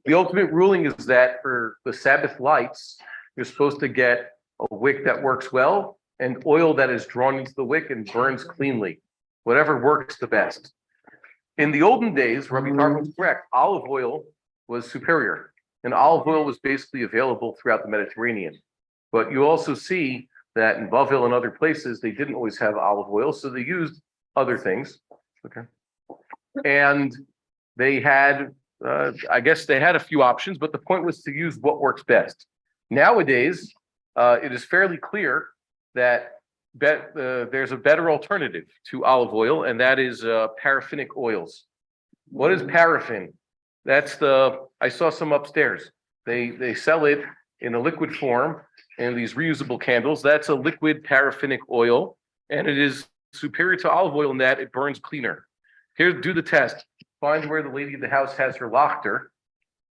The ultimate ruling is that for the Sabbath lights, you're supposed to get a wick that works well and oil that is drawn into the wick and burns cleanly. Whatever works the best. In the olden days, Rabbi Tarfon was correct. Olive oil was superior, and olive oil was basically available throughout the Mediterranean. But you also see that in Bavel and other places, they didn't always have olive oil, so they used other things. Okay, and they had, I guess, they had a few options, but the point was to use what works best. Nowadays, it is fairly clear that there's a better alternative to olive oil, and that is paraffinic oils. What is paraffin? I saw some upstairs. They sell it in a liquid form in these reusable candles. That's a liquid paraffinic oil, and it is superior to olive oil in that it burns cleaner. Here, do the test. Find where the lady of the house has her lachter.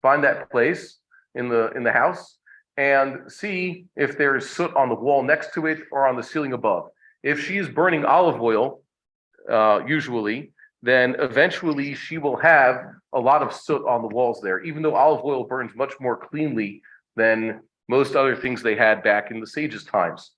Find that place in the house and see if there is soot on the wall next to it or on the ceiling above. If she is burning olive oil, usually, then eventually she will have a lot of soot on the walls there, even though olive oil burns much more cleanly than most other things they had back in the sages' times.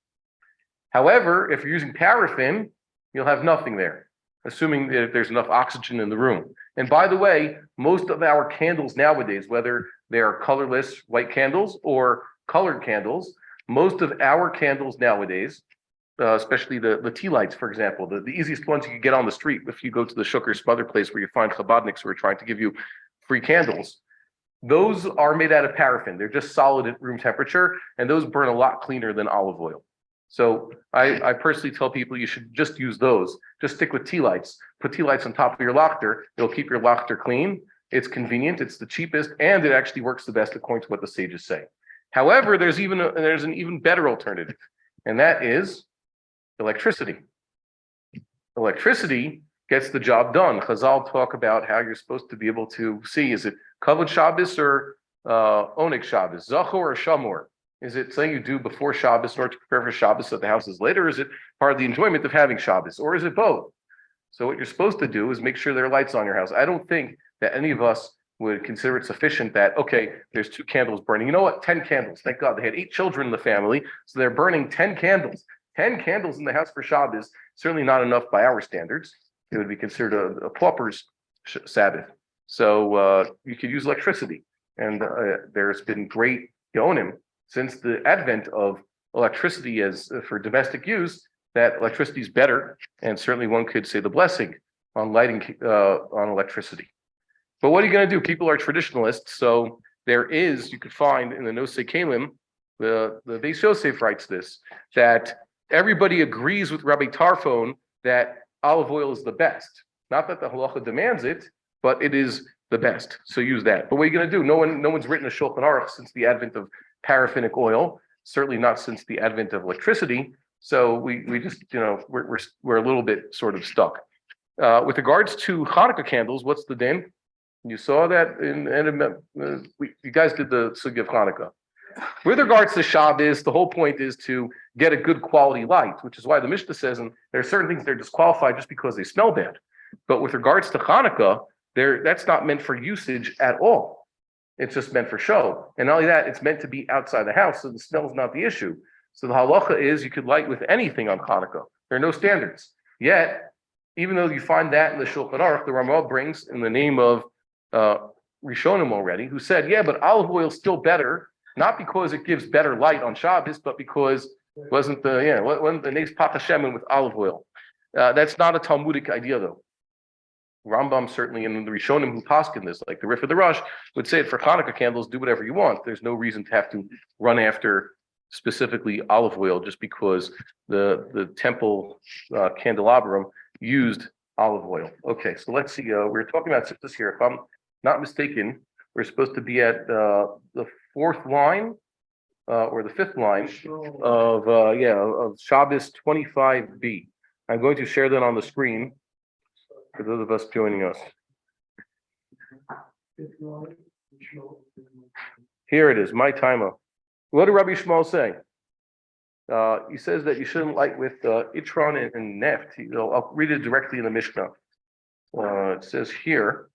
However, if you're using paraffin, you'll have nothing there, assuming that there's enough oxygen in the room. And by the way, most of our candles nowadays, whether they are colorless white candles or colored candles, most of our candles nowadays, especially the tea lights, for example, the easiest ones you can get on the street if you go to the Shuk or some other place where you find Chabadniks who are trying to give you free candles, those are made out of paraffin. They're just solid at room temperature, and those burn a lot cleaner than olive oil. So I personally tell people you should just use those. Just stick with tea lights. Put tea lights on top of your lachter. It'll keep your lachter clean. It's convenient. It's the cheapest, and it actually works the best according to what the sages say. However, there's an even better alternative, and that is electricity. Electricity gets the job done. Chazal talk about how you're supposed to be able to see, is it Kavod Shabbos or Onik Shabbos, Zachor or Shamor? Is it something you do before Shabbos in order to prepare for Shabbos so the house is later? Or is it part of the enjoyment of having Shabbos? Or is it both? So what you're supposed to do is make sure there are lights on your house. I don't think that any of us would consider it sufficient that, okay, there's 2 candles burning. You know what? 10 candles. Thank God. They had 8 children in the family, so they're burning 10 candles. 10 candles in the house for Shabbos, certainly not enough by our standards. It would be considered a pauper's Sabbath. So you could use electricity. And there's been great Yonim since the advent of electricity as for domestic use, that electricity is better, and certainly one could say the blessing on lighting on electricity. But what are you going to do? People are traditionalists, so you could find in the Nosei Kalim, the Beis Yosef writes this, that everybody agrees with Rabbi Tarfon that olive oil is the best. Not that the halacha demands it, but it is the best. So use that. But what are you going to do? No one's written a Shulchan Aruch since the advent of paraffinic oil, certainly not since the advent of electricity. So we just, we're a little bit sort of stuck. With regards to Hanukkah candles, what's the din? You saw that you guys did the sugi of Hanukkah. With regards to Shabbos, the whole point is to get a good quality light, which is why the Mishnah says, and there are certain things that are disqualified just because they smell bad. But with regards to Hanukkah, that's not meant for usage at all. It's just meant for show. And not only that, it's meant to be outside the house, so the smell is not the issue. So the halacha is you could light with anything on Hanukkah. There are no standards. Yet, even though you find that in the Shulchan Aruch, the Ramah brings in the name of Rishonim already, who said, yeah, but olive oil is still better, not because it gives better light on Shabbos, but because wasn't the next Pach Hashem with olive oil. That's not a Talmudic idea, though. Rambam certainly, and the Rishonim who paskin this, like the Rif of the Rush, would say it for Hanukkah candles, do whatever you want. There's no reason to have to run after specifically olive oil just because the temple candelabrum used olive oil. Okay, so let's see. We're talking about Siftas here. If I'm not mistaken, we're supposed to be at the 4th line or the 5th line of Shabbos 25b. I'm going to share that on the screen for those of us joining us. Here it is, my timer. What did Rabbi Shmuel say? He says that you shouldn't light with Itron and Neft. I'll read it directly in the Mishnah. It says here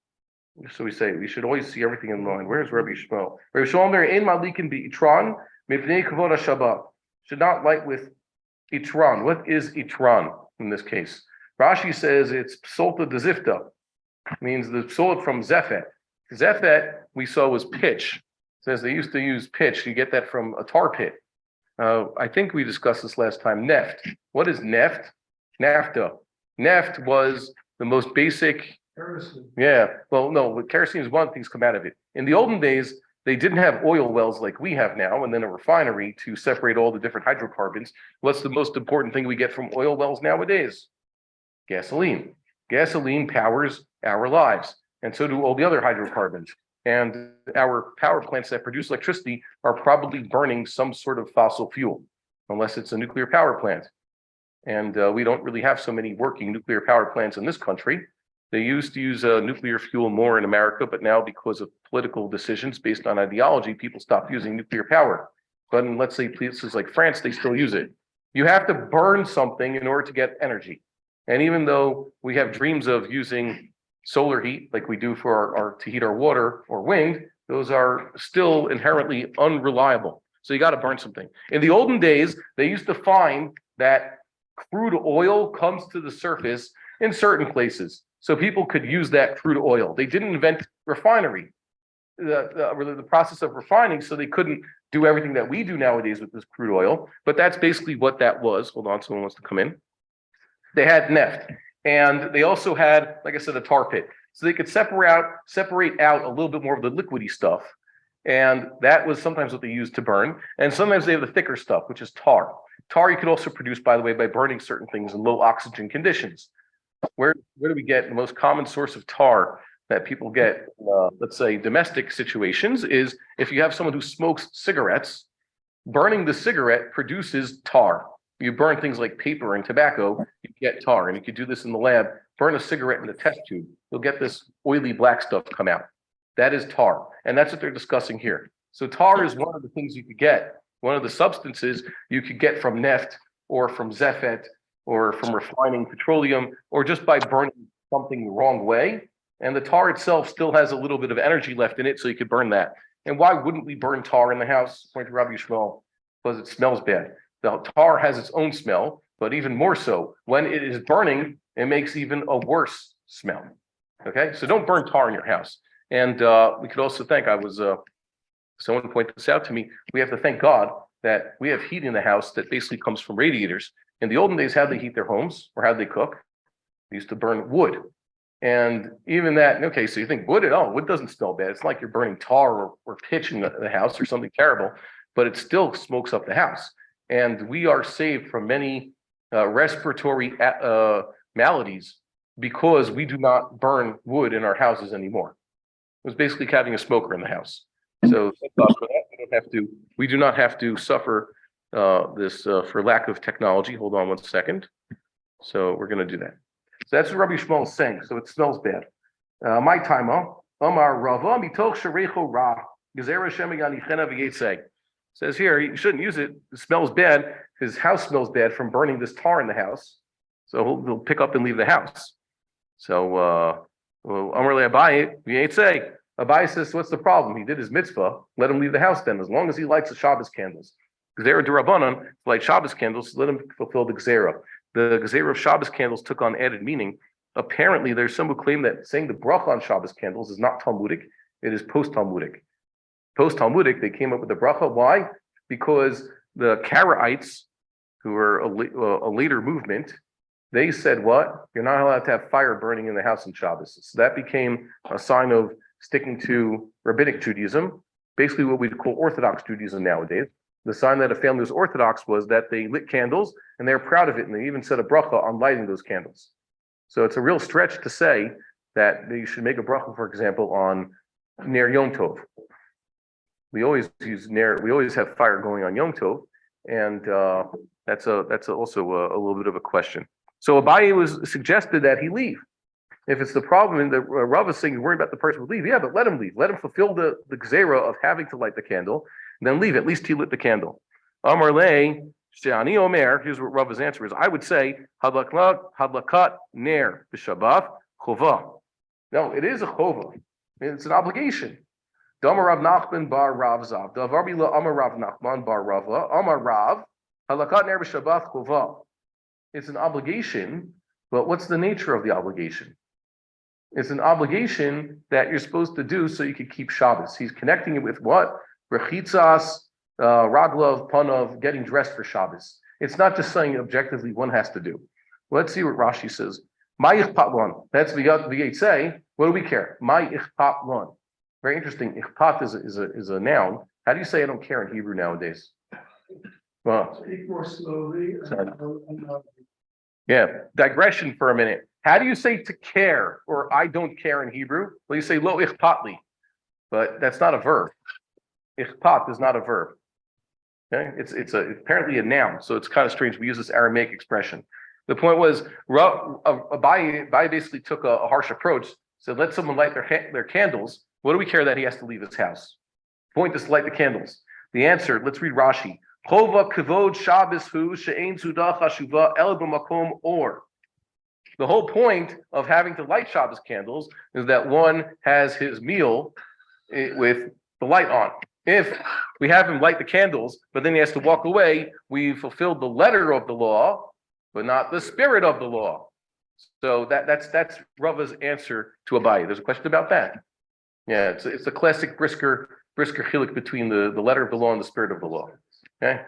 So we say we should always see everything in line. Where's Rabbi Shmuel? Rabbi Shmuel in Malikin be Itron mipnei kavod Shabbat. Should not light with Itron. What is Itron in this case? Rashi says it's psolta de zifta, means the psolat from zephet. Zephet we saw was pitch. It says they used to use pitch. You get that from a tar pit. I think we discussed this last time. Neft. What is neft? Nafta. Neft was the most basic. Kerosene. Yeah. Well, no, kerosene is one of the things come out of it. In the olden days, they didn't have oil wells like we have now, and then a refinery to separate all the different hydrocarbons. What's the most important thing we get from oil wells nowadays? Gasoline. Gasoline powers our lives, and so do all the other hydrocarbons. And our power plants that produce electricity are probably burning some sort of fossil fuel, unless it's a nuclear power plant. And we don't really have so many working nuclear power plants in this country. They used to use nuclear fuel more in America, but now because of political decisions based on ideology, people stopped using nuclear power. But in, let's say, places like France, they still use it. You have to burn something in order to get energy. And even though we have dreams of using solar heat, like we do for our to heat our water, or wind, those are still inherently unreliable. So you got to burn something. In the olden days, they used to find that crude oil comes to the surface in certain places. So people could use that crude oil. They didn't invent refinery, the process of refining, so they couldn't do everything that we do nowadays with this crude oil. But that's basically what that was. Hold on, someone wants to come in. They had neft, and they also had, like I said, a tar pit. So they could separate out a little bit more of the liquidy stuff. And that was sometimes what they used to burn. And sometimes they have the thicker stuff, which is tar. Tar you could also produce, by the way, by burning certain things in low oxygen conditions. Where do we get the most common source of tar that people get, let's say, domestic situations, is if you have someone who smokes cigarettes, burning the cigarette produces tar. You burn things like paper and tobacco, you get tar. And you could do this in the lab, burn a cigarette in a test tube, you'll get this oily black stuff come out. That is tar. And that's what they're discussing here. So tar is one of the things you could get, one of the substances you could get from neft or from zephet or from refining petroleum, or just by burning something the wrong way. And the tar itself still has a little bit of energy left in it, so you could burn that. And why wouldn't we burn tar in the house, according to Rabbi Shmuel? Because it smells bad. The tar has its own smell, but even more so, when it is burning, it makes even a worse smell. Okay, so don't burn tar in your house. And we could also thank, someone pointed this out to me, we have to thank God that we have heat in the house that basically comes from radiators. In the olden days, how they heat their homes or how they cook, they used to burn wood. And even that, okay, so you think wood doesn't smell bad. It's like you're burning tar or pitch in the house or something terrible, but it still smokes up the house. And we are saved from many respiratory maladies because we do not burn wood in our houses anymore. It was basically having a smoker in the house. So thank God for that. We do not have to suffer this for lack of technology. Hold on one second. So we're going to do that. So that's what Rabbi Shmuel is saying. So it smells bad. My time, Omar Rava mitoch sharecho ra gezerah Shem yanichena v'yetzei. Says here you shouldn't use it. It smells bad. His house smells bad from burning this tar in the house. So he'll pick up and leave the house. So Omar le Abaye v'yetzei. Abaye says, what's the problem? He did his mitzvah. Let him leave the house then, as long as he lights the Shabbos candles. Gzera d'Rabbanan, light Shabbos candles, let him fulfill the Gzera. The Gzera of Shabbos candles took on added meaning. Apparently, there's some who claim that saying the bracha on Shabbos candles is not Talmudic, it is post-Talmudic. Post-Talmudic, they came up with the bracha. Why? Because the Karaites, who were a later movement, they said what? You're not allowed to have fire burning in the house on Shabbos. So that became a sign of sticking to rabbinic Judaism, basically what we'd call Orthodox Judaism nowadays. The sign that a family was Orthodox was that they lit candles and they're proud of it, and they even said a bracha on lighting those candles. So it's a real stretch to say that you should make a bracha, for example, on Ner Yom Tov. We always use Ner, we always have fire going on Yom Tov, and that's also a little bit of a question. So Abaye was suggested that he leave. If it's the problem, and the Rav is saying you're worried about the person would leave, yeah, but let him leave. Let him fulfill the gzera of having to light the candle, and then leave. At least he lit the candle. Amar le she'ani omer. Here's what Rav's answer is. I would say hadlakat ner b'shabbat chova. No, it is a chova. It's an obligation. Damar Rav Nachman bar Rav Zav. Davar bila Amar Rav Nachman bar Rava. Amar Rav. Halakat ner b'Shabbat chova. It's an obligation, but what's the nature of the obligation? It's an obligation that you're supposed to do so you can keep Shabbos. He's connecting it with what? Rechitzas, Raglov, Panov, getting dressed for Shabbos. It's not just something objectively one has to do. Let's see what Rashi says. My ichpat one. That's the say. What do we care? My ichpat one. Very interesting. Ichpat is a noun. How do you say I don't care in Hebrew nowadays? Well, Speak more slowly. Yeah. Digression for a minute. How do you say to care or I don't care in Hebrew? Well, you say lo ichpatli, but that's not a verb. Ichpat is not a verb. Okay, it's apparently a noun, so it's kind of strange. We use this Aramaic expression. The point was, Abai basically took a harsh approach. Said, let someone light their candles. What do we care that he has to leave his house? The point is to light the candles. The answer, let's read Rashi. Chova kavod Shabbos hu she'ein sudah chashuva el b'makom or. The whole point of having to light Shabbos candles is that one has his meal with the light on. If we have him light the candles, but then he has to walk away, we've fulfilled the letter of the law, but not the spirit of the law. So that's Rava's answer to Abaye. There's a question about that. Yeah, it's a classic brisker chilik between the letter of the law and the spirit of the law. Okay.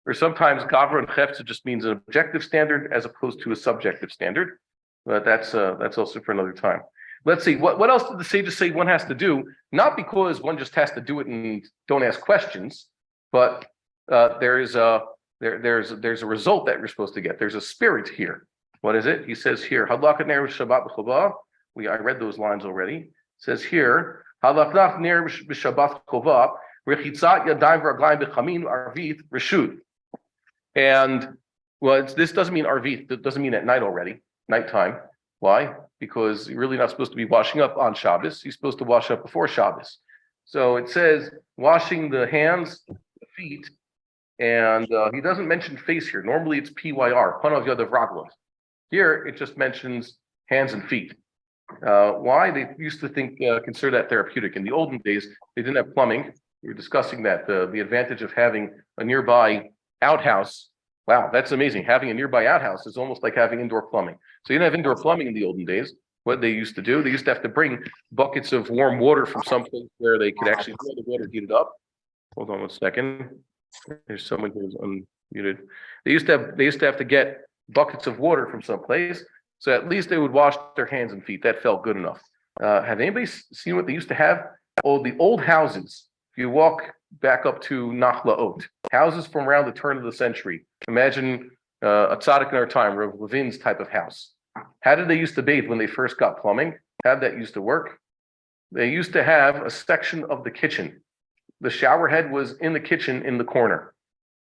Or sometimes gavra and chefza just means an objective standard as opposed to a subjective standard, but that's also for another time. Let's see what else did the sages say one has to do? Not because one just has to do it and don't ask questions, but there's a result that you're supposed to get. There's a spirit here. What is it? He says here, Hadlakat ner b'Shabbat b'chova. I read those lines already. It says here, Hadlakat ner b'Shabbat b'chova, rechitzat yadayim v'raglayim b'chamin arvit reshut. And well, this doesn't mean arvit. It doesn't mean at night already, nighttime. Why? Because you're really not supposed to be washing up on Shabbos. You're supposed to wash up before Shabbos. So it says washing the hands, the feet, and he doesn't mention face here. Normally it's PYR, Panav Yadav Raglav. Here it just mentions hands and feet. Why? They used to consider that therapeutic. In the olden days, they didn't have plumbing. We were discussing that, the advantage of having a nearby outhouse. Wow, that's amazing. Having a nearby outhouse is almost like having indoor plumbing. So you didn't have indoor plumbing in the olden days. What they used to do, they used to have to bring buckets of warm water from someplace where they could actually have the water heated up. Hold on 1 second. There's someone who's unmuted. They used to have to get buckets of water from someplace, so at least they would wash their hands and feet. That felt good enough. Have anybody seen what they used to have? Oh, the old houses. If you walk back up to Nachlaot, houses from around the turn of the century. Imagine a tzaddik in our time, Rav Levin's type of house. How did they used to bathe when they first got plumbing? How did that used to work? They used to have a section of the kitchen. The shower head was in the kitchen in the corner.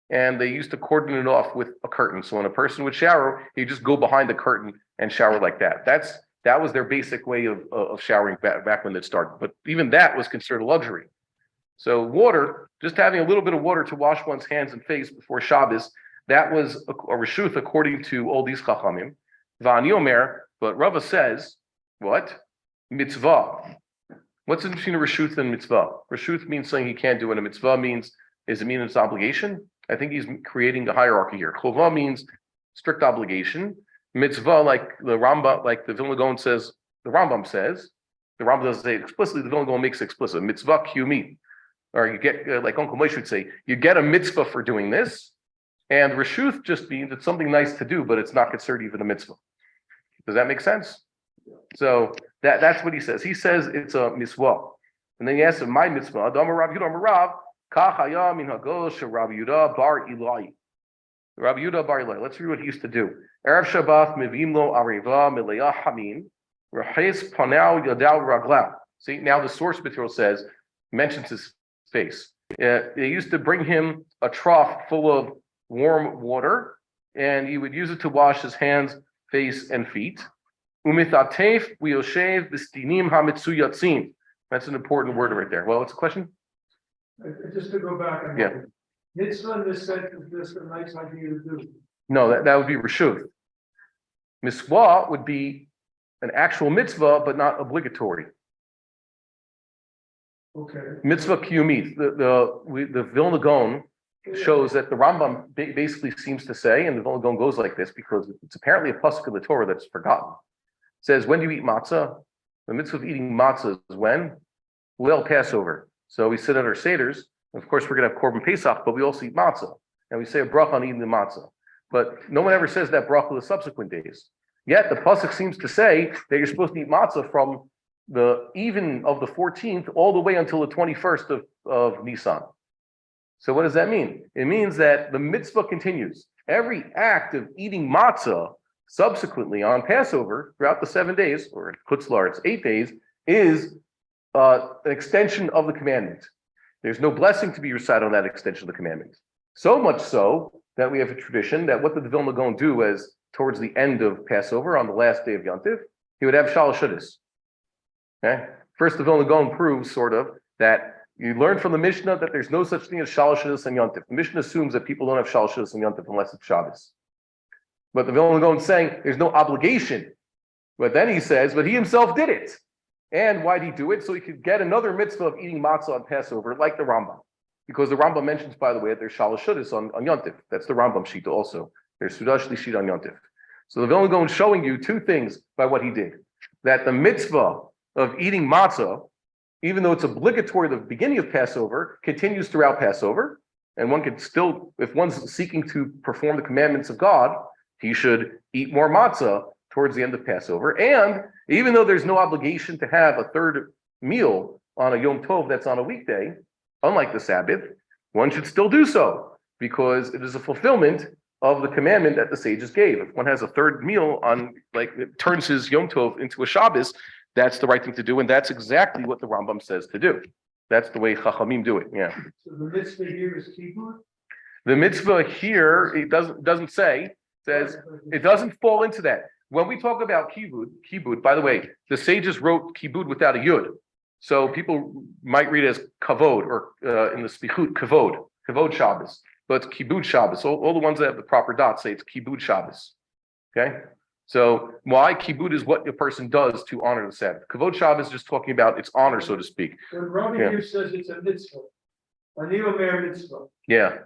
And they used to cordon it off with a curtain. So when a person would shower, he'd just go behind the curtain and shower like that. That was their basic way of showering back when it started. But even that was considered a luxury. So water, just having a little bit of water to wash one's hands and face before Shabbos, that was a reshut according to all these chachamim. V'ani omer, but Rava says, what? Mitzvah. What's the difference between a reshut and mitzvah? Reshut means something he can't do, and a mitzvah means, does it mean it's obligation? I think he's creating a hierarchy here. Chova means strict obligation. Mitzvah, like the Rambam, like the Vilna Gaon says, the Rambam doesn't say it explicitly, the Vilna Gaon makes it explicit. Mitzvah kiyumi. Or you get, like Uncle Moshe would say, you get a mitzvah for doing this, and reshut just means it's something nice to do, but it's not considered even a mitzvah. Does that make sense? So that's what he says. He says it's a mitzvah. And then he asks him, my mitzvah, Adama Rav Yudah Rav, Kach haya min hagos Rabbi Yudah bar Ilai. Rabbi Yudah bar Ilai. Let's read what he used to do. Erev Shabbat mivim lo ariva mileyah hamim, reches panau yadau raglau. See, now the source material mentions his face. They used to bring him a trough full of warm water, and he would use it to wash his hands, face, and feet. Umithatef v'yoshev b'stinim hamitzuyatzim. That's an important word right there. Well, what's the question? Just to go back. Mitzvah in this sense is just a nice idea to do. No, that would be reshut. Mitzvah would be an actual mitzvah, but not obligatory. Okay. Mitzvah kiyumit. The Vilna Gaon shows that the Rambam basically seems to say, and the Vilna Gaon goes like this because it's apparently a pasuk of the Torah that's forgotten. It says, when do you eat matzah? The mitzvah of eating matzah is when? Well, Passover. So we sit at our seders. Of course, we're going to have Korban Pesach, but we also eat matzah. And we say a bracha on eating the matzah. But no one ever says that bracha the subsequent days. Yet the pasuk seems to say that you're supposed to eat matzah from the even of the 14th all the way until the 21st of Nisan. So what does that mean? It means that the mitzvah continues. Every act of eating matzah subsequently on Passover throughout the 7 days, or in Chutzlar it's 8 days, is an extension of the commandment. There's no blessing to be recited on that extension of the commandment. So much so that we have a tradition that what did the Vilna Gaon do as towards the end of Passover on the last day of Yom Tov? He would have Shalosh Shuddis. Okay? First, the Vilna Gaon proves sort of that you learn from the Mishnah that there's no such thing as Shalosh Shuddis and Yom Tov. The Mishnah assumes that people don't have Shalosh Shuddis and Yom Tov unless it's Shabbos. But the Vilna Gaon is saying there's no obligation. But then he says, but he himself did it. And why did he do it? So he could get another mitzvah of eating matzah on Passover, like the Rambam. Because the Rambam mentions, by the way, that there's Shalosh Shuddis on Yom Tov. That's the Rambam Shita also. There's Sudah Shlishit on Yom Tov. So the Vilna Gaon is showing you two things by what he did. That the mitzvah of eating matzah, even though it's obligatory at the beginning of Passover, continues throughout Passover. And one can still, if one's seeking to perform the commandments of God, he should eat more matzah towards the end of Passover. And even though there's no obligation to have a third meal on a Yom Tov that's on a weekday, unlike the Sabbath, one should still do so because it is a fulfillment of the commandment that the sages gave. If one has a third meal on, like, it turns his Yom Tov into a Shabbos, that's the right thing to do, and that's exactly what the Rambam says to do. That's the way Chachamim do it. Yeah. So the mitzvah here is kibbud? The mitzvah here, it doesn't say. It says it doesn't fall into that. When we talk about kibbud, by the way, the sages wrote kibbud without a yud. So people might read it as kavod, or in the spichut, kavod Shabbos. But it's kibbud Shabbos. All the ones that have the proper dots say it's kibbud Shabbos. Okay? So why? Kibbud is what a person does to honor the Sabbath. Kavod Shabbos is just talking about its honor, so to speak. When Rabbi here says it's a mitzvah, a neomer mitzvah. Yeah.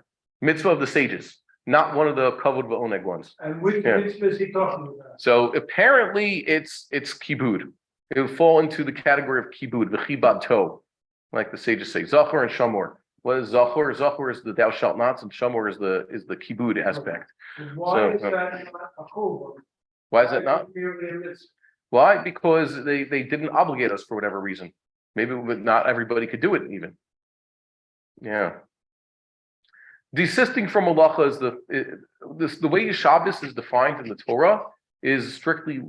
Mitzvah of the sages, not one of the kavod v'oneg ones. And which mitzvah is he talking about? So apparently it's kibbud. It would fall into the category of kibbud, v'chibad to, like the sages say, zachor and shamor. What is zachor? Zachor is the thou shalt nots, and shamor is the kibbud aspect. Why is that not a chova? Why is that not? Why? Because they didn't obligate us for whatever reason. Maybe not everybody could do it even. Yeah. Desisting from malacha is the way Shabbos is defined in the Torah is strictly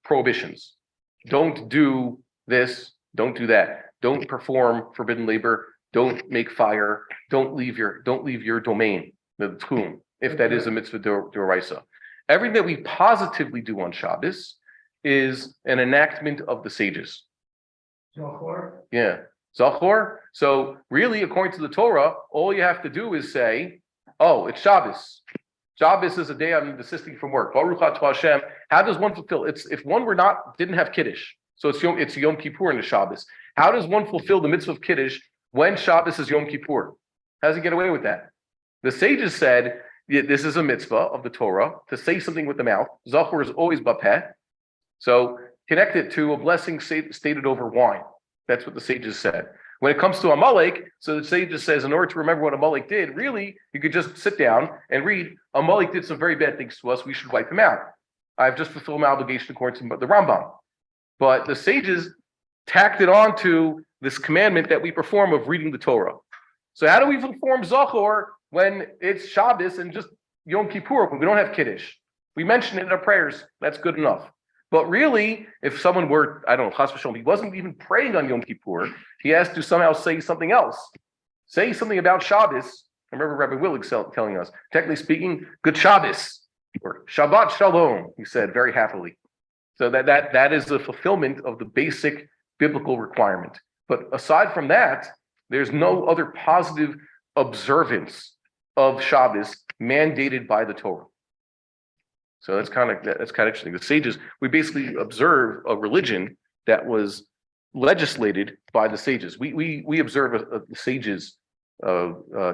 prohibitions. Don't do this. Don't do that. Don't perform forbidden labor. Don't make fire. Don't leave your domain, the tchum, if that is a mitzvah d'oraisa. Everything that we positively do on Shabbos is an enactment of the sages. Zachor? Yeah. Zachor. So really, according to the Torah, all you have to do is say, oh, it's Shabbos. Shabbos is a day I'm desisting from work. Baruch atah Hashem. How does one fulfill? It's if one didn't have Kiddush, so it's Yom Kippur in the Shabbos. How does one fulfill the mitzvah of Kiddush when Shabbos is Yom Kippur? How does he get away with that? The sages said, this is a mitzvah of the Torah to say something with the mouth. Zachor is always bapeh. So connect it to a blessing stated over wine. That's what the sages said. When it comes to Amalek, so the sages says, in order to remember what Amalek did, really, you could just sit down and read, Amalek did some very bad things to us, we should wipe him out. I've just fulfilled my obligation according to the Rambam. But the sages tacked it on to this commandment that we perform of reading the Torah. So how do we perform Zachor when it's Shabbos and just Yom Kippur, when we don't have Kiddush? We mention it in our prayers. That's good enough. But really, if someone were, I don't know, Chas v'shalom, he wasn't even praying on Yom Kippur, he has to somehow say something else. Say something about Shabbos. I remember Rabbi Willig telling us, technically speaking, good Shabbos, or Shabbat Shalom, he said very happily. So that is the fulfillment of the basic biblical requirement. But aside from that, there's no other positive observance of Shabbos mandated by the Torah. So that's kind of interesting. The sages, we basically observe a religion that was legislated by the sages. We observe the sages'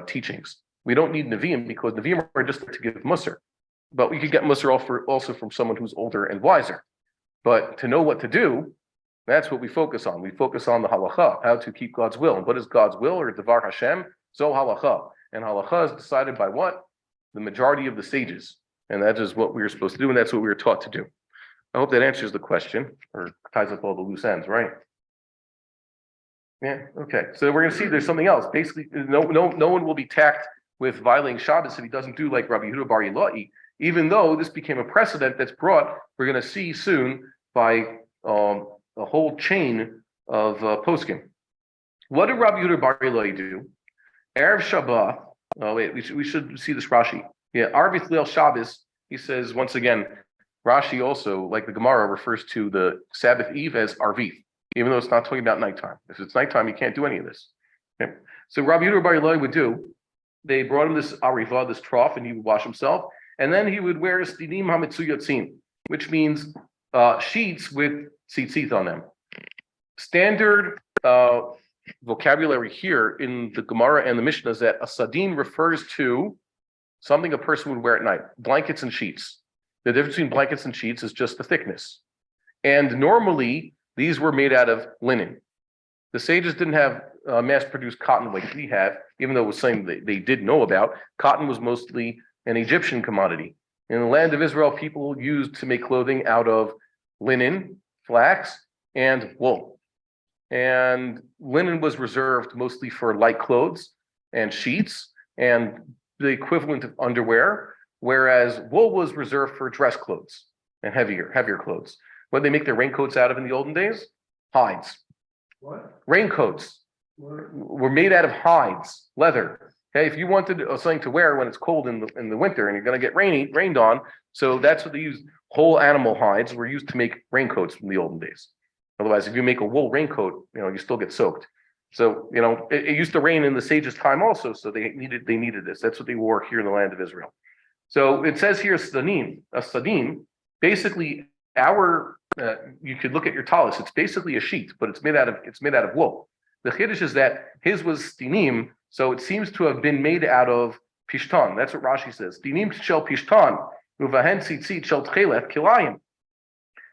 teachings. We don't need Nevi'im because Nevi'im are just to give Musar. But we could get Musar also from someone who's older and wiser. But to know what to do, that's what we focus on. We focus on the halacha, how to keep God's will. And what is God's will, or Devar Hashem? So halacha. And halacha is decided by what? The majority of the sages. And that is what we are supposed to do, and that's what we were taught to do. I hope that answers the question, or ties up all the loose ends, right? Yeah, okay. So we're going to see there's something else. Basically, no one will be taxed with violating Shabbos if he doesn't do like Rabbi Yehuda Bar Ilai, even though this became a precedent that's brought, we're going to see soon, by a whole chain of poskim. What did Rabbi Yehuda Bar Ilai do? Erev Shabbat. Oh wait, we should see this Rashi. Yeah, Arvith Leil Shabbos. He says once again. Rashi also, like the Gemara, refers to the Sabbath Eve as Arvith, even though it's not talking about nighttime. If it's nighttime, you can't do any of this. Okay? So Rabbi Yehuda Bar Ilai would do. They brought him this ariva, this trough, and he would wash himself, and then he would wear stinim hamitzuyatzin, which means sheets with tzitzit on them. Standard vocabulary here in the Gemara and the Mishnah is that a sadin refers to something a person would wear at night, blankets and sheets. The difference between blankets and sheets is just the thickness. And normally, these were made out of linen. The sages didn't have mass-produced cotton like we have, even though it was something they did know about. Cotton was mostly an Egyptian commodity. In the land of Israel, people used to make clothing out of linen, flax, and wool. And linen was reserved mostly for light clothes and sheets and the equivalent of underwear, whereas wool was reserved for dress clothes and heavier clothes. What did they make their raincoats out of in the olden days? Hides. What? Raincoats were made out of hides, leather. Okay, if you wanted something to wear when it's cold in the winter and you're going to get rained on, so that's what they used. Whole animal hides were used to make raincoats from the olden days. Otherwise, if you make a wool raincoat, you still get soaked. So, it used to rain in the sages' time also, so they needed this. That's what they wore here in the land of Israel. So it says here, stadim, a stadim, basically you could look at your talis. It's basically a sheet, but it's made out of wool. The chiddush is that his was stinim, so it seems to have been made out of pishtan. That's what Rashi says. Stinim shel pishtan, uvahen tzitzit shel tchelet kilayim.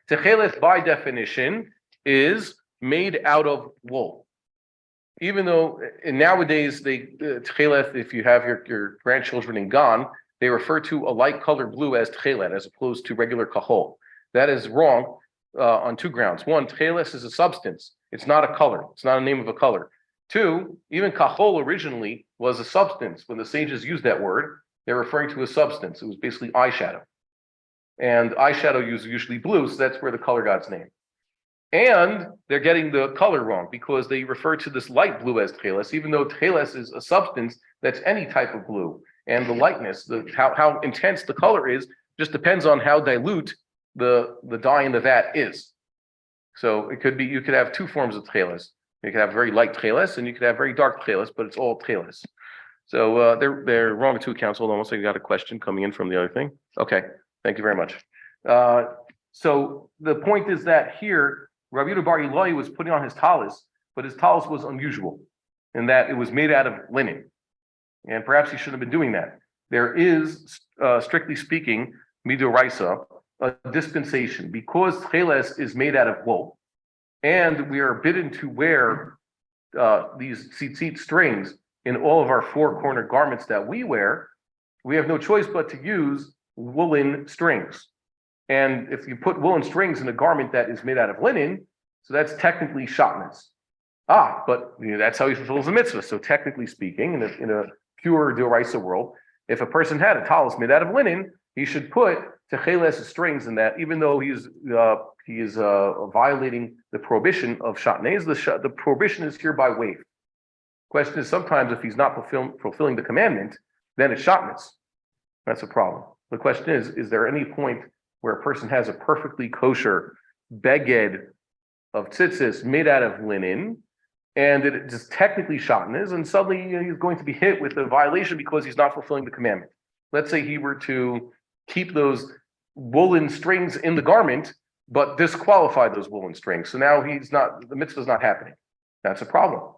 Tchelet, by definition, is made out of wool. Even though nowadays tchelet, if you have your grandchildren in Gan, they refer to a light color blue as tchelet, as opposed to regular kahol. That is wrong on two grounds. One, tcheles is a substance. It's not a color. It's not a name of a color. Two, even kahol originally was a substance. When the sages used that word, they're referring to a substance. It was basically eyeshadow. And eyeshadow is usually blue, so that's where the color god's name. And they're getting the color wrong because they refer to this light blue as tcheles, even though tcheles is a substance that's any type of blue. And the lightness, how intense the color is, just depends on how dilute the dye in the vat is. So it could be, you could have two forms of tcheles. You could have very light tcheles and you could have very dark tcheles, but it's all tcheles. So they're wrong on two accounts. Hold on, almost like you got a question coming in from the other thing. Okay, thank you very much. So the point is that here, Rabbi Yehuda Bar Ilai was putting on his talis, but his talis was unusual in that it was made out of linen. And perhaps he shouldn't have been doing that. There is, strictly speaking, midoraisa, a dispensation, because tcheles is made out of wool, and we are bidden to wear these tzitzit strings in all of our four-corner garments that we wear. We have no choice but to use woolen strings. And if you put woolen strings in a garment that is made out of linen, so that's technically shatnez. But that's how he fulfills the mitzvah. So technically speaking, in a pure d'oraisa world, if a person had a talis made out of linen, he should put techeles strings in that, even though he is violating the prohibition of shatnez. The prohibition is hereby waived. Question is, sometimes if he's not fulfilling the commandment, then it's shatnez. That's a problem. The question is there any point where a person has a perfectly kosher beged of tzitzis made out of linen, and it is technically shatnez, and suddenly he's going to be hit with a violation because he's not fulfilling the commandment? Let's say he were to keep those woolen strings in the garment, but disqualified those woolen strings. So now the mitzvah is not happening. That's a problem.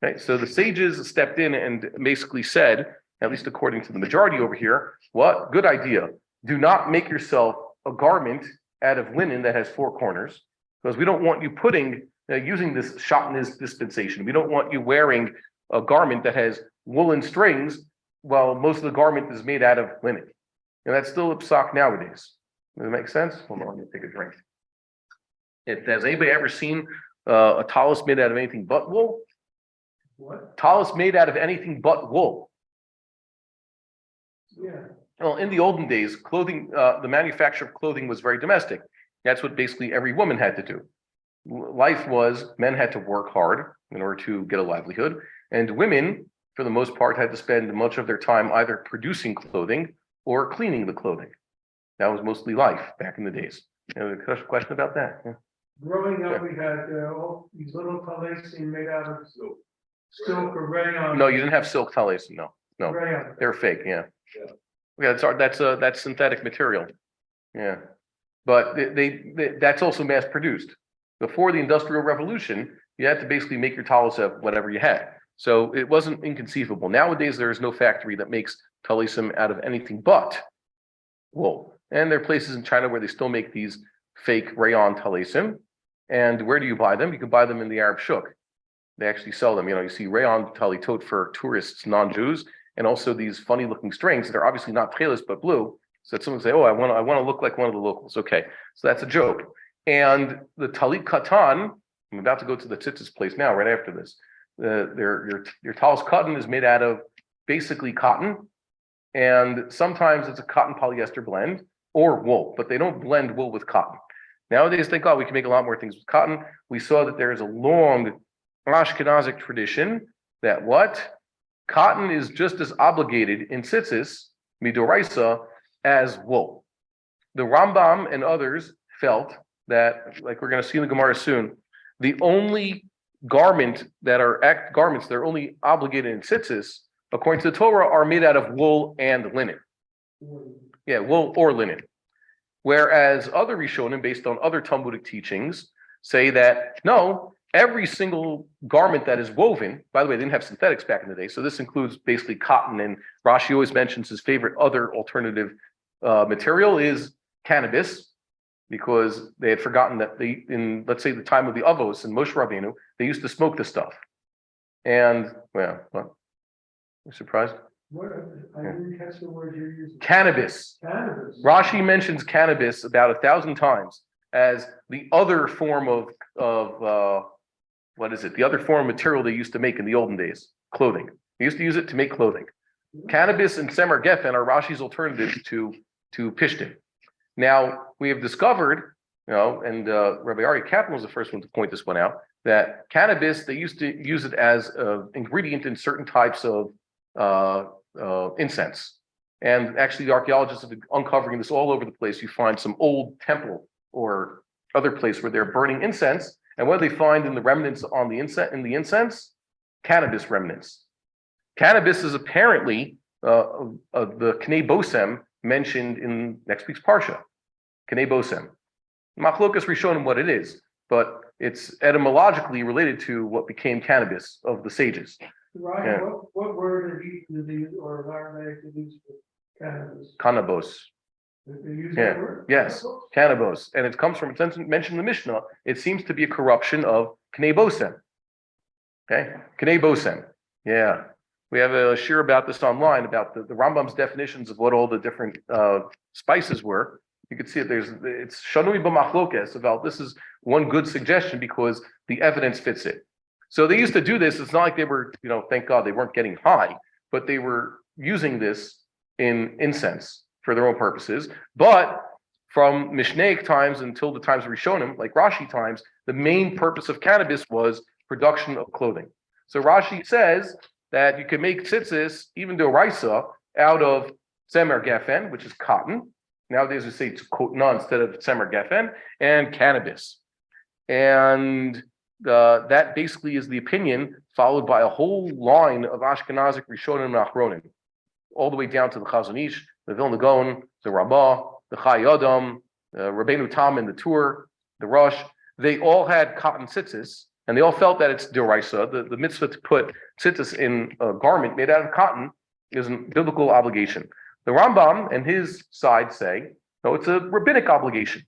Okay, so the sages stepped in and basically said, at least according to the majority over here, what? Good idea. Do not make yourself a garment out of linen that has four corners, because we don't want you using this shatnez dispensation. We don't want you wearing a garment that has woolen strings while most of the garment is made out of linen. And that's still a psak nowadays. Does that make sense? Hold on, let me take a drink. Has anybody ever seen a tallis made out of anything but wool? What? Tallis made out of anything but wool. Yeah. Well, in the olden days, clothing, the manufacture of clothing was very domestic. That's what basically every woman had to do. Life was, men had to work hard in order to get a livelihood, and women, for the most part, had to spend much of their time either producing clothing or cleaning the clothing. That was mostly life back in the days. You have a question about that? Yeah. Growing up, we had all these little talisim made out of silk or rayon. No, you didn't have silk talisim. No, Rayon. they're fake. Yeah, that's synthetic material. Yeah, but that's also mass produced. Before the Industrial Revolution, you had to basically make your talis of whatever you had. So it wasn't inconceivable. Nowadays, there is no factory that makes talisim out of anything but wool. And there are places in China where they still make these fake rayon talisim. And where do you buy them? You can buy them in the Arab shuk. They actually sell them. You see rayon talitot for tourists, non-Jews, and also these funny-looking strings. They're obviously not tchelis but blue. So that someone say, "Oh, I want to look like one of the locals." Okay, so that's a joke. And the talit katan, I'm about to go to the tzitzis place now, right after this. Your talis katan is made out of basically cotton, and sometimes it's a cotton polyester blend or wool, but they don't blend wool with cotton. Nowadays, thank God, we can make a lot more things with cotton. We saw that there is a long Ashkenazic tradition that cotton is just as obligated in tzitzis, midoraisa, as wool. The Rambam and others felt that, like we're going to see in the Gemara soon, the only garments that are only obligated in tzitzis, according to the Torah, are made out of wool and linen. Yeah, wool or linen. Whereas other Rishonim, based on other Talmudic teachings, say that no, every single garment that is woven, by the way, they didn't have synthetics back in the day, so this includes basically cotton, and Rashi always mentions his favorite other alternative material is cannabis, because they had forgotten that in, let's say, the time of the Avos and Moshe Rabbeinu, they used to smoke this stuff. And, well, what? You're surprised? What? I didn't catch the word you're using. Cannabis. Cannabis. Rashi mentions cannabis about 1,000 times as the other form of the other form of material they used to make in the olden days, clothing. They used to use it to make clothing. Cannabis and Semer Geffen are Rashi's alternative to Pishtim. Now, we have discovered, and Rabbi Aryeh Kaplan was the first one to point this one out, that cannabis, they used to use it as an ingredient in certain types of incense. And actually, the archaeologists have been uncovering this all over the place. You find some old temple or other place where they're burning incense, and what do they find in the remnants on the incense? Cannabis remnants. Cannabis is apparently the K'nei Bosem mentioned in next week's Parsha. K'nei Bosem. Machlokas Rishonim what it is, but it's etymologically related to what became cannabis of the sages. Right. Yeah. What word did they use, or Aramaic did they use for cannabis? Cannabis. Did they use Yeah. that word? Yes. Cannabis. And it comes from, it's mentioned in the Mishnah, it seems to be a corruption of K'nei Bosem. Okay? K'nei Bosem. Yeah. We have a shir about this online, about the Rambam's definitions of what all the different spices were. You can see it. It's shanui b'machlokes about this is one good suggestion because the evidence fits it. So they used to do this. It's not like they were, thank God they weren't getting high, but they were using this in incense for their own purposes. But from Mishnaic times until the times of Rishonim, like Rashi times, the main purpose of cannabis was production of clothing. So Rashi says that you can make tzitzis, even doraisa, out of semer geffen, which is cotton. Nowadays we say it's kotna instead of semer geffen, and cannabis. And that basically is the opinion followed by a whole line of Ashkenazic Rishonim and Achronim, all the way down to the Chazon Ish, the Vilna Gaon, the Rabbah, the Chai Adam, Rabbeinu Tam and the Tur, the Rosh, they all had cotton tzitzis, and they all felt that it's d'oraisa. The mitzvah to put tzitzis in a garment made out of cotton is a biblical obligation. The Rambam and his side say, no, it's a rabbinic obligation.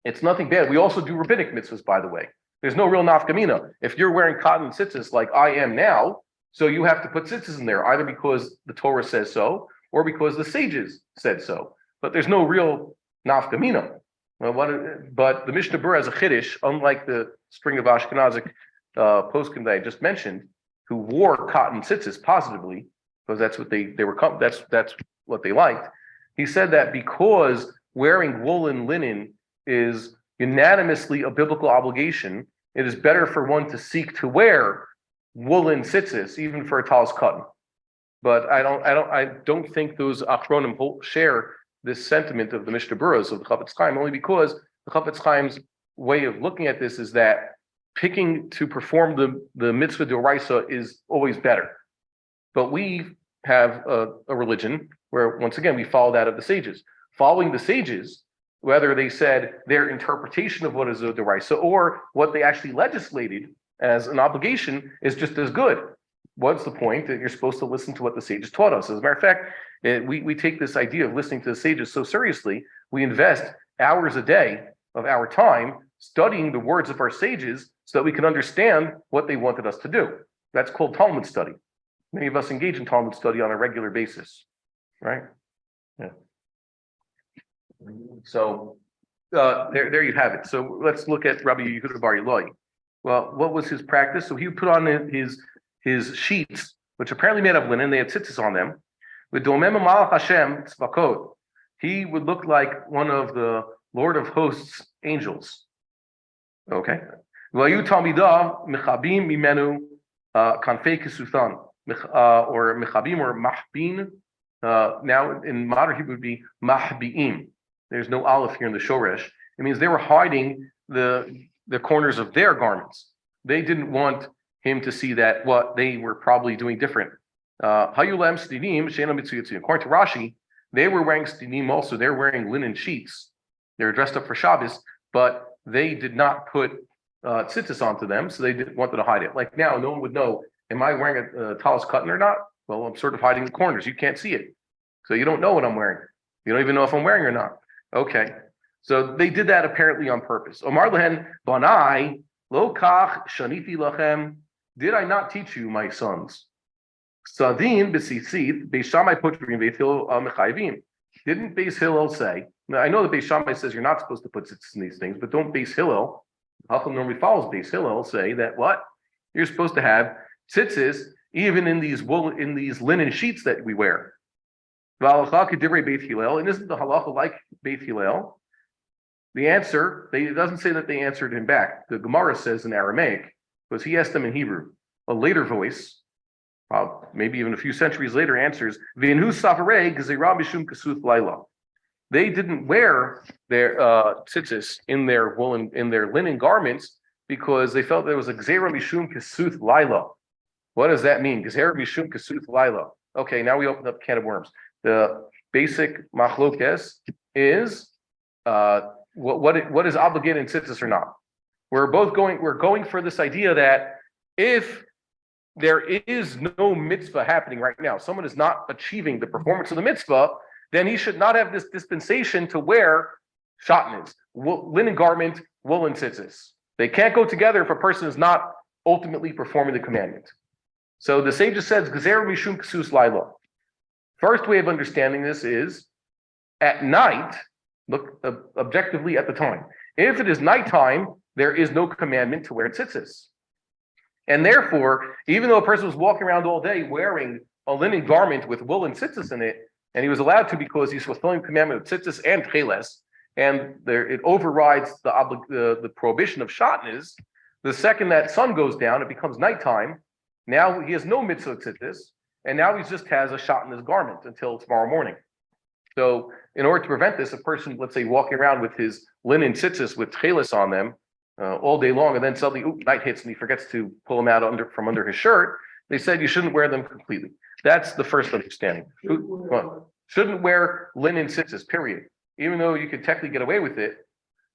It's nothing bad. We also do rabbinic mitzvahs, by the way. There's no real nafkamina. If you're wearing cotton tzitzis like I am now, so you have to put tzitzis in there, either because the Torah says so, or because the sages said so. But there's no real nafkamina. But the Mishnah Berurah has a chiddush, unlike the string of Ashkenazic poskim that I just mentioned, who wore cotton tzitzis positively, because that's what they were. That's what they liked. He said that because wearing woolen linen is unanimously a biblical obligation, it is better for one to seek to wear woolen tzitzis, even for a talis cotton. But I don't think those achronim share this sentiment of the Mishnah Berurahs of the Chafetz Chaim, only because the Chafetz Chaim's way of looking at this is that picking to perform the mitzvah d'oraisa is always better. But we have a religion where, once again, we follow that of the sages. Following the sages, whether they said their interpretation of what is a d'oraisa or what they actually legislated as an obligation, is just as good. What's the point? That you're supposed to listen to what the sages taught us. As a matter of fact, we take this idea of listening to the sages so seriously, we invest hours a day of our time studying the words of our sages so that we can understand what they wanted us to do. That's called Talmud study. Many of us engage in Talmud study on a regular basis, right? Yeah. So there you have it. So let's look at Rabbi Yehuda Bar Ilai. Well, what was his practice? So he would put on his sheets, which apparently made of linen. They had tzitzis on them. With Domem Malach Hashem Tzvakot, he would look like one of the Lord of Hosts angels. Okay. Vayu Talmidav Mechabim Mimenu Kanfei Kisuthan, or Mechabim or Mahbin. Now in modern Hebrew would be Mahbiim. There's no aleph here in the Shoresh. It means they were hiding the corners of their garments. They didn't want him to see that what they were probably doing different. According to Rashi, they were wearing stinim also. They're wearing linen sheets. They were dressed up for Shabbos, but they did not put tzitzis onto them, so they wanted to hide it. Like now, no one would know, am I wearing a talis cotton or not? Well, I'm sort of hiding the corners. You can't see it. So you don't know what I'm wearing. You don't even know if I'm wearing or not. Okay. So they did that apparently on purpose. Omar lehen banai lo kach shaniti lachem. Did I not teach you, my sons? Sadin b'sitzit Beis Shammai putrin Beis Hillel mechayvim. Didn't Beis Hillel say? Now I know that Beis Shammai says you're not supposed to put tzitzis in these things, but don't Beis Hillel, Chacham normally follows Beis Hillel, say that what? You're supposed to have tzitzis even in these linen sheets that we wear. V'halacha k'divrei Beit Hillel, and isn't the halacha like Beit Hillel? The answer, it doesn't say that they answered him back. The Gemara says in Aramaic, because he asked them in Hebrew. A later voice, maybe even a few centuries later, answers, V'inhu safarei gzera mishum kasuf laila. They didn't wear their tzitzis in their linen garments because they felt there was a gzera mishum kasuf laila. What does that mean? Gzera mishum kasuf laila. Okay, now we open up a can of worms. The basic machlokes is what is obligated in tzitzis or not. We're going for this idea that if there is no mitzvah happening right now, someone is not achieving the performance of the mitzvah, then he should not have this dispensation to wear shatnez, linen garment, woolen tzitzis. They can't go together if a person is not ultimately performing the commandment. So the sages says, Gezer mishum ksus laila. First way of understanding this is, at night, look objectively at the time. If it is nighttime, there is no commandment to wear tzitzis. And therefore, even though a person was walking around all day wearing a linen garment with woolen tzitzis in it, and he was allowed to because he's fulfilling the commandment of tzitzis and tcheles, and it overrides the prohibition of shatnez, the second that sun goes down, it becomes nighttime. Now he has no mitzvah tzitzis, and now he just has a shatnez garment until tomorrow morning. So in order to prevent this, a person, let's say, walking around with his linen tzitzis with tcheles on them, all day long, and then suddenly night hits and he forgets to pull them out from under his shirt, they said you shouldn't wear them completely. That's the first understanding. Shouldn't wear linen tzitzis, period. even though you could technically get away with it,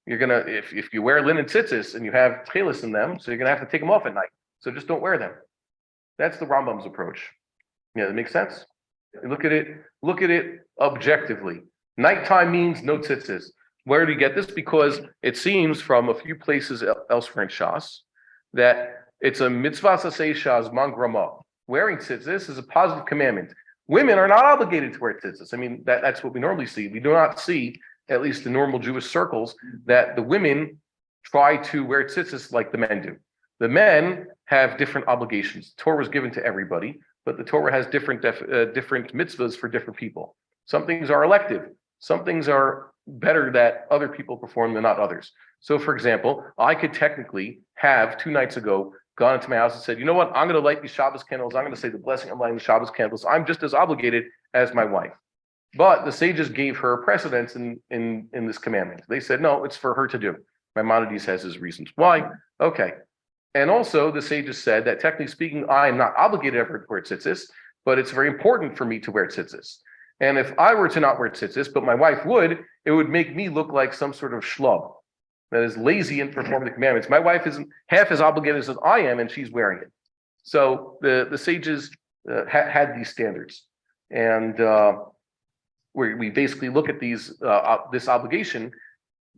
you're gonna if you wear linen tzitzis and you have tchelis in them, so you're gonna have to take them off at night. So just don't wear them. That's the Rambam's approach. Yeah, that makes sense. You look at it objectively. Nighttime means no tzitzis. Where do you get this? Because it seems from a few places elsewhere in Shas that it's a mitzvah sasei shas man grama. Wearing tzitzis is a positive commandment. Women are not obligated to wear tzitzis. I mean, that's what we normally see. We do not see, at least in normal Jewish circles, that the women try to wear tzitzis like the men do. The men have different obligations. Torah was given to everybody, but the Torah has different mitzvahs for different people. Some things are elective. Some things are better that other people perform than not others. So, for example, I could technically have 2 nights ago gone into my house and said, you know what, I'm going to light these Shabbos candles. I'm going to say the blessing of lighting the Shabbos candles. I'm just as obligated as my wife. But the sages gave her precedence in this commandment. They said, no, it's for her to do. Maimonides has his reasons why. Okay. And also the sages said that technically speaking, I am not obligated ever to wear tzitzis, but it's very important for me to wear tzitzis. And if I were to not wear tzitzis, but my wife would, it would make me look like some sort of schlub that is lazy in performing the commandments. My wife isn't half as obligated as I am, and she's wearing it. So the sages had these standards. And we basically look at this obligation.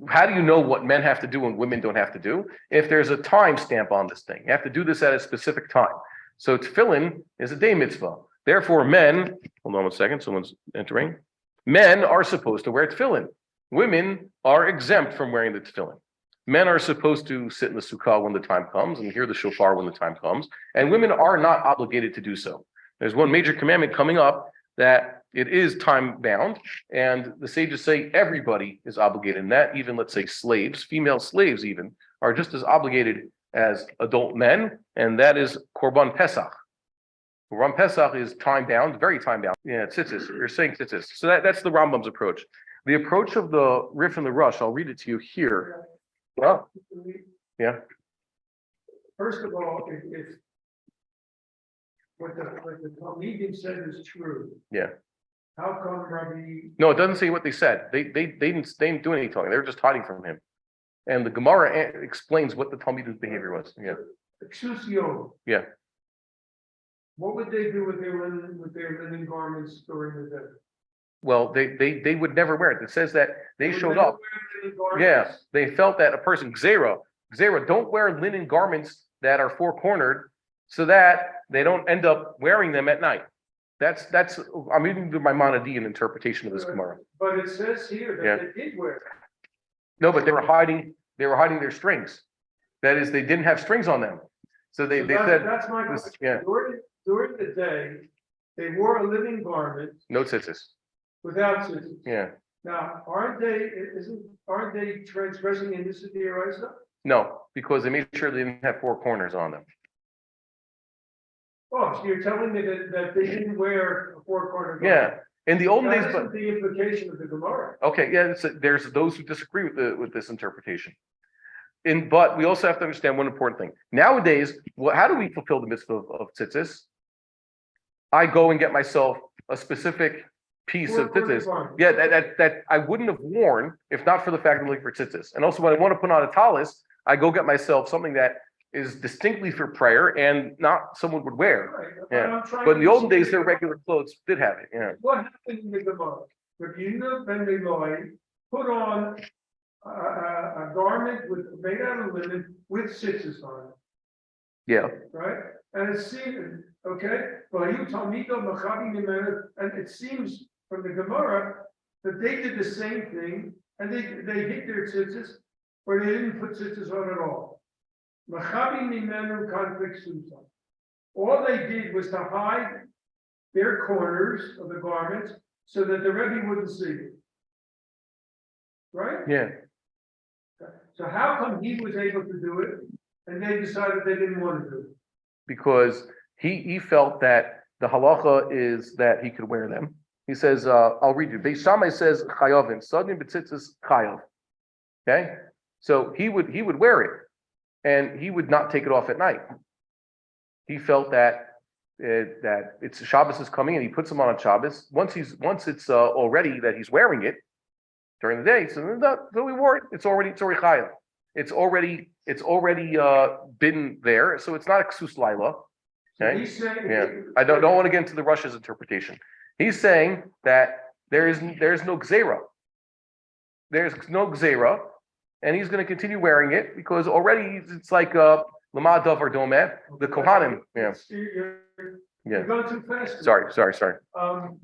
How do you know what men have to do and women don't have to do? If there's a time stamp on this thing, you have to do this at a specific time. So tefillin is a day mitzvah. Therefore, men, hold on 1 second, someone's entering. Men are supposed to wear tefillin. Women are exempt from wearing the tefillin. Men are supposed to sit in the sukkah when the time comes and hear the shofar when the time comes. And women are not obligated to do so. There's one major commandment coming up that it is time bound, and the sages say everybody is obligated in that. Even, let's say, slaves, female slaves even, are just as obligated as adult men, and that is Korban Pesach. Korban Pesach is time bound, very time bound. Yeah, tzitzis. You're saying tzitzis. So that's the Rambam's approach. The approach of the Rif and the Rush, I'll read it to you here. Well, yeah. First of all, if what the Talmidim said is true. Yeah. How come Rabbi? No, it doesn't say what they said. They didn't do any talking. They were just hiding from him. And the Gemara explains what the Talmid's behavior was. Yeah. Exusio. Yeah. What would they do with their linen garments during the day? Well, they would never wear it. It says that they showed up. Yeah, they felt that a person Gzera, don't wear linen garments that are four-cornered, so that they don't end up wearing them at night. That's I'm reading the Maimonidean interpretation of this Gemara. But it says here that they did wear it. No, but they were hiding their strings. That is, they didn't have strings on them. So they said that's my question. Yeah. During the day, they wore a linen garment. No tzitzis. Without tzitzis. Yeah. Now, aren't they transgressing in this deraisa? No, because they made sure they didn't have four corners on them. Oh, so you're telling me that they didn't wear a four-corner garment? Yeah. In the olden days, but the implication of the Gemara. Okay, yeah, there's those who disagree with this interpretation. But we also have to understand one important thing. Nowadays, how do we fulfill the mitzvah of tzitzis? I go and get myself a specific piece of tzitzis. Yeah, that I wouldn't have worn if not for the fact I'm looking for tzitzis. And also, when I want to put on a talis, I go get myself something that is distinctly for prayer and not someone would wear. Right. Yeah. But in the olden days, their regular clothes did have it. Yeah. What happened in the Gemara? Rabbi Yehuda ben Levi put on a garment made out of linen with tzitzis on it. Yeah. Right? And it seemed, okay, and it seems from the Gemara that they did the same thing and they hid their tzitzis, or they didn't put tzitzis on at all. All they did was to hide their corners of the garments so that the Rebbe wouldn't see it. Right? Yeah. So how come he was able to do it and they decided they didn't want to do it? Because he felt that the halacha is that he could wear them. He says, I'll read you. Beis Shammai says chayavin, sadin b'tzitzis chayav. Okay? So he would wear it. And he would not take it off at night. He felt that it's Shabbos is coming, and he puts them on Shabbos. Once it's already that he's wearing it, during the day. So we wore it. It's already chayav. It's already been there. So it's not a ksus laila. Okay. He's saying, Yeah. I don't want to get into the Russia's interpretation. He's saying that there's no gzera. There's no gzera, and he's going to continue wearing it because already it's like lamad davar domeh, the kohanim. Yeah. You're going too fast. Sorry. From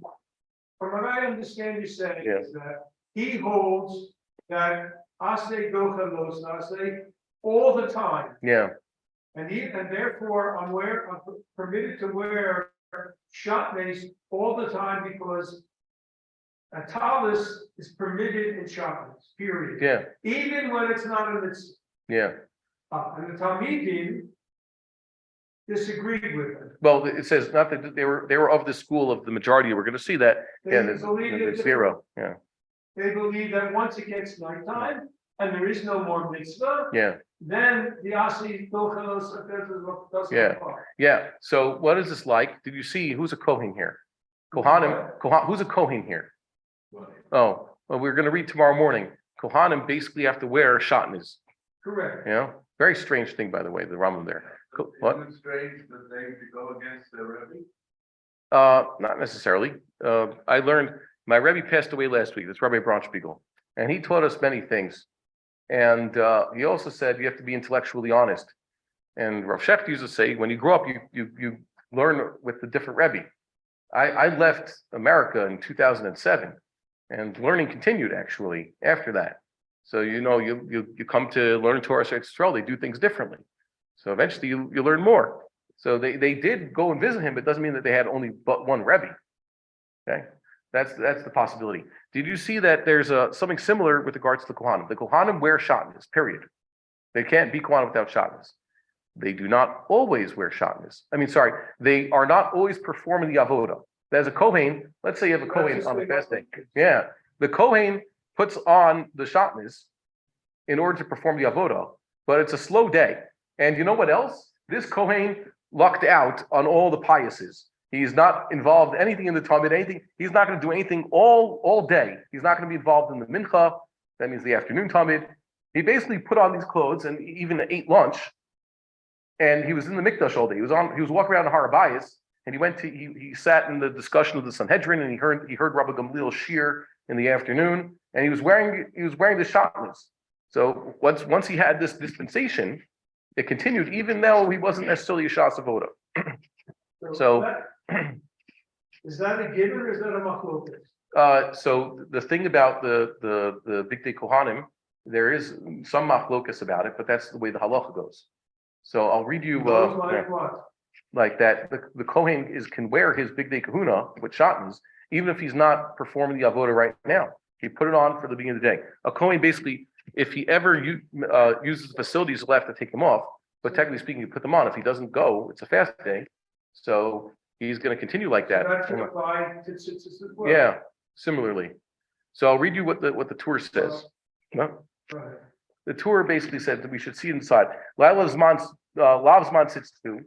what I understand you saying is that he holds that ase dochalos ase all the time. Yeah. And therefore I'm permitted to wear shatnez all the time because a talis is permitted in shatnez, period. Yeah. Even when it's not in its. Yeah. And the Talmidim disagreed with it. Well, it says not that they were of the school of the majority. We're going to see that. There's zero. Yeah. They believe that once it gets nighttime and there is no more mitzvah. Yeah. Then the asi dochalos doesn't apply. Yeah. So what is this like? Did you see who's a Kohen here? Who's a Kohen here? Oh, well, we're going to read tomorrow morning. Kohanim basically have to wear shatnez. Correct. Very strange thing, by the way, the Rambam there. What? Is it strange that they go against their Rebbe? Not necessarily. I learned, my Rebbe passed away last week. That's Rabbi Braunspiegel. And he taught us many things. And he also said you have to be intellectually honest. And Rav Shecht used to say, when you grow up, you learn with the different Rebbe. I left America in 2007, and learning continued actually after that. So you come to learn Torah Yisrael, they do things differently. So eventually you learn more. So they did go and visit him, but it doesn't mean that they had only but one Rebbe. Okay, that's the possibility. Did you see that there's something similar with regards to the Kohanim? The Kohanim wear shatnez, period. They can't be Kohanim without shatnez. They do not always wear shatnez. They are not always performing the avoda. As a Kohen, let's say you have a Kohen on the fast day. Yeah, the Kohen puts on the shatnez in order to perform the avoda, but it's a slow day. And you know what else? This Kohen lucked out on all the piouses. He's not involved in anything in the Talmud, anything. He's not going to do anything all day. He's not going to be involved in the mincha. That means the afternoon Talmud. He basically put on these clothes and even ate lunch. And he was in the mikdash all day. He was walking around the Har HaBayis, and he sat in the discussion of the Sanhedrin, and he heard Rabbi Gamliel's shir in the afternoon, and he was wearing the shatnez. So once he had this dispensation, it continued, even though he wasn't necessarily a Shas Avoda. So is that a given or is that a machlokas? So the thing about the Big Day Kohanim, there is some machlokas about it, but that's the way the halacha goes. So I'll read you like that. The Kohen can wear his Big Day Kahuna with shatnez, even if he's not performing the avoda right now. He put it on for the beginning of the day. A Kohen basically, if he ever uses the facilities, he'll have to take them off. But technically speaking, you put them on. If he doesn't go, it's a fast day. So he's going to continue like that. So that should apply to tzitzis as well. Yeah, similarly. So I'll read you what the Torah says. No? Right. The Torah basically said that we should see inside. Lavzman sits too.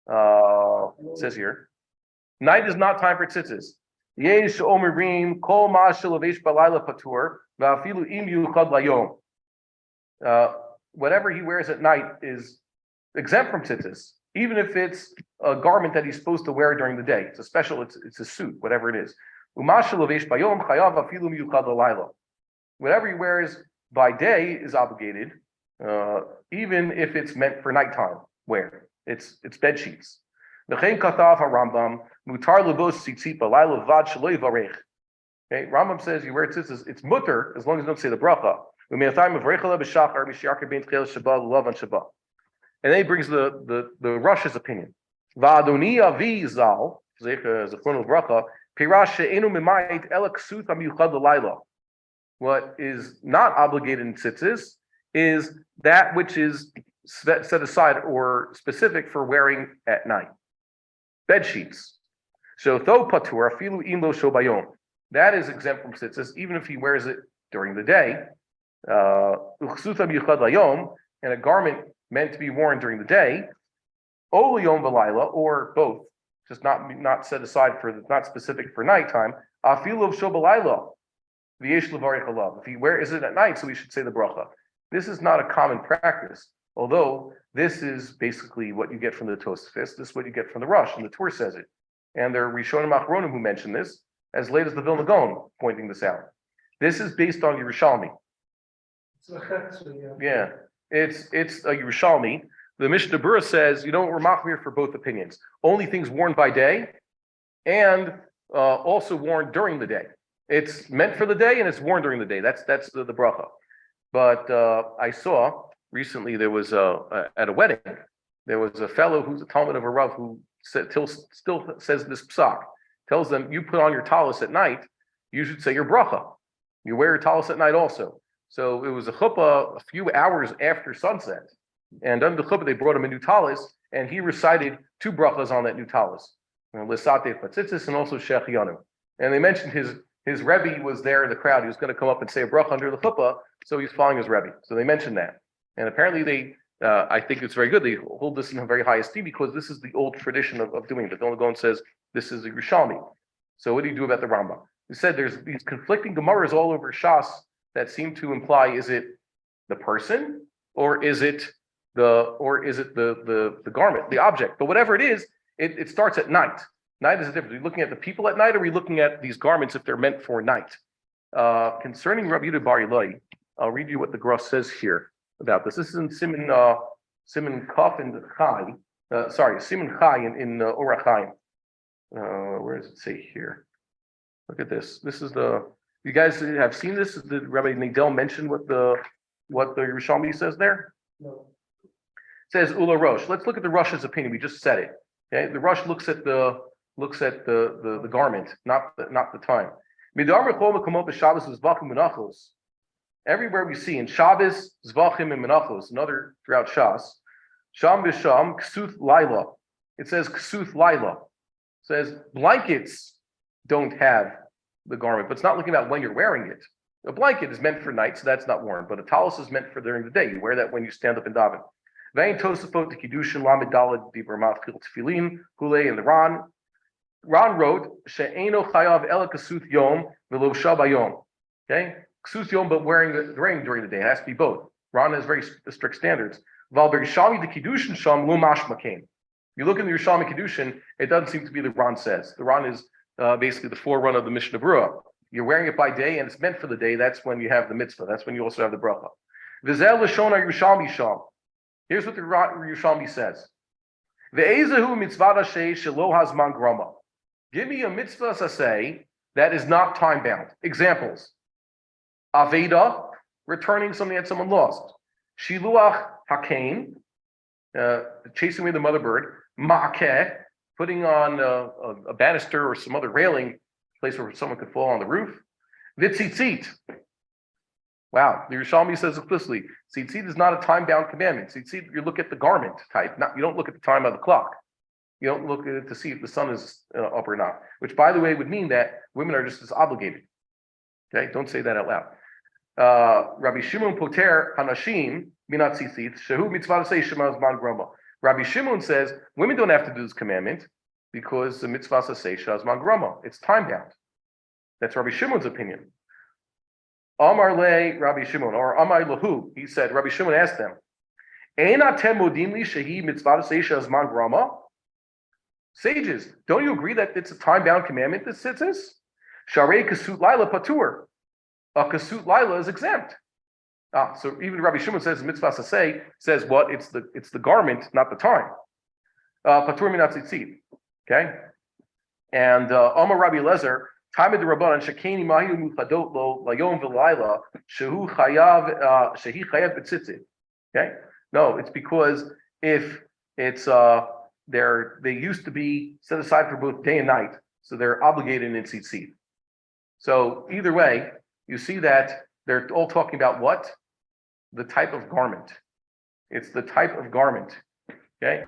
It says here, night is not time for tzitzis. Yesh omerim kol ma shelavesh balayla patur va'afilu im yuchad layom. Whatever he wears at night is exempt from tzitzis, even if it's a garment that he's supposed to wear during the day. It's a special, it's a suit, whatever it is. Uma shelavesh bayom chayav afilu yuchad layla. Whatever he wears by day is obligated, even if it's meant for nighttime wear. It's bed sheets. Okay, Rambam says you wear tzitzis, it's mutter as long as you don't say the bracha. And then he brings the Rosh's opinion. What is not obligated in tzitzis is that which is set aside or specific for wearing at night. Bed sheets. So tho patur afilu im lo shobayom. That is exempt from tzitzis, even if he wears it during the day. Uchsutam yuchad layom, and a garment meant to be worn during the day. O yom v'layla, or both, just not set aside for, not specific for nighttime. Afilu of shobalayla. v'yesh levarich alav. If he wears it at night, so we should say the bracha. This is not a common practice, although this is basically what you get from the Tosfos. This is what you get from the Rosh, and the Torah says it. And there are Rishonim Achronim who mention this, as late as the Vilna Gaon pointing this out. This is based on Yerushalmi. Yeah, it's a Yerushalmi. The Mishnah Berurah says, we're machmir for both opinions. Only things worn by day, and also worn during the day. It's meant for the day, and it's worn during the day. That's the bracha. But I saw recently there was at a wedding, there was a fellow who's a Talmud of a Rav who still says this psak. Tells them, you put on your talis at night, you should say your bracha. You wear your talis at night also. So it was a chuppah a few hours after sunset. And under the chuppah, they brought him a new talis, and he recited 2 brachas on that new talis. Lisate Patzitzis and also Shech Yanim. And they mentioned his Rebbe was there in the crowd. He was going to come up and say a bracha under the chuppah, so he's following his Rebbe. So they mentioned that. And apparently I think it's very good. They hold this in a very high esteem because this is the old tradition of doing it. The Vilna Gaon says this is a Yerushalmi. So what do you do about the Rambam? He said there's these conflicting Gemaras all over Shas that seem to imply, is it the person or is it the garment, the object? But whatever it is, it starts at night. Night is a difference. Are we looking at the people at night, or are we looking at these garments if they're meant for night? Concerning Rabbi Yehuda Bar Ilai, I'll read you what the Gross says here about this. This is in Siman Kaf and Chai. Siman Chai in Orach Chaim. Where does it say here? Look at this. This is you guys have seen this? Did Rabbi Nidel mention what the Yerushalmi says there? No. It says Ula Rosh. Let's look at the Rosh's opinion. We just said it. Okay, the Rosh looks at the garment, not the time. Everywhere we see in Shabbos, Zvachim, and Menachos, and other throughout Shas, Sham B'Sham Ksuth Laila. It says Ksuth Laila. It says blankets don't have the garment, but it's not looking about when you're wearing it. A blanket is meant for night, so that's not worn. But a talis is meant for during the day. You wear that when you stand up and daven. Vein Tosafot to Kiddushin Lamed Daled Dibur Matkil Tefillin Hule and the Ran. Ran wrote She'eno Chayav Ela Kasut Yom V'Lo Shabayom. Okay, Kasut Yom, but wearing during the day. It has to be both. Ran has very strict standards. Val Berishami the Kiddushin Sham Lo Mashma Kain. You look in the Yerushalmi Kiddushin, it doesn't seem to be the Ran says. The Ran is basically the forerunner of the Mishnah Berurah. You're wearing it by day, and it's meant for the day. That's when you have the mitzvah. That's when you also have the bracha. V'zel Lashon Yerushalmi Sham. Here's what the Yerushalmi says. Ve'ezehu mitzvah ashay shelo hazman grama. Give me a mitzvah saseh that is not time bound. Examples. Aveda, returning something that someone lost. Shiluach hakain, chasing away the mother bird. Ma'akeh, putting on a banister or some other railing, place where someone could fall on the roof. Vitzitzit. Wow, the Yerushalmi says explicitly, tzitzit is not a time-bound commandment. Tzitzit, you look at the garment type, you don't look at the time of the clock. You don't look at it to see if the sun is up or not, which, by the way, would mean that women are just as obligated. Okay, don't say that out loud. Rabbi Shimon Poter Hanashim Minat Tzitzit Shehu Mitzvah Say Shema Zman Grama. Rabbi Shimon says women don't have to do this commandment because the Mitzvah Say Shema Zman Grama. It's time-bound. That's Rabbi Shimon's opinion. Amar le Rabbi Shimon, or Amar lahu, he said, Rabbi Shimon asked them, Eina tem modim li shehi mitzvah seisha azman grama? Sages, don't you agree that it's a time-bound commandment that sits this? Sharei kasut laila patur. A kasut laila is exempt. So even Rabbi Shimon says mitzvah saseh says what? It's the garment, not the time. Patur minat tzitzit. Okay? And Amar Rabbi Lezer, time of the Rabbanan, Shekeni Mahiu Muchadot Lo Layom V'Laila Shehu Chayav Shehi Chayav B'Tzitzit. Okay, no, it's because if it's they used to be set aside for both day and night, so they're obligated in tzitzit. So either way, you see that they're all talking about what? The type of garment. It's the type of garment. Okay.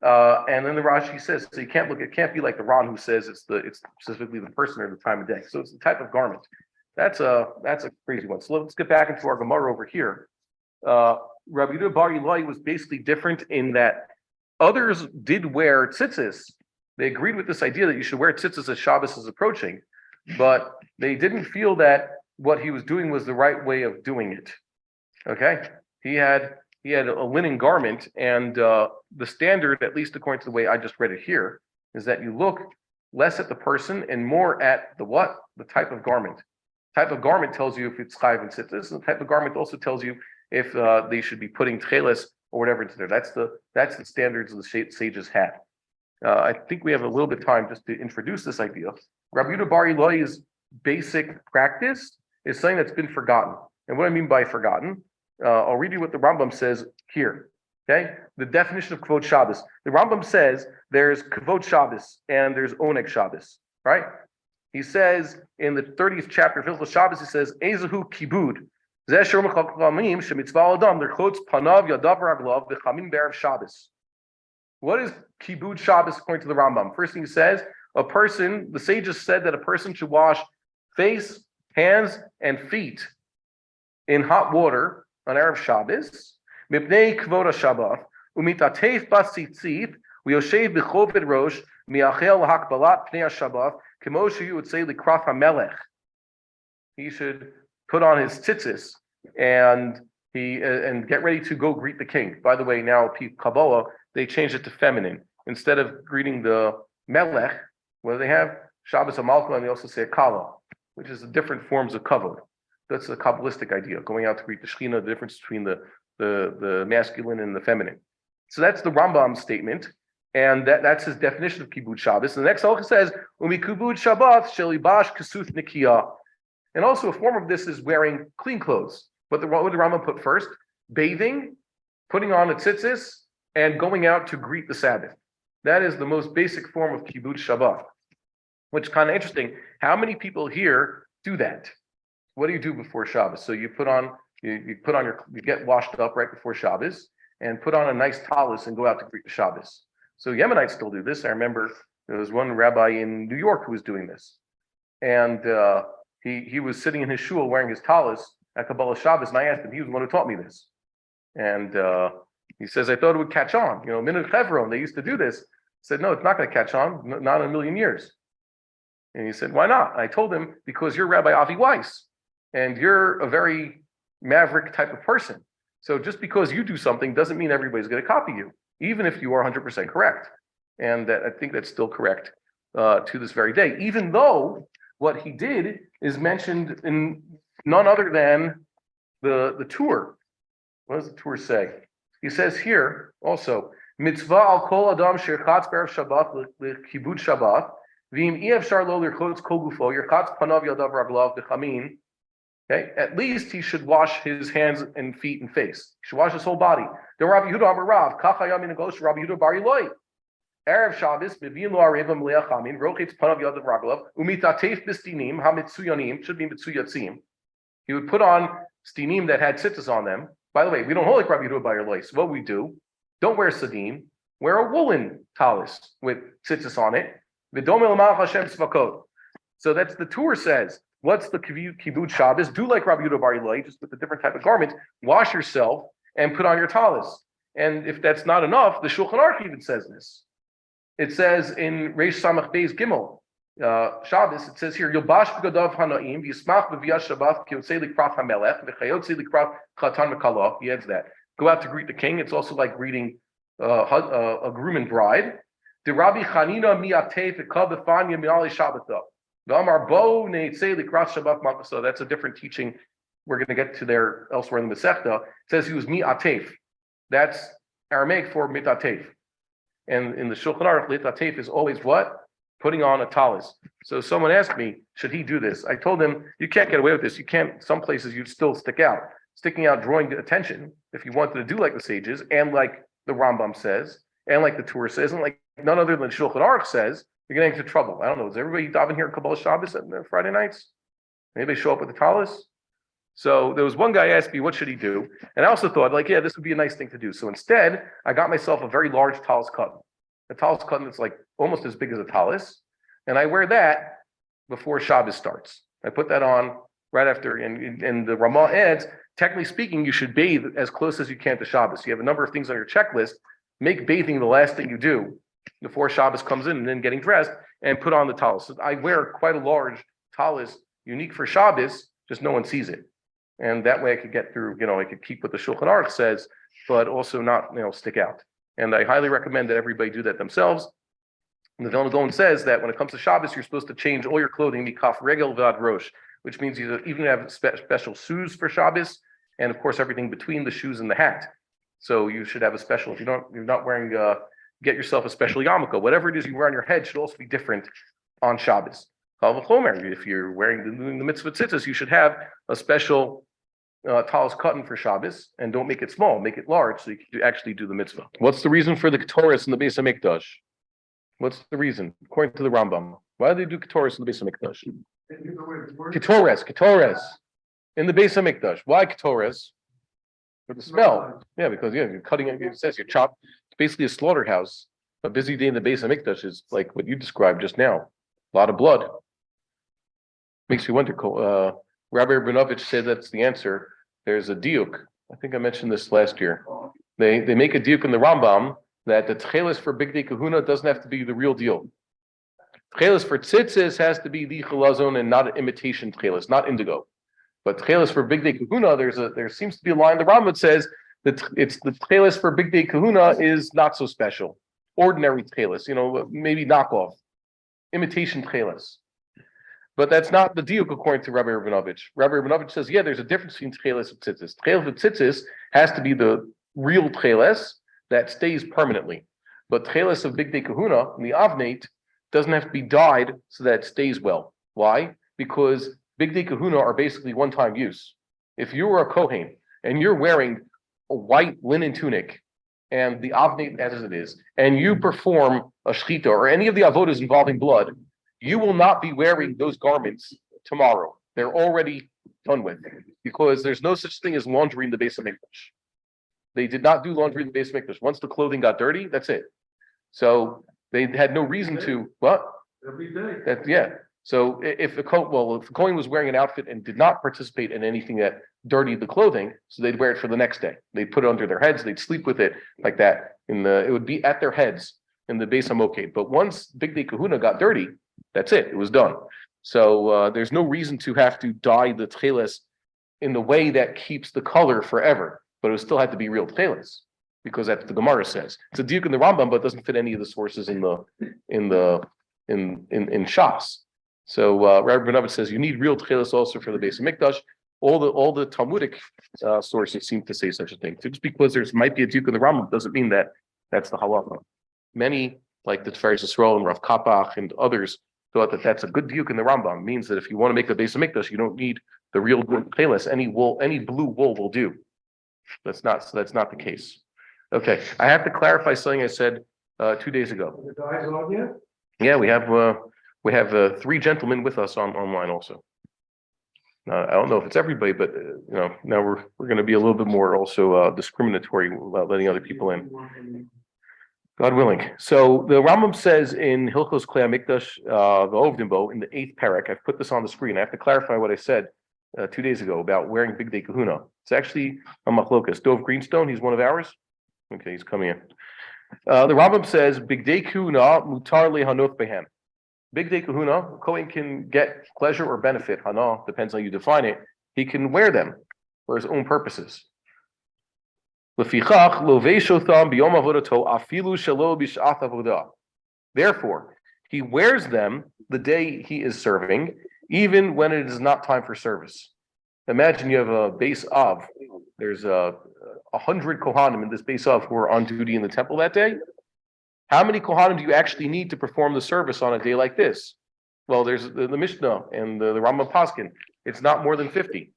And then the Rashi says, so it can't be like the Ran who says it's specifically the person or the time of day. So it's the type of garment. That's a crazy one. So let's get back into our Gemara over here. Rabbi Yehuda Bar Ilai was basically different in that others did wear tzitzis. They agreed with this idea that you should wear tzitzis as Shabbos is approaching, but they didn't feel that what he was doing was the right way of doing it. Okay, he had a linen garment, and the standard, at least according to the way I just read it here, is that you look less at the person and more at the type of garment. Type of garment tells you if it's chayv and tzitzis, and the type of garment also tells you if they should be putting tcheles or whatever into there. That's the standards the sages had. I think we have a little bit of time just to introduce this idea. Rabbi Yehuda Bar Ilai's basic practice is something that's been forgotten. And what I mean by forgotten, I'll read you what the Rambam says here. Okay, the definition of Kvod Shabbos. The Rambam says there's Kvod Shabbos and there's Oneg Shabbos. Right? He says in the 30th chapter of Hilchos Shabbos, he says Ezehu Kibud. What is Kibud Shabbos according to the Rambam? First thing he says, the sages said that a person should wash face, hands, and feet in hot water on Erev Shabbos. Mipnei Kvod HaShabbat, umitatef basitzit, uyoshev b'choved rosh, miachel hakbalat pnei HaShabbat, kemo sheyu would say likraf hamelech. He should put on his tzitzis and get ready to go greet the king. By the way, now Kabbalah, they changed it to feminine. Instead of greeting the melech, what do they have? Shabbos HaMalchah, and they also say Kala, which is the different forms of kavod. That's a Kabbalistic idea, going out to greet the Shekhinah, the difference between the masculine and the feminine. So that's the Rambam statement, and that's his definition of Kibud Shabbos. And the next halacha says, Umi Kibud Shabbat shelibash kasuth nikiya. And also a form of this is wearing clean clothes. What did the Rambam put first? Bathing, putting on a tzitzis, and going out to greet the Sabbath. That is the most basic form of Kibud Shabbat, which is kind of interesting. How many people here do that? What do you do before Shabbos? So you get washed up right before Shabbos and put on a nice tallis and go out to greet the Shabbos. So Yemenites still do this. I remember there was one rabbi in New York who was doing this. And he was sitting in his shul wearing his tallis at Kabbalah Shabbos, and I asked him, he was the one who taught me this. And he says, I thought it would catch on. Minut Chevron, they used to do this. I said, no, it's not going to catch on, not in a million years. And he said, why not? I told him, because you're Rabbi Avi Weiss, and you're a very maverick type of person. So just because you do something doesn't mean everybody's going to copy you, even if you are 100% correct. And I think that's still correct to this very day, even though what he did is mentioned in none other than the Torah. What does the Torah say? He says here also, mitzvah al kol adam shirchatz b'erev Shabbat l'kibud Shabbat v'im efshar lo lirchotz kol gufo yirchatz panav yadav raglav b'chamin. Okay, at least he should wash his hands and feet and face. He should wash his whole body. The Rabbi Yehuda Amar Rav kach hayam min hagosh Rabbi Yehuda Bar Ilai. Erev Shabbos b'vin lo areva mleach chamin rochitz panav yadav raglav umitatef b'stinim hamitzuyanim should be mitzuyatzim. He would put on stinim that had tzitzis on them. By the way, we don't hold like Rabbi Yehuda Bar Ilai. So what we do, don't wear sadim, wear a woolen talis with tzitzis on it. V'domei l'malach Hashem tzvakot. So that's the Torah says. What's the Kibud Shabbos? Do like Rabbi Yehuda Bar Ilai, just with a different type of garment. Wash yourself and put on your talis. And if that's not enough, the Shulchan Aruch even says this. It says in Reish Samach Beis Gimel, Shabbos, it says here, Yobash b'godav hanaim, v'yismach b'viyas Shabbat, k'yotzei likraf hamelech, v'chayotzei likraf chatan v'kala. He adds that. Go out to greet the king. It's also like greeting a groom and bride. The Rabbi Chanina mi'atei v'kav v'fanya mi'ali Shabbatah. So that's a different teaching. We're going to get to there elsewhere in the Masechet. It says he was mi'atef. That's Aramaic for mitatef. And in the Shulchan Aruch, mitatef is always what? Putting on a talis. So someone asked me, should he do this? I told him, you can't get away with this. You can't. Some places you'd still stick out. Sticking out, drawing attention. If you wanted to do like the sages, and like the Rambam says, and like the Torah says, and like none other than Shulchan Aruch says, you're getting into trouble. I don't know. Is everybody davening here at Kabbalah Shabbos on Friday nights? Anybody show up with the talis? So there was one guy asked me, what should he do? And I also thought, like, yeah, this would be a nice thing to do. So instead, I got myself a very large talis cotton. A talis cotton that's like almost as big as a talis. And I wear that before Shabbos starts. I put that on right after. And the Ramah adds, technically speaking, you should bathe as close as you can to Shabbos. You have a number of things on your checklist. Make bathing the last thing you do before Shabbos comes in, and then getting dressed and put on the talis. So I wear quite a large talis, unique for Shabbos, just no one sees it. And that way I could get through, I could keep what the Shulchan Aruch says, but also not, stick out. And I highly recommend that everybody do that themselves. And the Vilna Gaon says that when it comes to Shabbos, you're supposed to change all your clothing, mikaf regel vad rosh, which means you even have special shoes for Shabbos, and of course everything between the shoes and the hat. So you should have a special. If you're not wearing, get yourself a special yarmulke. Whatever it is you wear on your head should also be different on Shabbos. If you're doing the mitzvah tzitzis, you should have a special talis cotton for Shabbos, and don't make it small, make it large, so you can actually do the mitzvah. What's the reason for the Ketores in the Beis HaMikdash? What's the reason, according to the Rambam? Why do they do Ketores in the Beis HaMikdash? Ketores, in the Beis HaMikdash. Why Ketores? For the smell. Yeah, because you're cutting it. It says you're chopped. It's basically a slaughterhouse. A busy day in the Beis HaMikdash is like what you described just now. A lot of blood. Makes you wonder. Rabbi Rabinovich said that's the answer. There's a diuk. I think I mentioned this last year. They make a diuk in the Rambam that the tchelis for Big Day Kahuna doesn't have to be the real deal. Tchelis for tzitzis has to be the chalazon and not an imitation tchelis, not indigo. But tchelis for Big Day Kahuna, there seems to be a line in the Rambam that says that it's the tchelis for Big Day Kahuna is not so special. Ordinary tchelis, maybe knockoff, imitation tchelis. But that's not the diuk according to Rabbi Rabinovich. Rabbi Rabinovich says, there's a difference between tcheles and tzitzis. Tcheles and tzitzis has to be the real tcheles that stays permanently. But tcheles of Big Day Kahuna, the avnate, doesn't have to be dyed so that it stays well. Why? Because Big Day Kahuna are basically one-time use. If you were a Kohen and you're wearing a white linen tunic and the avnate as it is, and you perform a shchita or any of the avodas involving blood, you will not be wearing those garments tomorrow. They're already done with because there's no such thing as laundry in the Beis HaMikdash. They did not do laundry in the Beis HaMikdash. Once the clothing got dirty, that's it. So they had no reason to what? Every day. So if the Kohen was wearing an outfit and did not participate in anything that dirtied the clothing, so they'd wear it for the next day. They'd put it under their heads. They'd sleep with it like that. It would be at their heads in the Beis HaMoked. But once Big Day Kahuna got dirty, that's it. It was done. So there's no reason to have to dye the tcheles in the way that keeps the color forever. But it still had to be real tcheles because that's what the Gemara says. It's a diuk in the Rambam, but it doesn't fit any of the sources in Shas. So Rabbi Rabinovich says you need real tcheles also for the Beis HaMikdash. All the Talmudic sources seem to say such a thing. Just because there might be a diuk in the Rambam doesn't mean that that's the halacha. Many, like the Tiferes Yisrael and Rav Kapach and others, thought that that's a good diuk in the Rambam. It means that if you want to make a Beis HaMikdash, you don't need the real tcheles. Any blue wool will do. That's not the case. Okay, I have to clarify something I said 2 days ago. The guys on yet? Yeah, we have 3 gentlemen with us online also. I don't know if it's everybody, but now we're going to be a little bit more also discriminatory about letting other people in. God willing. So the Rambam says in Hilchos Klei HaMikdash, the Ovdimbo, in the 8th parak, I've put this on the screen. I have to clarify what I said 2 days ago about wearing Big Day Kahuna. It's actually a machlokas. Dov Greenstone, he's one of ours. Okay, he's coming in. The Rambam says, Big Day Kahuna mutar lehanot behem. Big Day Kahuna, Kohen can get pleasure or benefit. Hana, depends on how you define it. He can wear them for his own purposes. Therefore, he wears them the day he is serving, even when it is not time for service. Imagine you have a Beis Av. There's 100 Kohanim in this Beis Av who are on duty in the temple that day. How many Kohanim do you actually need to perform the service on a day like this? Well, there's the Mishnah and the Rambam Paskin. It's not more than 50.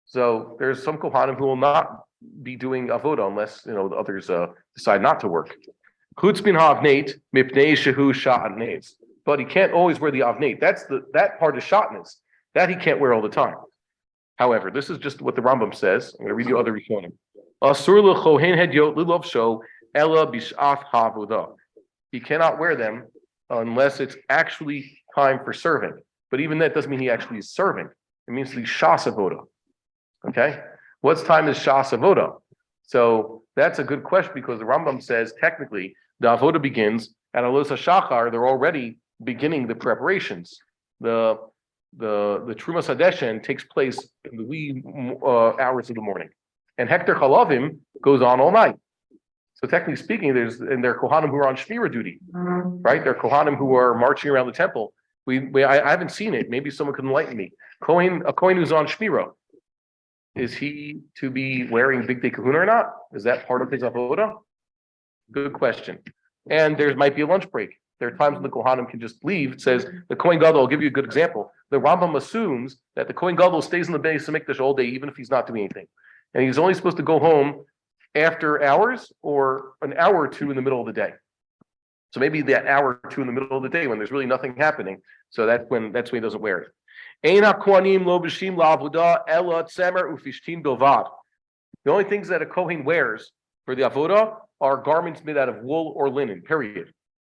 So there's some Kohanim who will not be doing avoda unless the others decide not to work. But he can't always wear the avnate. That part is shatnez. That he can't wear all the time. However, this is just what the Rambam says. I'm going to read you other rishonim. Asur lechohen hedyot lilovsho ela bish'at ha'avodah. He cannot wear them unless it's actually time for serving. But even that doesn't mean he actually is serving. It means the shas avodah. Okay, what's time is shas avodah? So that's a good question because the Rambam says technically the avodah begins at alos hashachar. They're already beginning the preparations. The the Trumas Hadeshen takes place in the wee hours of the morning, and Hector Chalavim goes on all night. So technically speaking, there are Kohanim who are on Shmira duty, right? There are Kohanim who are marching around the temple. I haven't seen it. Maybe someone can enlighten me. A Kohen who's on Shmira, is he to be wearing Big Day Kahuna or not? Is that part of his avoda? Good question. And there might be a lunch break. There are times when the Kohanim can just leave. It says the Kohen Gadol. I'll give you a good example. The Rambam assumes that the Kohen Gadol stays in the Beis Hamikdash all day, even if he's not doing anything, and he's only supposed to go home after hours or an hour or two in the middle of the day. So maybe that hour or two in the middle of the day when there's really nothing happening. So that's when he doesn't wear it. The only things that a Kohen wears for the avodah are garments made out of wool or linen, period.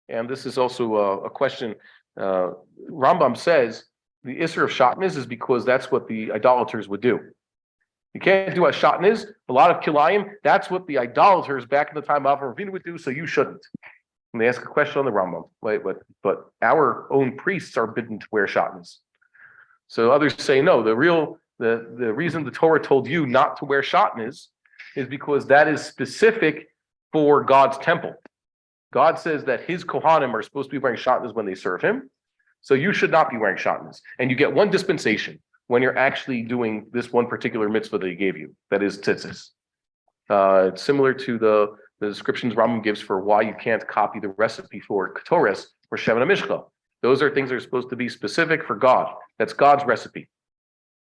And this is also a question. Rambam says the Isser of Shatnez is because that's what the idolaters would do. You can't do a Shatnez, a lot of Kilayim, that's what the idolaters back in the time of Avraham Avinu would do, so you shouldn't. And they ask a question on the Rambam, but our own priests are bidden to wear Shatnez. So others say no, the reason the Torah told you not to wear Shatnez is because that is specific for God's temple. God says that his Kohanim are supposed to be wearing Shatnez when they serve him, so you should not be wearing Shatnez. And you get one dispensation when you're actually doing this one particular mitzvah that he gave you, that is tzitzis. It's similar to the descriptions Rambam gives for why you can't copy the recipe for Ketores or Shemen HaMishcha. Those are things that are supposed to be specific for God. That's God's recipe.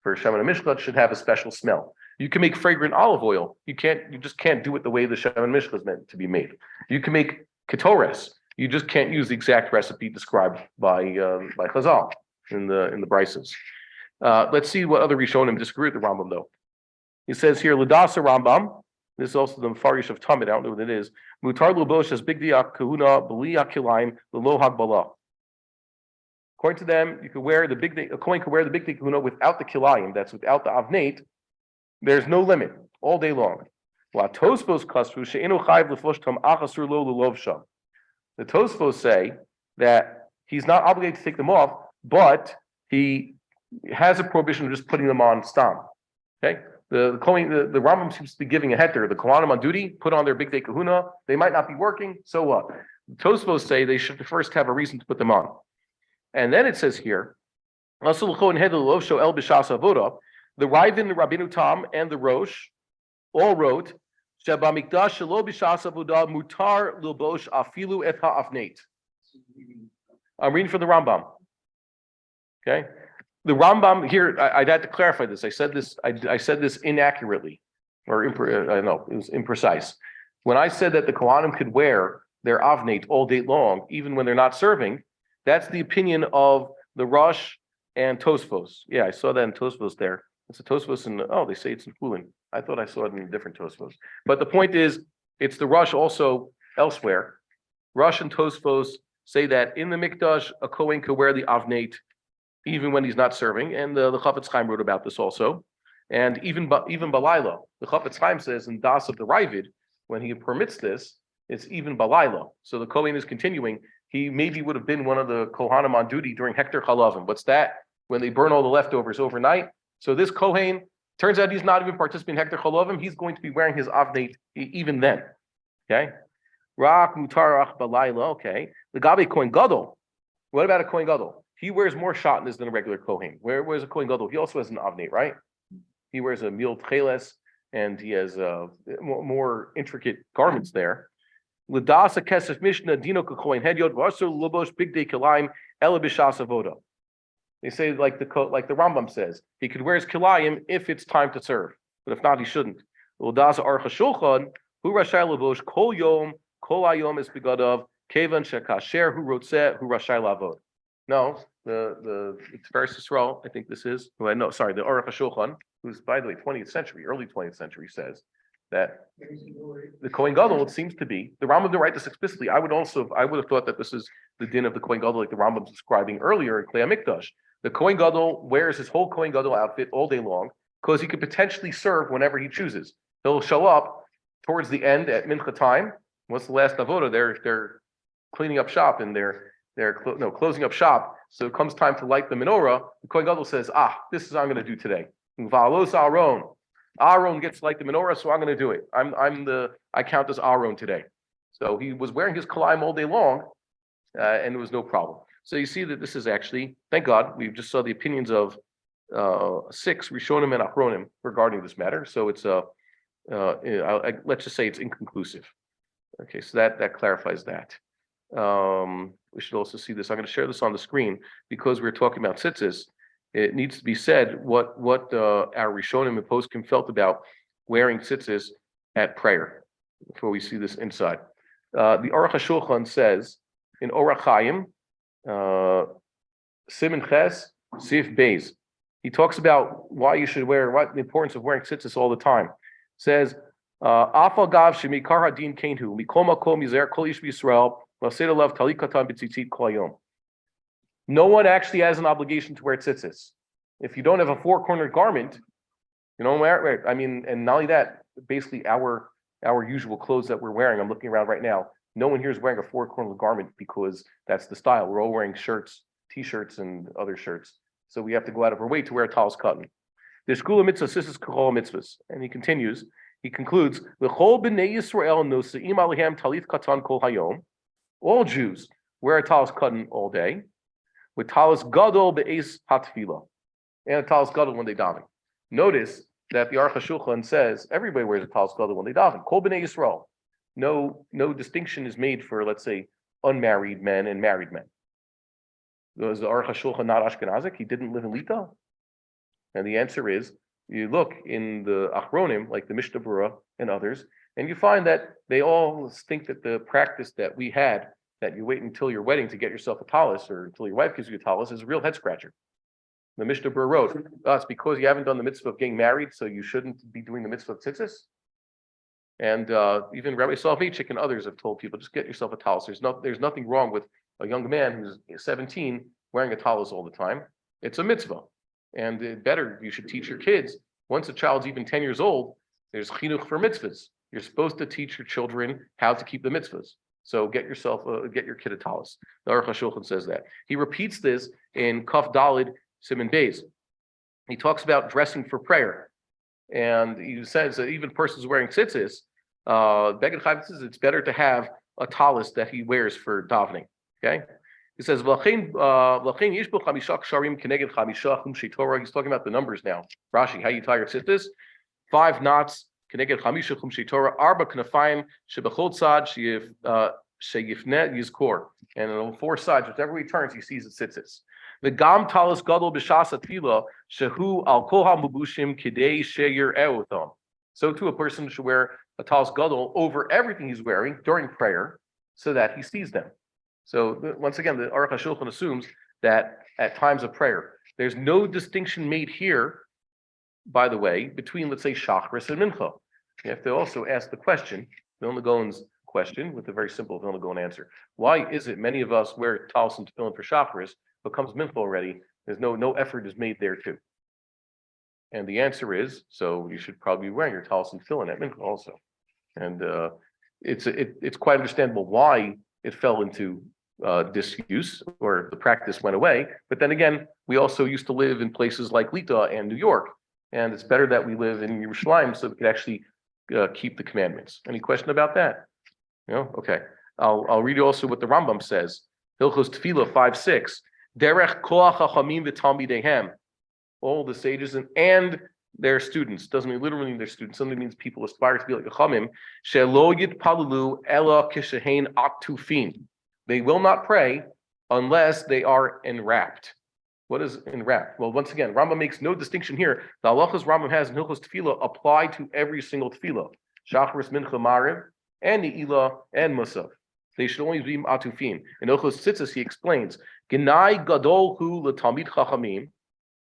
For Shemen HaMishcha, it should have a special smell. You can make fragrant olive oil. You just can't do it the way the Shemen HaMishcha is meant to be made. You can make Ketores. You just can't use the exact recipe described by Chazal in the Brises. Let's see what other Rishonim disagree with the Rambam, though. He says here, Ladasa Rambam, this is also the Mefarish of Tamid, I don't know what it is. Mutar Lubosh as Big Dia Kahuna, Bali Akilaim, Lo Hagbala. According to them, you could wear the Big Day, a Kohen could wear the Big Day Kahuna without the Kilayim, that's without the Avnate. There's no limit, all day long. The Tosfos say that he's not obligated to take them off, but he has a prohibition of just putting them on stam. Okay, the Rambam seems to be giving a heter. The Kohanim on duty put on their Big Day Kahuna. They might not be working, so what? The Tosfos say they should first have a reason to put them on, and then it says here, the Raivin, the Rabbeinu Tam, and the Rosh all wrote, "Shabamikdash shelo b'shas avodah mutar lilbosh afilu et ha'afneit." I'm reading from the Rambam. Okay, the Rambam here. I'd had to clarify this. I said this inaccurately, or I don't know, it was imprecise. When I said that the Kohanim could wear their avneit all day long, even when they're not serving, that's the opinion of the Rosh and Tosfos. Yeah, I saw that in Tosfos there. It's a Tosfos in, they say it's in Kulin. I thought I saw it in a different Tosfos. But the point is, it's the Rosh also elsewhere. Rosh and Tosfos say that in the Mikdash, a Kohen could wear the Avnate even when he's not serving. And the Chafetz Chaim wrote about this also. And even Balayla, the Chafetz Chaim says in Das of the Ravid, when he permits this, it's even Balayla. So the Kohen is continuing. He maybe would have been one of the Kohanim on duty during Hekter Chalavim. What's that? When they burn all the leftovers overnight. So this Kohen, turns out he's not even participating in Hekter Chalavim. He's going to be wearing his Avnate even then. Okay? Rak Mutarach Balayla. Okay. The Gabe Kohen Gadol. What about a Kohen Gadol? He wears more shatnez than a regular Kohen. Where wears a Kohen Gadol? He also has an Avnate, right? He wears a Mil Tcheles and he has more intricate garments there. L'dasa kesef Mishnah Dino Kohen Hedyot Vaser Lobosh Big Day Kilayim Ela B'Shas Avoda. They say like the Rambam says, he could wear his kilayim if it's time to serve, but if not, he shouldn't. L'dasa Aruch HaShulchan Hu Rashai Lobosh Kol Yom Kol Ayom Es Begadav Kevan Shekasher Hu Rotzeh Hu Rashai Lavod. No, the Tiferes Yisrael, I think this is. The Aruch HaShulchan, who's by the way 20th century, early 20th century, says that the Kohen Gadol, it seems to be, the Rambam didn't write this explicitly. I would have thought that this is the din of the Kohen Gadol, like the Rambam's describing earlier in Klei HaMikdash. The Kohen Gadol wears his whole Kohen Gadol outfit all day long because he could potentially serve whenever he chooses. He'll show up towards the end at Mincha time. What's the last avoda? They're cleaning up shop and they're closing up shop So it comes time to light the menorah. The Kohen Gadol says, this is what I'm going to do today. Aaron gets to light the menorah, so I'm going to do it. I count as Aaron today. So he was wearing his kolaim all day long, and it was no problem. So you see that this is actually, thank God, we just saw the opinions of 6 Rishonim and Achronim regarding this matter. So it's let's just say it's inconclusive. Okay, so that clarifies that. We should also see this. I'm going to share this on the screen because we're talking about tzitzis. It needs to be said what our Rishonim and Poskim felt about wearing tzitzis at prayer before we see this inside. The Aruch HaShulchan says in Bar-Hayim, Siman Ches, Sif Beis. He talks about why you should wear, what the importance of wearing tzitzis all the time. Says, Afal Gav Shemikar Hadin Kainhu, Mikol Makom Yizer Kol Ish B'Yisrael, Lasei Alav Talik Katan B'Tzitzit Kol Hayom. No one actually has an obligation to wear tzitzis. If you don't have a 4-cornered garment, you don't wear it. I mean, and not only that, basically our usual clothes that we're wearing, I'm looking around right now, no one here is wearing a 4-cornered garment because that's the style. We're all wearing shirts, t-shirts, and other shirts. So we have to go out of our way to wear a talis cotton. The Shkula mitzvah, sisis kol mitzvahs. And he continues, he concludes, L'chol b'nei Yisrael noseim alehem talit katan kol hayom. All Jews wear a talis cotton all day, with talis gadol be'es hatfila, and a talis gadol when they daven. Notice that the Aruch HaShulchan says everybody wears a talis gadol when they daven. Kol b'nei Yisrael. No distinction is made for, let's say, unmarried men and married men. Was the Aruch HaShulchan not Ashkenazic? He didn't live in Lita? And the answer is, you look in the Achronim, like the Mishnah Berurah and others, and you find that they all think that the practice that we had, that you wait until your wedding to get yourself a talis, or until your wife gives you a talis, is a real head scratcher. The Mishnah Berurah wrote, it's because you haven't done the mitzvah of getting married, so you shouldn't be doing the mitzvah of tzitzis. And even Rabbi Soloveitchik and others have told people, just get yourself a talis. There's nothing wrong with a young man who's 17 wearing a talis all the time. It's a mitzvah. And you should teach your kids. Once a child's even 10 years old, there's chinuch for mitzvahs. You're supposed to teach your children how to keep the mitzvahs. So get your kid a talis. The Aruch HaShulchan says that. He repeats this in Kaf Dalid Siman Beis. He talks about dressing for prayer. And he says that even persons wearing tzitzis, Beged Chayv says it's better to have a talis that he wears for davening. Okay? He says, he's talking about the numbers now. Rashi, how you tie your tzitzis? 5 knots, keneged chamisha chumshei Torah, arba knafayim shebechol tzad sheyifne yizkor. And on 4 sides, whichever he turns, he sees the tzitzis. The gam talis gadol b'shas atfila shehu al kol ha'mubushim kidei sheyer eotham. So too, a person should wear a talis gadol over everything he's wearing during prayer, so that he sees them. So once again, the Aruch HaShulchan assumes that at times of prayer, there's no distinction made here, by the way, between, let's say, Shachris and Mincha. You have to also ask the question, Vilna Gaon's question, with a very simple Vilna Gaon answer. Why is it many of us wear talis and tefillin for Shachris, but comes Mincha already, there's no effort is made there too? And the answer is, so you should probably be wearing your talis and tefillin at Mincha also. And it's quite understandable why it fell into disuse, or the practice went away. But then again, we also used to live in places like Lita and New York, and it's better that we live in Yerushalayim so we could actually keep the commandments. Any question about that? No? Okay. I'll read you also what the Rambam says. Hilchos Tefillah 5:6. Derech koach hachamim v'talmidehem. All the sages and their students. Doesn't literally mean their students. Something means people aspire to be like a chamim. Shelo yitpalalu ela kishehein atufin. They will not pray unless they are enwrapped. What is enwrapped? Well, once again, Rambam makes no distinction here. The halachas Rambam has in Hilchos Tefillah apply to every single tefillah. Shacharis, Mincha, Mariv, and Ne'ilah, and Musaf. They should only be atufin. In Hilchos Tzitzis, he explains, Gnai gadol hu l'talmid chachamim.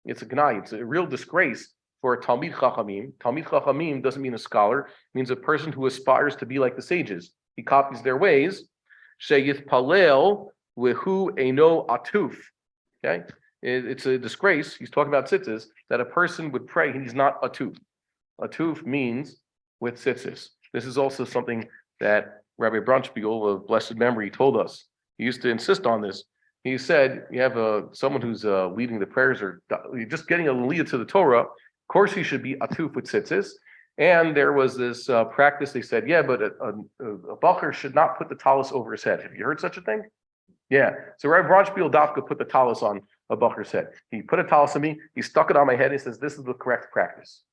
It's a gnai. It's a real disgrace for a talmid chachamim. Talmid chachamim doesn't mean a scholar. It means a person who aspires to be like the sages. He copies their ways. Sheyith palel wehu eino atuf. Okay, it's a disgrace. He's talking about tzitzis, that a person would pray and he's not atuf. Atuf means with tzitzis. This is also something that Rabbi Brunchspiegel of blessed memory told us. He used to insist on this. He said, you have someone who's leading the prayers or just getting a lead to the Torah. Of course, he should be atuf with tzitzis. And there was this practice. They said, yeah, but a bacher should not put the talus over his head. Have you heard such a thing? Yeah. So Rav Ronshpiel Dafka put the talus on a bacher's head. He put a talus on me. He stuck it on my head. He says, this is the correct practice.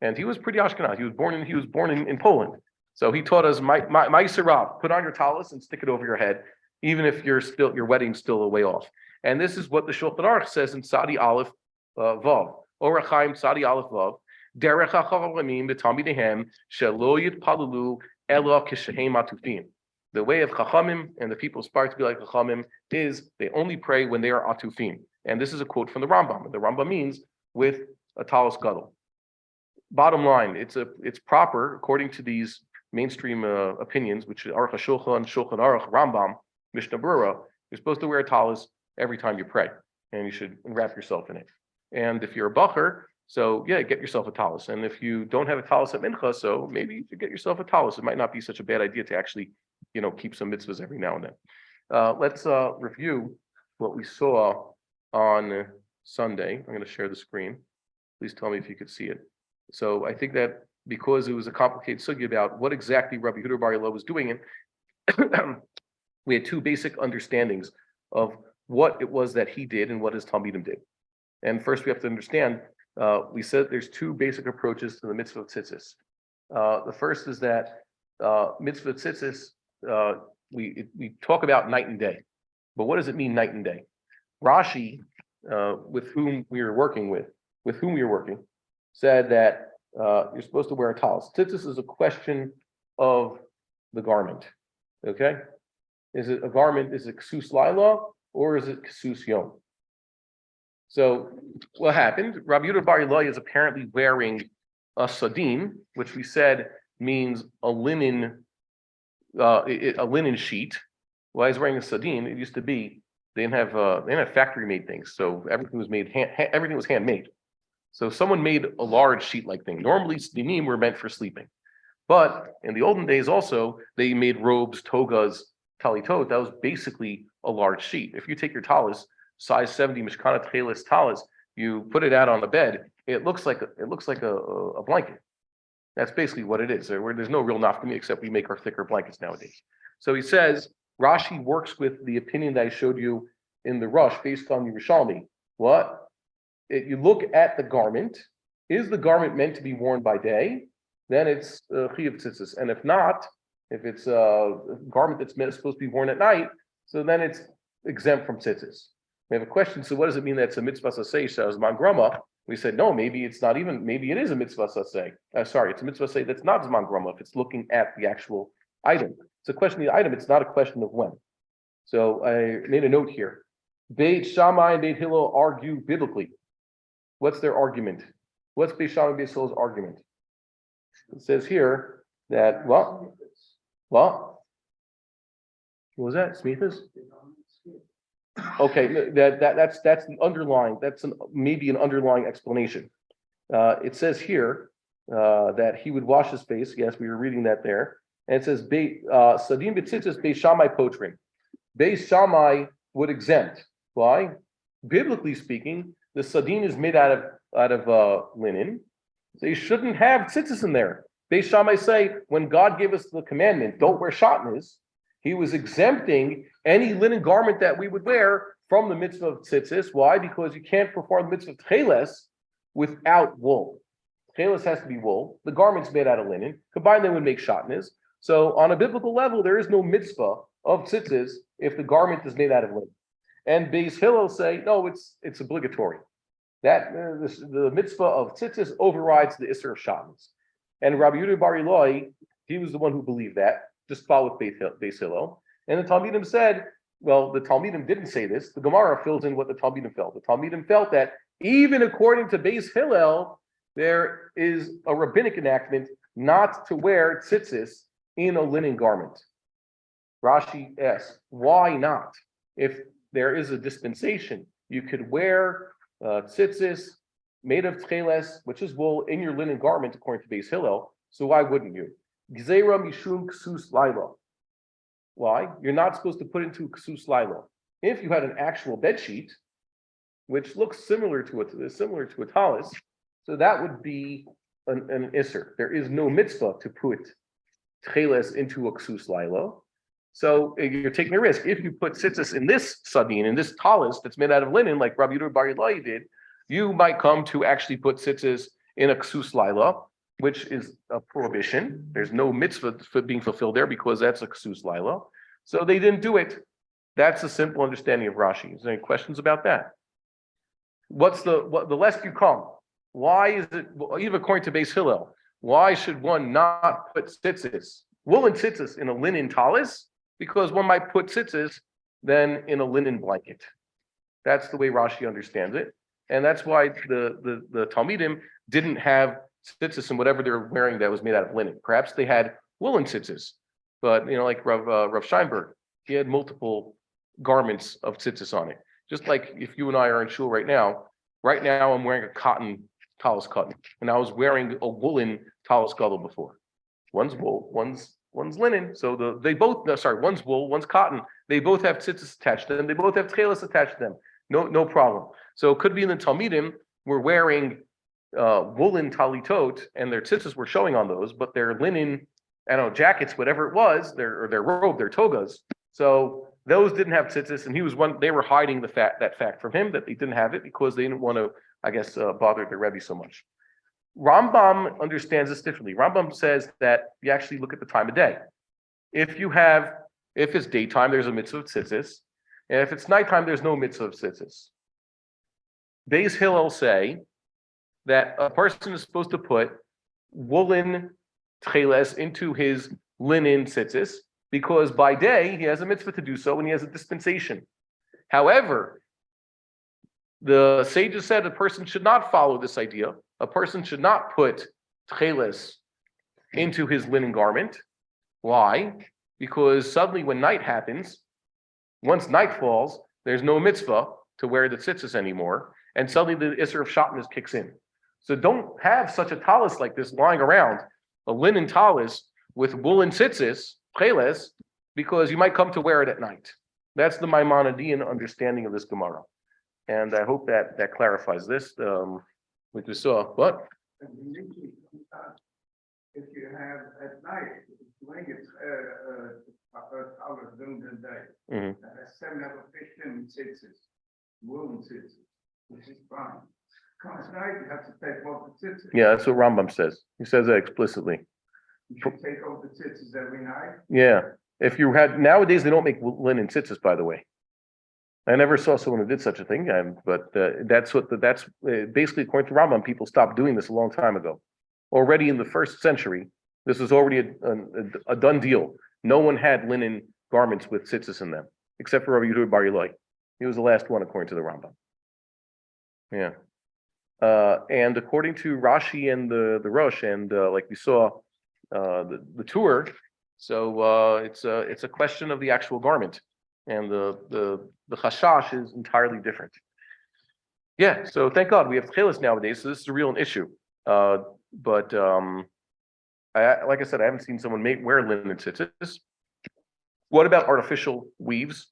And he was pretty Ashkenaz. He was born in Poland. So he taught us, my Sarav, put on your talus and stick it over your head, even if your wedding's still a way off. And this is what the Shulchan Aruch says in Sadi Aleph Vav. Orach Chaim Sadi Aleph Vav. Derech HaChachamim b'Talmidehem shelo yitpalalu ela kishehem atufim. The way of Chachamim and the people aspire to be like Chachamim is they only pray when they are atufim. And this is a quote from the Rambam. And the Rambam means with a talus gadol. Bottom line, it's proper according to these mainstream opinions, which are Aruch HaShulchan, Shulchan Aruch, Rambam, Mishnah Berurah. You're supposed to wear a talus every time you pray, and you should wrap yourself in it. And if you're a bacher, so yeah, get yourself a talus. And if you don't have a talus at mincha, so maybe you should get yourself a talus. It might not be such a bad idea to actually, keep some mitzvahs every now and then. Let's review what we saw on Sunday. I'm going to share the screen. Please tell me if you could see it. So I think that because it was a complicated sugya about what exactly Rabbi Yehuda Bar Yilo was doing, and we had two basic understandings of what it was that he did and what his Talmidim did. And first we have to understand, we said there's two basic approaches to the mitzvah of tzitzis. The first is that mitzvah tzitzis, we talk about night and day, but what does it mean night and day? Rashi, with whom we were working, said that you're supposed to wear a talus. Tzitzis is a question of the garment. Okay, is it a garment? Is it ksus laila or is it ksus yom? So what happened? Rabbi Yehuda Bar Yilo is apparently wearing a sadin, which we said means a linen sheet. Why he's wearing a sadin? It used to be they didn't have factory made things, so everything was made everything was handmade. So someone made a large sheet-like thing. Normally, sadinim were meant for sleeping, but in the olden days also they made robes, togas, talitot. That was basically a large sheet. If you take your talus, size 70 mishkanat chelis talus, you put it out on the bed, it looks like a blanket. That's basically what it is. There's no real nafkami except we make our thicker blankets nowadays. So he says Rashi works with the opinion that I showed you in the Rush based on the Yerushalmi. What? You look at the garment. Is the garment meant to be worn by day? Then it's chiyuv tzitzis. And if not, if it's a garment that's supposed to be worn at night, so then it's exempt from tzitzis. We have a question. So what does it mean that it's a mitzvah saseh says Zman Grama? We said no. Maybe it's not even. Maybe it is a mitzvah saseh. It's a mitzvah saseh that's not Zman Grama if it's looking at the actual item. It's a question of the item. It's not a question of when. So I made a note here. Beit Shammai and Beit Hillel argue biblically. What's their argument? What's Beit Shammai and Beit Hillel's argument? It says here that what was that? Smithas? Okay, that's the underlying. That's maybe an underlying explanation. It says here that he would wash his face. Yes, we were reading that there, and it says Sadim b'tzitzis Beit Shammai potrim. Beit Shammai would exempt. Why? Biblically speaking, the sadin is made out of linen. They shouldn't have tzitzis in there. Beit Shammai say when God gave us the commandment, don't wear shatnez, he was exempting any linen garment that we would wear from the mitzvah of tzitzis. Why? Because you can't perform the mitzvah of tcheles without wool. Tcheles has to be wool. The garment's made out of linen. Combined, they would make shatnez. So on a biblical level, there is no mitzvah of tzitzis if the garment is made out of linen. And Beis Hillel say, no, it's obligatory. That the mitzvah of tzitzis overrides the Isser of Shatnez. And Rabbi Yehuda Bar Yilo, he was the one who believed that. Just follow with Beis Hillel. And the Talmidim said, well, the Talmidim didn't say this. The Gemara fills in what the Talmidim felt. The Talmidim felt that even according to Beis Hillel, there is a rabbinic enactment not to wear tzitzis in a linen garment. Rashi asks, why not? If there is a dispensation, you could wear tzitzis made of tcheles, which is wool, in your linen garment, according to Beis Hillel. So why wouldn't you? Gzeira mishum ksus laila. Why? You're not supposed to put into ksus laila. If you had an actual bed sheet, which looks similar to a talis, so that would be an isser. There is no mitzvah to put tcheles into a ksus lailo. So you're taking a risk. If you put tzitzis in this sadin, in this talis that's made out of linen, like Rabbi Yehuda Bar Ilai did, you might come to actually put tzitzis in a ksus laila, which is a prohibition. There's no mitzvah for being fulfilled there because that's a ksus laila. So they didn't do it. That's a simple understanding of Rashi. Is there any questions about that? The less you come? Why is it, even according to Beis Hillel, why should one not put tzitzis, woolen tzitzis in a linen talis? Because one might put tzitzis then in a linen blanket. That's the way Rashi understands it. And that's why the Talmidim didn't have tzitzis in whatever they were wearing that was made out of linen. Perhaps they had woolen tzitzis, but like Rav Scheinberg, he had multiple garments of tzitzis on it. Just like if you and I are in shul right now I'm wearing a cotton talis cotton, and I was wearing a woolen talis gadol before. One's wool, one's linen. So one's wool, one's cotton. They both have tzitzis attached to them. They both have tcheles attached to them. No problem. So it could be in the Talmidim were wearing woolen talitot, and their tzitzis were showing on those, but their linen, jackets, whatever it was, their robe, their togas. So those didn't have tzitzis, and they were hiding that fact from him that they didn't have it because they didn't want to, bother the Rebbe so much. Rambam understands this differently. Rambam says that you actually look at the time of day. If it's daytime, there's a mitzvah of tzitzis, and if it's nighttime, there's no mitzvah of tzitzis. Beis Hillel say that a person is supposed to put woolen tcheles into his linen tzitzis, because by day he has a mitzvah to do so and he has a dispensation. However, the sages said a person should not follow this idea. A person should not put tcheles into his linen garment. Why? Because suddenly when night happens, once night falls, there's no mitzvah to wear the tzitzis anymore, and suddenly the isser of shatnez kicks in. So don't have such a talis like this lying around, a linen talis with woolen tzitzis, tcheles, because you might come to wear it at night. That's the Maimonidean understanding of this Gemara. And I hope that clarifies this. Which we saw, what? And usually sometimes if you have at night, when it's hours during the day, 7 of 15 tzitzis, woolen tzitzis, which is fine. Comes night, you have to take off the tzitzis. Yeah, that's what Rambam says. He says that explicitly. You should take off the tzitzis every night. Yeah. If you had, nowadays they don't make linen tzitzis, by the way. I never saw someone who did such a thing, but that's basically according to Rambam. People stopped doing this a long time ago. Already in the first century, this was already a done deal. No one had linen garments with tzitzis in them, except for Rabbi Yehuda Bar Ilai. He was the last one according to the Rambam. Yeah, and according to Rashi and the Rosh, and like we saw the tour, so it's a question of the actual garment. And the chashash is entirely different. Yeah, so thank God we have tcheles nowadays, so this is a real issue. But like I said, I haven't seen someone wear linen tzitzis. What about artificial weaves?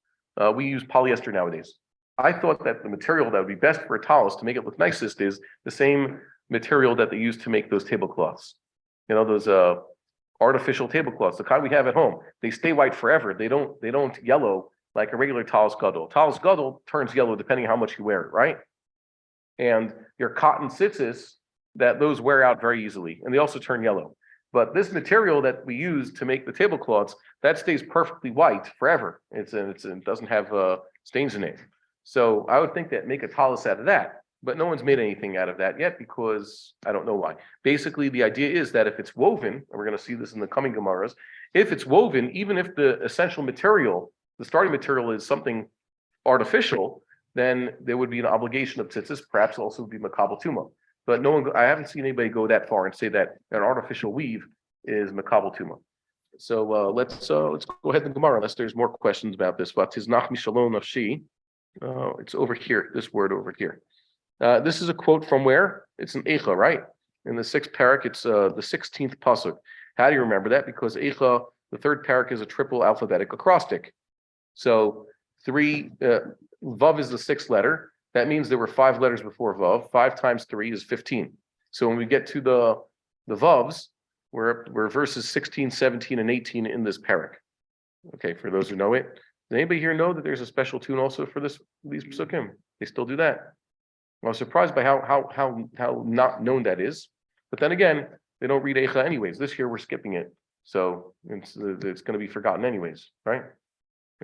We use polyester nowadays. I thought that the material that would be best for a talis to make it look nicest is the same material that they use to make those tablecloths. Those artificial tablecloths, the kind we have at home. They stay white forever. They don't yellow like a regular talis gadol. Talis gadol turns yellow depending on how much you wear it, right? And your cotton tzitzis, those wear out very easily, and they also turn yellow. But this material that we use to make the tablecloths, that stays perfectly white forever. It doesn't have stains in it. So I would think that make a talis out of that, but no one's made anything out of that yet because I don't know why. Basically, the idea is that if it's woven, and we're going to see this in the coming Gemaras, if it's woven, even if the essential material, the starting material is something artificial, then there would be an obligation of tzitzis, perhaps also would be makabel tuma. But I haven't seen anybody go that far and say that an artificial weave is makabel tuma. So let's go ahead and Gemara unless there's more questions about this. Vatiznach mishalom nafshi. It's over here. This word over here. This is a quote from where? It's an Eicha, right? In the 6th parak, it's the 16th pasuk. How do you remember that? Because Eicha, the 3rd parak, is a triple alphabetic acrostic. So 3, Vav is the 6th letter. That means there were 5 letters before Vav. 5 times 3 is 15. So when we get to the Vavs, we're verses 16, 17, and 18 in this parak. Okay, for those who know it. Does anybody here know that there's a special tune also for these psukim? They still do that. I was surprised by how not known that is. But then again, they don't read Eicha anyways. This year we're skipping it. So it's going to be forgotten anyways, right?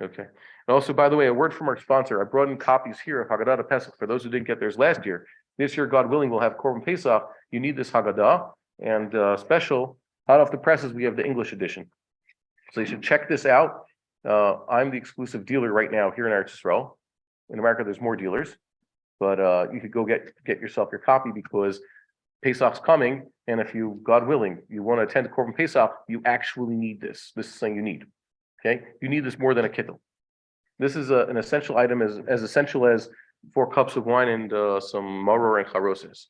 Okay. And also, by the way, a word from our sponsor. I brought in copies here of Haggadah Pesach for those who didn't get theirs last year. This year, God willing, we'll have Korban Pesach. You need this Haggadah. And special, hot off the presses, we have the English edition. So you should check this out. I'm the exclusive dealer right now here in Eretz Yisrael. In America, there's more dealers. But you could go get yourself your copy because Pesach's coming. And if you, God willing, you want to attend Korban Pesach, you actually need this. This is something you need. Okay, you need this more than a kittel. This is an essential item, as essential as 4 cups of wine and some maror and charoses.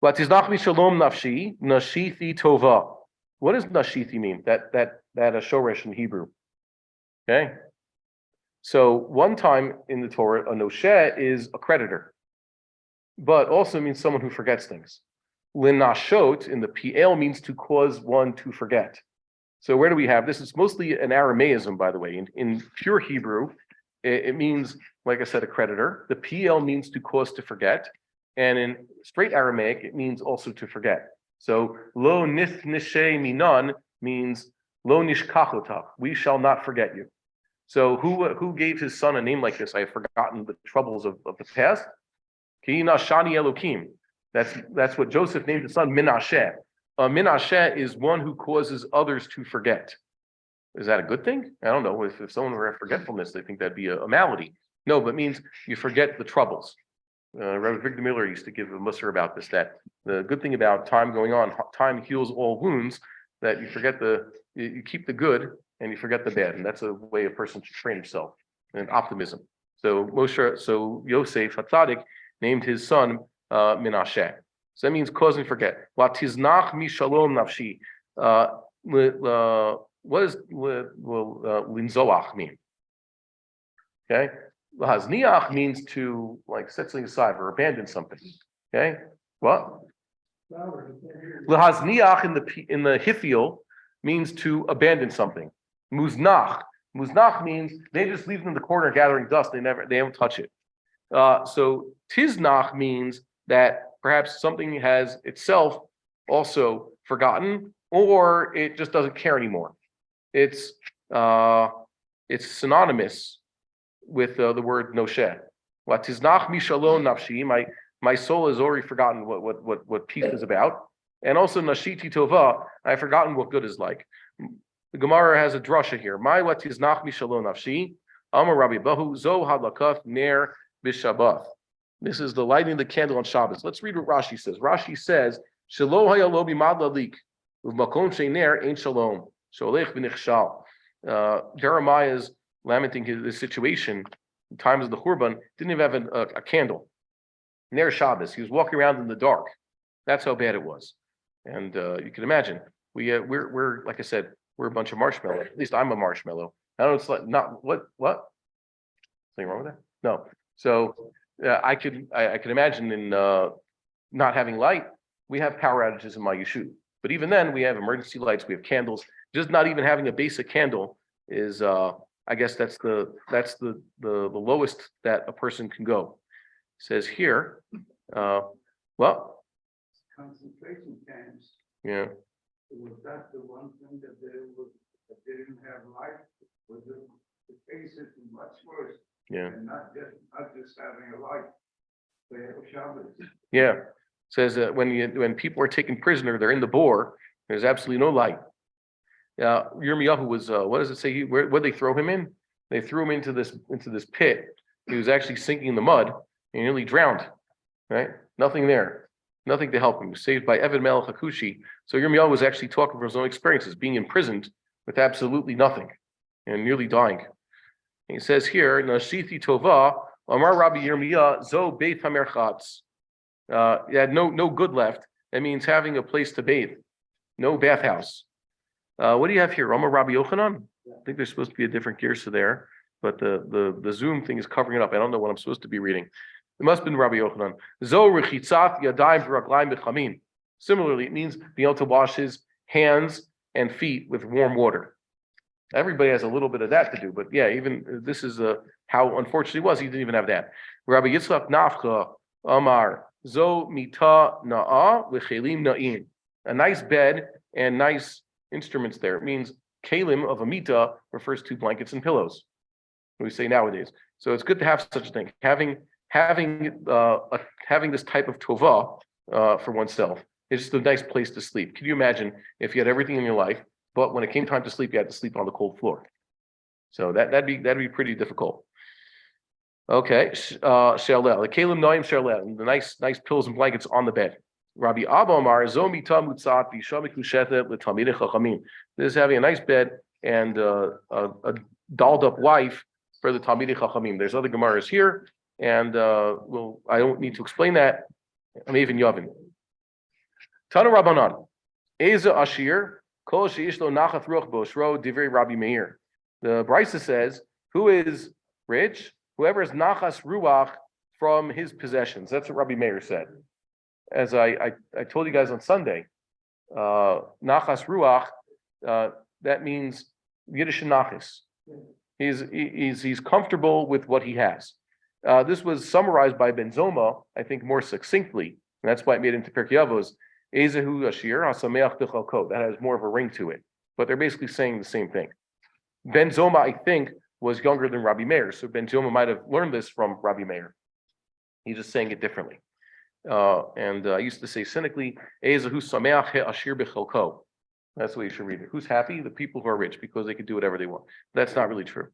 Latizachmi shalom nafshi nashithi tova. What does nashithi mean? That a shoresh in Hebrew. Okay, so one time in the Torah, a noshe is a creditor, but also means someone who forgets things. Linashot in the PL means to cause one to forget. So where do we have this? It's mostly an Aramaism, by the way. In pure Hebrew, it means, like I said, a creditor. The PL means to cause to forget. And in straight Aramaic, it means also to forget. So lo nithnishe minan means lo nishkachotach. We shall not forget you. So who gave his son a name like this? I have forgotten the troubles of the past. Ki nashani Elokim. That's what Joseph named his son, Menashe. Menashe is one who causes others to forget. Is that a good thing? I don't know. If someone were at forgetfulness, they think that'd be a malady. No, but it means you forget the troubles. Rabbi Victor Miller used to give a mussar about this, that the good thing about time going on, time heals all wounds, that you forget you keep the good and you forget the bad. And that's a way a person should train himself, and optimism. So Yosef HaTzadik named his son Menashe. So that means cause and forget. Latiznach mi shalom nafshi. What does linzoach mean? Okay. Lahazniach means to set something aside or abandon something. Okay. What? Lahazniach in the Hithiel means to abandon something. Muznach. Muznach means they just leave it in the corner gathering dust. They don't touch it. So tiznach means that perhaps something has itself also forgotten, or it just doesn't care anymore. It's synonymous with the word noshe. Latiznach mi shalom nafshi. My soul has already forgotten what peace is about, and also nashiti tova. I've forgotten what good is like. The Gemara has a drasha here. My latiznach mi shalom nafshi. Amar Rabbi Bahu zo hadlakaf ner b'Shabbat. This is the lighting of the candle on Shabbos. Let's read what Rashi says. Rashi says, "Shelo haya lo bimad lalik, u'v'makom she'ner ein shalom, sholech v'nichshal." Jeremiah is lamenting his situation. In times of the Churban, didn't even have a candle. Ner Shabbos, he was walking around in the dark. That's how bad it was. And you can imagine, we're like I said, we're a bunch of marshmallow. At least I'm a marshmallow. I don't know. It's like not what? Something wrong with that? No. So. I could imagine in not having light, we have power outages in my yeshuv. But even then, we have emergency lights, we have candles. Just not even having a basic candle is, I guess that's the lowest that a person can go. It says here, concentration camps. Yeah. Was that the one thing that they didn't have light? Was the case is much worse? Yeah. And not just having a light. They have a Shabbos. Yeah. It says that when people are taken prisoner, they're in the bore. There's absolutely no light. Yirmiyahu was what does it say? Where they throw him in? They threw him into this pit. He was actually sinking in the mud and nearly drowned. Right? Nothing there. Nothing to help him. He was saved by Eved Melech Hakushi. So Yirmiyahu was actually talking from his own experiences, being imprisoned with absolutely nothing and nearly dying. He says here, Nashiti Tova, Amar Rabbi Yirmiyah, Zo Beit HaMerchatz. He had no good left. That means having a place to bathe, no bathhouse. What do you have here? Amar Rabbi Yochanan? I think there's supposed to be a different gears to there. but the Zoom thing is covering it up. I don't know what I'm supposed to be reading. It must have been Rabbi Yochanan. Zo rechitzat yadayim v'raglayim b'chamin. Similarly, it means being able to wash his hands and feet with warm water. Everybody has a little bit of that to do, but yeah, even this is how unfortunately it was. He didn't even have that. Rabbi Yitzchak Nafcha Amar Zo mita na'a v'chelim na'in. A nice bed and nice instruments there. It means kalim of a mita refers to blankets and pillows. We say nowadays. So it's good to have such a thing. Having this type of tova for oneself is just a nice place to sleep. Can you imagine if you had everything in your life, but when it came time to sleep, you had to sleep on the cold floor? So that'd be pretty difficult. Okay, shalel, the kalim noim shalel, the nice pillows and blankets on the bed. Rabbi Abba Amar zo mita mutzat v'isha mikushetet l'talmidei chachamim. This is having a nice bed and a dolled up wife for the talmidei chachamim. There's other gemaras here, and I don't need to explain that. I'm even Yavin. Tana Rabbanan, Eza Ashir, Kol Sheish Lo Nachat Ruach Boshro Divrei Rabbi Meir. The Brisa says, who is rich? Whoever is Nachas Ruach from his possessions. That's what Rabbi Meir said. As I told you guys on Sunday, Nachas Ruach, that means Yiddish Nachas. He's comfortable with what he has. This was summarized by Ben Zoma, I think, more succinctly, and that's why it made it into Pirkei Avos. Ezehu Ashir Hasameach B'Chalko. That has more of a ring to it, but they're basically saying the same thing. Ben Zoma, I think, was younger than Rabbi Meir, so Ben Zoma might have learned this from Rabbi Meir. He's just saying it differently. And I used to say cynically, Ezehu Sameach Ashir B'Chalko. That's the way you should read it. Who's happy? The people who are rich, because they can do whatever they want. That's not really true.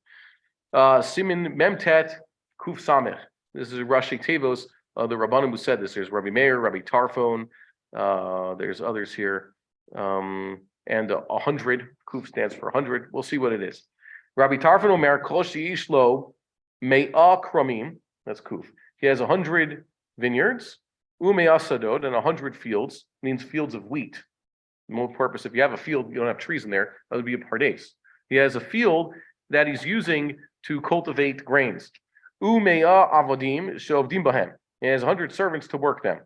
Simin Memtet Kuf Samech. This is Rashi Tevos, the Rabbanim who said this. There's Rabbi Meir, Rabbi Tarfon, there's others here. And 100, Kuf stands for 100. We'll see what it is. Rabbi Tarfon Omer, Kol She'ish Lo Me'a Kramim, that's Kuf. He has 100 vineyards, Ume'a Sadod, and 100 fields, means fields of wheat. The more purpose, if you have a field, you don't have trees in there, that would be a pardes. He has a field that he's using to cultivate grains. Ume'a avodim she'ovdim bahem. He has 100 servants to work them.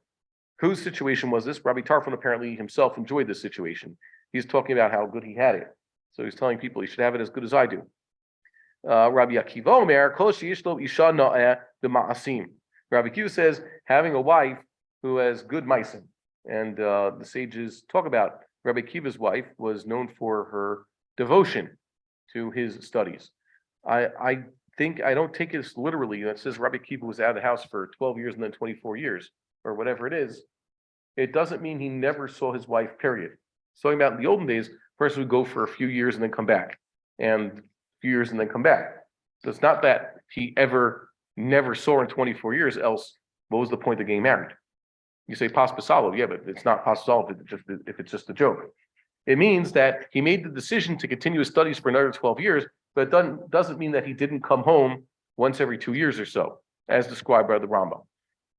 Whose situation was this? Rabbi Tarfon apparently himself enjoyed this situation. He's talking about how good he had it. So he's telling people he should have it as good as I do. Rabbi Akiva Omer, Kol she'ish lo isha na'eh b'ma'asim. Rabbi Akiva says, having a wife who has good ma'asim. And the sages talk about Rabbi Akiva's wife was known for her devotion to his studies. I think I don't take it literally. It says Rabbi Akiva was out of the house for 12 years and then 24 years or whatever it is. It doesn't mean he never saw his wife, period. It's talking about in the olden days, a person would go for a few years and then come back, and a few years and then come back. So it's not that he never saw her in 24 years, else what was the point of getting married? You say pas pasalo, yeah, but it's not pas pasalo if it's just a joke. It means that he made the decision to continue his studies for another 12 years, but it doesn't mean that he didn't come home once every 2 years or so, as described by the Rambam.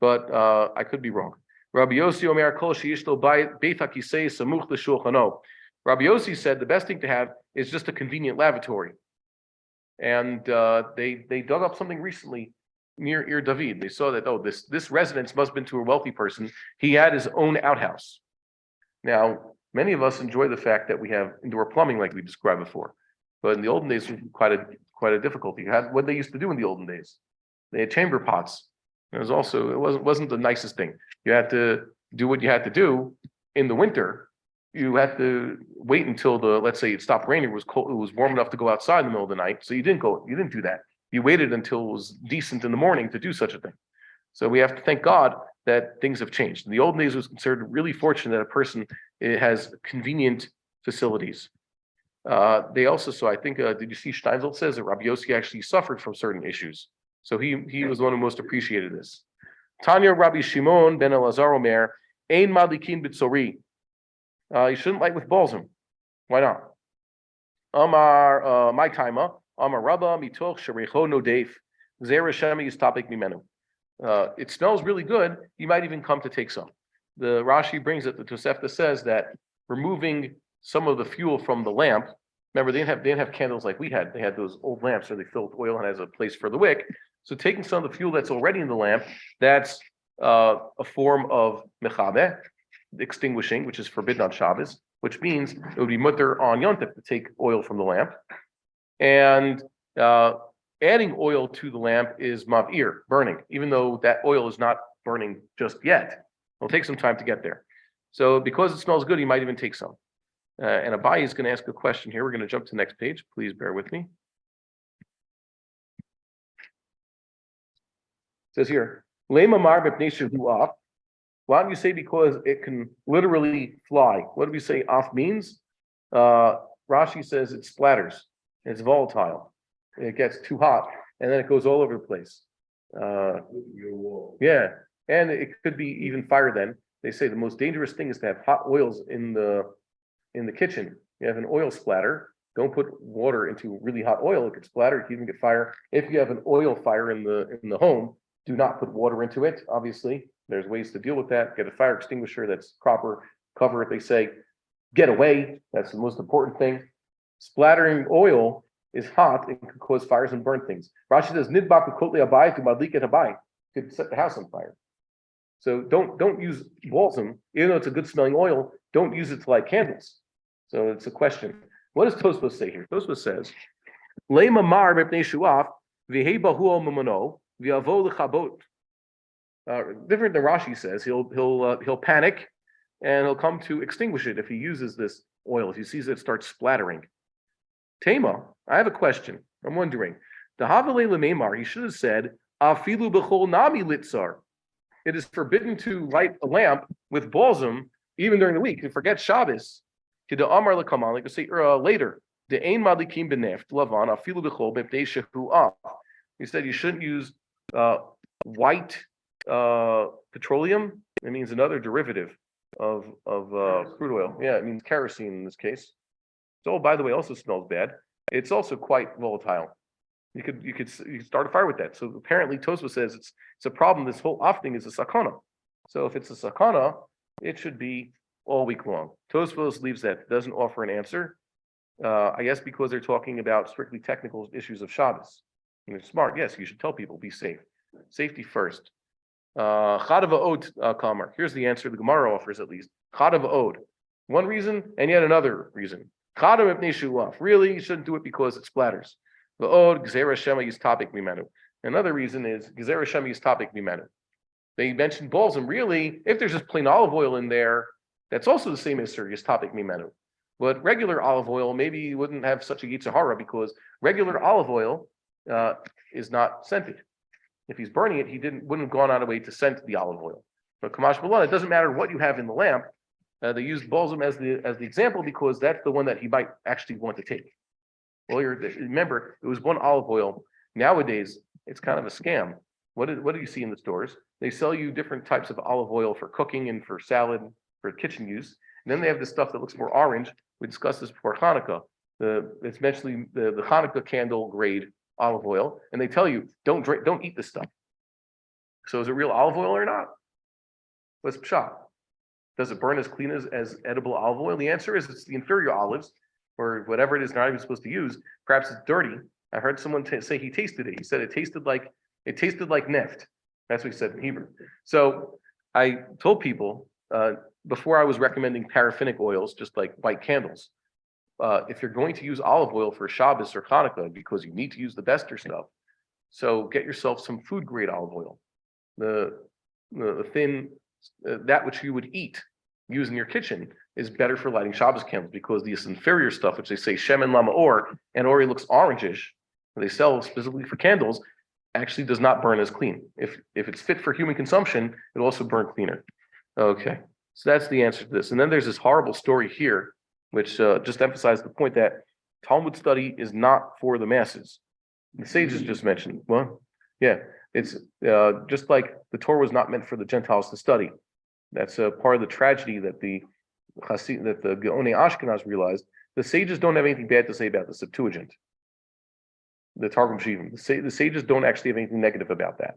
But I could be wrong. Rabbi Yossi Omer Kol She'ish Lo Beit HaKisei Samuch L'Shulchano. Rabbi Yossi said the best thing to have is just a convenient lavatory. And they dug up something recently near Ir David. They saw that, this residence must have been to a wealthy person. He had his own outhouse. Now, many of us enjoy the fact that we have indoor plumbing like we described before. But in the olden days, it was quite a difficulty. What they used to do in the olden days, they had chamber pots. It wasn't the nicest thing. You had to do what you had to do in the winter. You had to wait until let's say it stopped raining. It was cold. It was warm enough to go outside in the middle of the night. So you didn't do that. You waited until it was decent in the morning to do such a thing. So we have to thank God that things have changed. In the olden days, it was considered really fortunate that a person has convenient facilities. They also saw, I think, did you see Steinzelt says that Rabbi Yossi actually suffered from certain issues. So he was the one who most appreciated this. Tanya Rabbi Shimon ben Elazar Omer, Ein Madlikin B'Tzori. You shouldn't light with balsam. Why not? Amar my taima, Amar Rabba mitoch sherecho nodef, zera shemi yistapik mimenu. It smells really good. You might even come to take some. The Rashi brings it. The Tosefta says that removing some of the fuel from the lamp Remember, they didn't have candles like we had. They had those old lamps where they filled with oil and has a place for the wick. So taking some of the fuel that's already in the lamp, that's a form of mechabeh, extinguishing, which is forbidden on Shabbos, which means it would be mutter on Yom Tov to take oil from the lamp. And adding oil to the lamp is mav'ir, burning, even though that oil is not burning just yet. It'll take some time to get there. So because it smells good, you might even take some. And Abai is going to ask a question here. We're going to jump to the next page. Please bear with me. It says here, Lema mar b'pnei shehu af. Why don't you say because it can literally fly? What do we say af means? Rashi says it splatters. It's volatile. It gets too hot, and then it goes all over the place. Yeah, and it could be even fire. Then they say the most dangerous thing is to have hot oils in the kitchen. You have an oil splatter. Don't put water into really hot oil. It could splatter. It can even get fire. If you have an oil fire in the home, do not put water into it. Obviously, there's ways to deal with that. Get a fire extinguisher that's proper. Cover it. They say, get away. That's the most important thing. Splattering oil is hot and can cause fires and burn things. Rashi says, "Nidbak v'kotlei habayit u'madlik et habayit." Could set the house on fire. So don't use balsam, even though it's a good smelling oil. Don't use it to light candles. So it's a question. What does Tosfos say here? Tosfos says, "Leima mar b'pnei shuaf v'hei bahu al mamano v'yavo l'chabot." Different than Rashi says. He'll panic and he'll come to extinguish it if he uses this oil. If he sees it start splattering. Tema, I have a question. I'm wondering. The Havalei Lememar, he should have said, Afilu b'chol nami litzar. It is forbidden to light a lamp with balsam even during the week. And forget Shabbos. To the Amar lekaman, like I say later. The ein madlikim b'neft lavan afilu b'chol b'pnei shehu af. He said you shouldn't use white petroleum. It means another derivative of crude oil. Yeah, it means kerosene in this case. So, by the way, also smells bad. It's also quite volatile. You could start a fire with that. So apparently, Tosfos says it's a problem. This whole off thing is a sakana. So if it's a sakana, it should be all week long. Tosfos leaves that, doesn't offer an answer. I guess because they're talking about strictly technical issues of Shabbos. And they're smart. Yes, you should tell people be safe. Safety first. Chadav od kamar. Here's the answer the Gemara offers at least. Chadav od. One reason and yet another reason. Chadav epnei shuaf. Really, you shouldn't do it because it splatters. V'od gzera shema yistapik mimenu. Another reason is gzera shema yistapik mimenu. They mentioned balsam. Really, if there's just plain olive oil in there, that's also the same as yistapik mimenu. But regular olive oil maybe you wouldn't have such a yetzer hara because regular olive oil is not scented. If he's burning it, wouldn't have gone out of the way to scent the olive oil. But Kamash Balon, it doesn't matter what you have in the lamp. They used balsam as the example because that's the one that he might actually want to take. Well, remember, it was one olive oil. Nowadays, it's kind of a scam. What do you see in the stores? They sell you different types of olive oil for cooking and for salad, for kitchen use. And then they have this stuff that looks more orange. We discussed this before Hanukkah. It's actually the Hanukkah candle grade olive oil, and they tell you don't eat this stuff. So is it real olive oil or not? What's pshat? Does it burn as clean as edible olive oil? The answer is it's the inferior olives, or whatever it is not even supposed to use. Perhaps it's dirty. I heard someone say he tasted it. He said it tasted like neft. That's what he said in Hebrew. So I told people before I was recommending paraffinic oils, just like white candles. If you're going to use olive oil for Shabbos or Hanukkah, because you need to use the bester stuff, so get yourself some food grade olive oil, the thin, that which you would eat, use in your kitchen is better for lighting Shabbos candles because this inferior stuff, which they say shemen lama or, and already looks orangish, they sell specifically for candles, actually does not burn as clean. If it's fit for human consumption, it'll also burn cleaner. Okay, so that's the answer to this. And then there's this horrible story here, which just emphasized the point that Talmud study is not for the masses. The sages just mentioned. Well, yeah, it's just like the Torah was not meant for the Gentiles to study. That's part of the tragedy that the Gaonei Ashkenaz realized. The sages don't have anything bad to say about the Septuagint, the Targum Shivim. The sages don't actually have anything negative about that.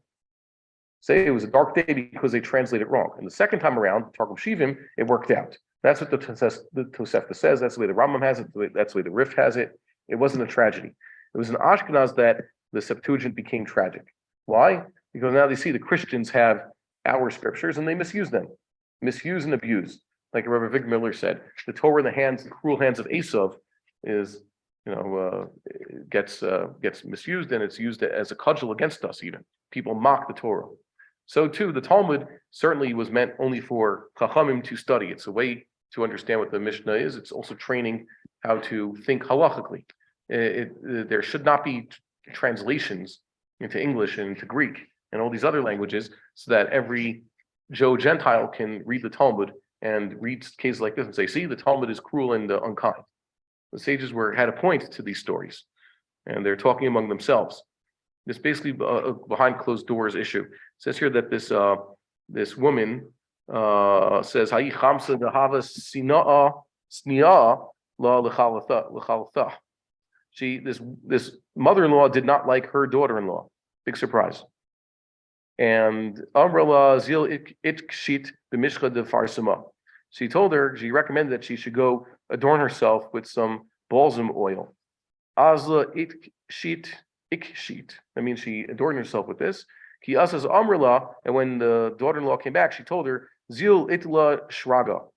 Say it was a dark day because they translated it wrong. And the second time around, Targum Shivim, it worked out. That's what the Tosefta says. That's the way the Rambam has it. That's the way the Rif has it. It wasn't a tragedy. It was in Ashkenaz that the Septuagint became tragic. Why? Because now they see the Christians have our scriptures and they misuse them, misuse and abuse. Like Rabbi Vic Miller said, the Torah in the cruel hands of Esav is, gets misused, and it's used as a cudgel against us. Even people mock the Torah. So too, the Talmud certainly was meant only for Chachamim to study. It's a way to understand what the Mishnah is. It's also training how to think halachically. There should not be translations into English and into Greek and all these other languages, so that every Joe Gentile can read the Talmud and read cases like this and say, see, the Talmud is cruel and unkind. The sages had a point to these stories, and they're talking among themselves. This basically a behind closed doors issue. It says here that this woman says, "Hayi chamsa dehava snia la lechalatha." This mother-in-law did not like her daughter-in-law. Big surprise. And Amrala zil ikshit b'mishcha de farsima. She recommended that she should go adorn herself with some balsam oil. Azla ikshit. I mean, she adorned herself with this. Ki asas Amrala, and when the daughter-in-law came back, she told her, Zil itla shraga.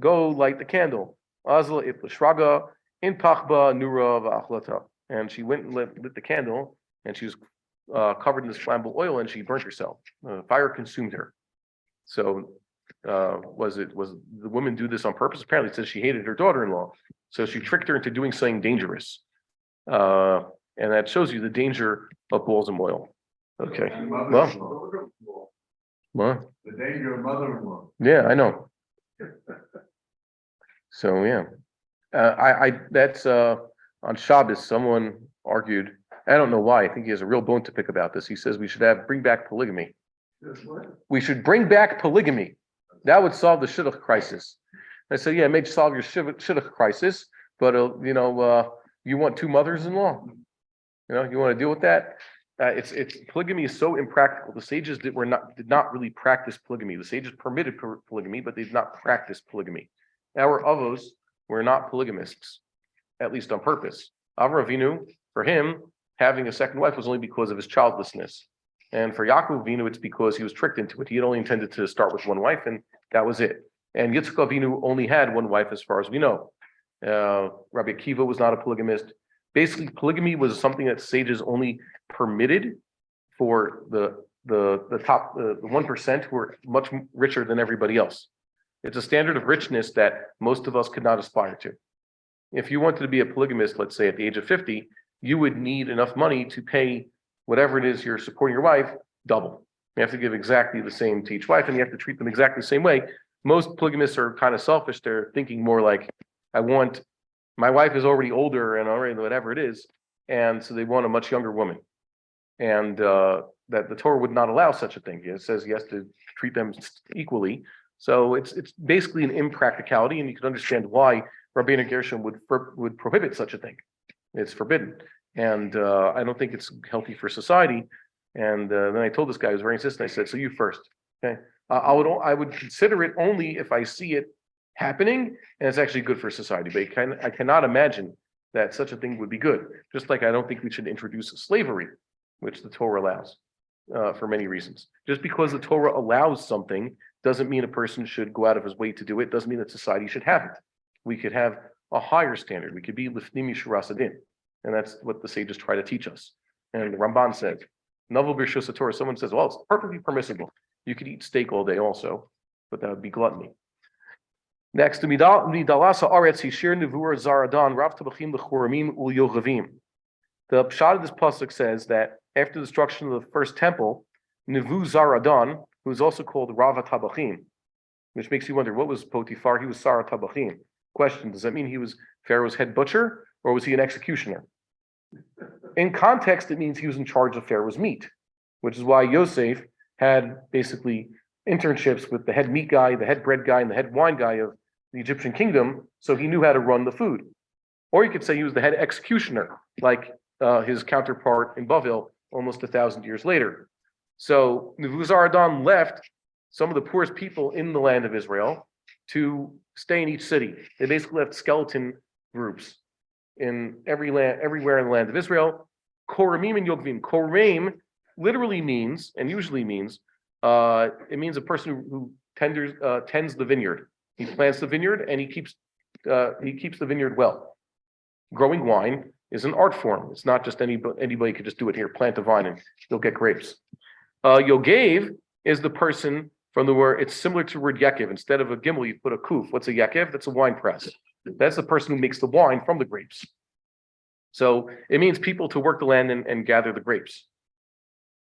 Go light the candle. Azla itla shraga in pachba nura v'achlata. And she went and lit the candle, and she was covered in this flammable oil, and she burnt herself. Fire consumed her. So was the woman do this on purpose? Apparently it says she hated her daughter-in-law, so she tricked her into doing something dangerous, and that shows you the danger of balsam oil. Okay, well, the danger of mother-in-law. Yeah, I know. So yeah, that's on Shabbos. Someone argued. I don't know why. I think he has a real bone to pick about this. He says we should bring back polygamy. We should bring back polygamy. That would solve the shidduch crisis. I said, yeah, it may solve your shidduch crisis, but you want two mothers-in-law. You want to deal with that. It's polygamy is so impractical. The sages did not really practice polygamy. The sages permitted polygamy, but they did not practice polygamy. Our avos were not polygamists, at least on purpose. Avraham Avinu, for him, having a second wife was only because of his childlessness. And for Yaakov Avinu, it's because he was tricked into it. He had only intended to start with one wife, and that was it. And Yitzchak Avinu only had one wife, as far as we know. Rabbi Akiva was not a polygamist. Basically, polygamy was something that sages only permitted for the top 1% who were much richer than everybody else. It's a standard of richness that most of us could not aspire to. If you wanted to be a polygamist, let's say at the age of 50, you would need enough money to pay whatever it is you're supporting your wife double. You have to give exactly the same to each wife, and you have to treat them exactly the same way. Most polygamists are kind of selfish. They're thinking more like, my wife is already older and already whatever it is, and so they want a much younger woman. And that the Torah would not allow such a thing. It says he has to treat them equally. So it's basically an impracticality, and you can understand why Rabbi Gershom would prohibit such a thing. It's forbidden, and I don't think it's healthy for society. And then I told this guy who was very insistent. I said, "So you first, okay? I would consider it only if I see it happening and it's actually good for society. But I cannot imagine that such a thing would be good. Just like I don't think we should introduce slavery, which the Torah allows for many reasons. Just because the Torah allows something doesn't mean a person should go out of his way to do it. Doesn't mean that society should have it. We could have a higher standard. We could be lifnimi shurasadin, and that's what the sages try to teach us. And the Ramban says, "Novel b'rshus Torah." Someone says, "Well, it's perfectly permissible. You could eat steak all day, also, but that would be gluttony." Next, midalasa aretz hishir nevur zaradan rav tabachim lechoramim ulyochavim. The pshat of this pasuk says that after the destruction of the first temple, Nevu Zaradan, who is also called Rav Tabachim, which makes you wonder, what was Potiphar? He was Sarah Tabachim. Question, does that mean he was Pharaoh's head butcher, or was he an executioner? In context, it means he was in charge of Pharaoh's meat, which is why Yosef had basically internships with the head meat guy, the head bread guy, and the head wine guy of the Egyptian kingdom, so he knew how to run the food. Or you could say he was the head executioner, like his counterpart in Bavel almost 1,000 years later. So Nebuzaradan left some of the poorest people in the land of Israel to stay in each city. They basically left skeleton groups in everywhere in the land of Israel. Koramim and Yogvim. Koramim literally means, and usually means, it means a person who tends the vineyard. He plants the vineyard and he keeps the vineyard well. Growing wine is an art form. It's not just anybody could just do it here. Plant a vine and you'll get grapes. Yogev is the person from the word. It's similar to the word Yekev. Instead of a gimel, you put a kuf. What's a Yekev? That's a wine press. That's the person who makes the wine from the grapes. So it means people to work the land and gather the grapes.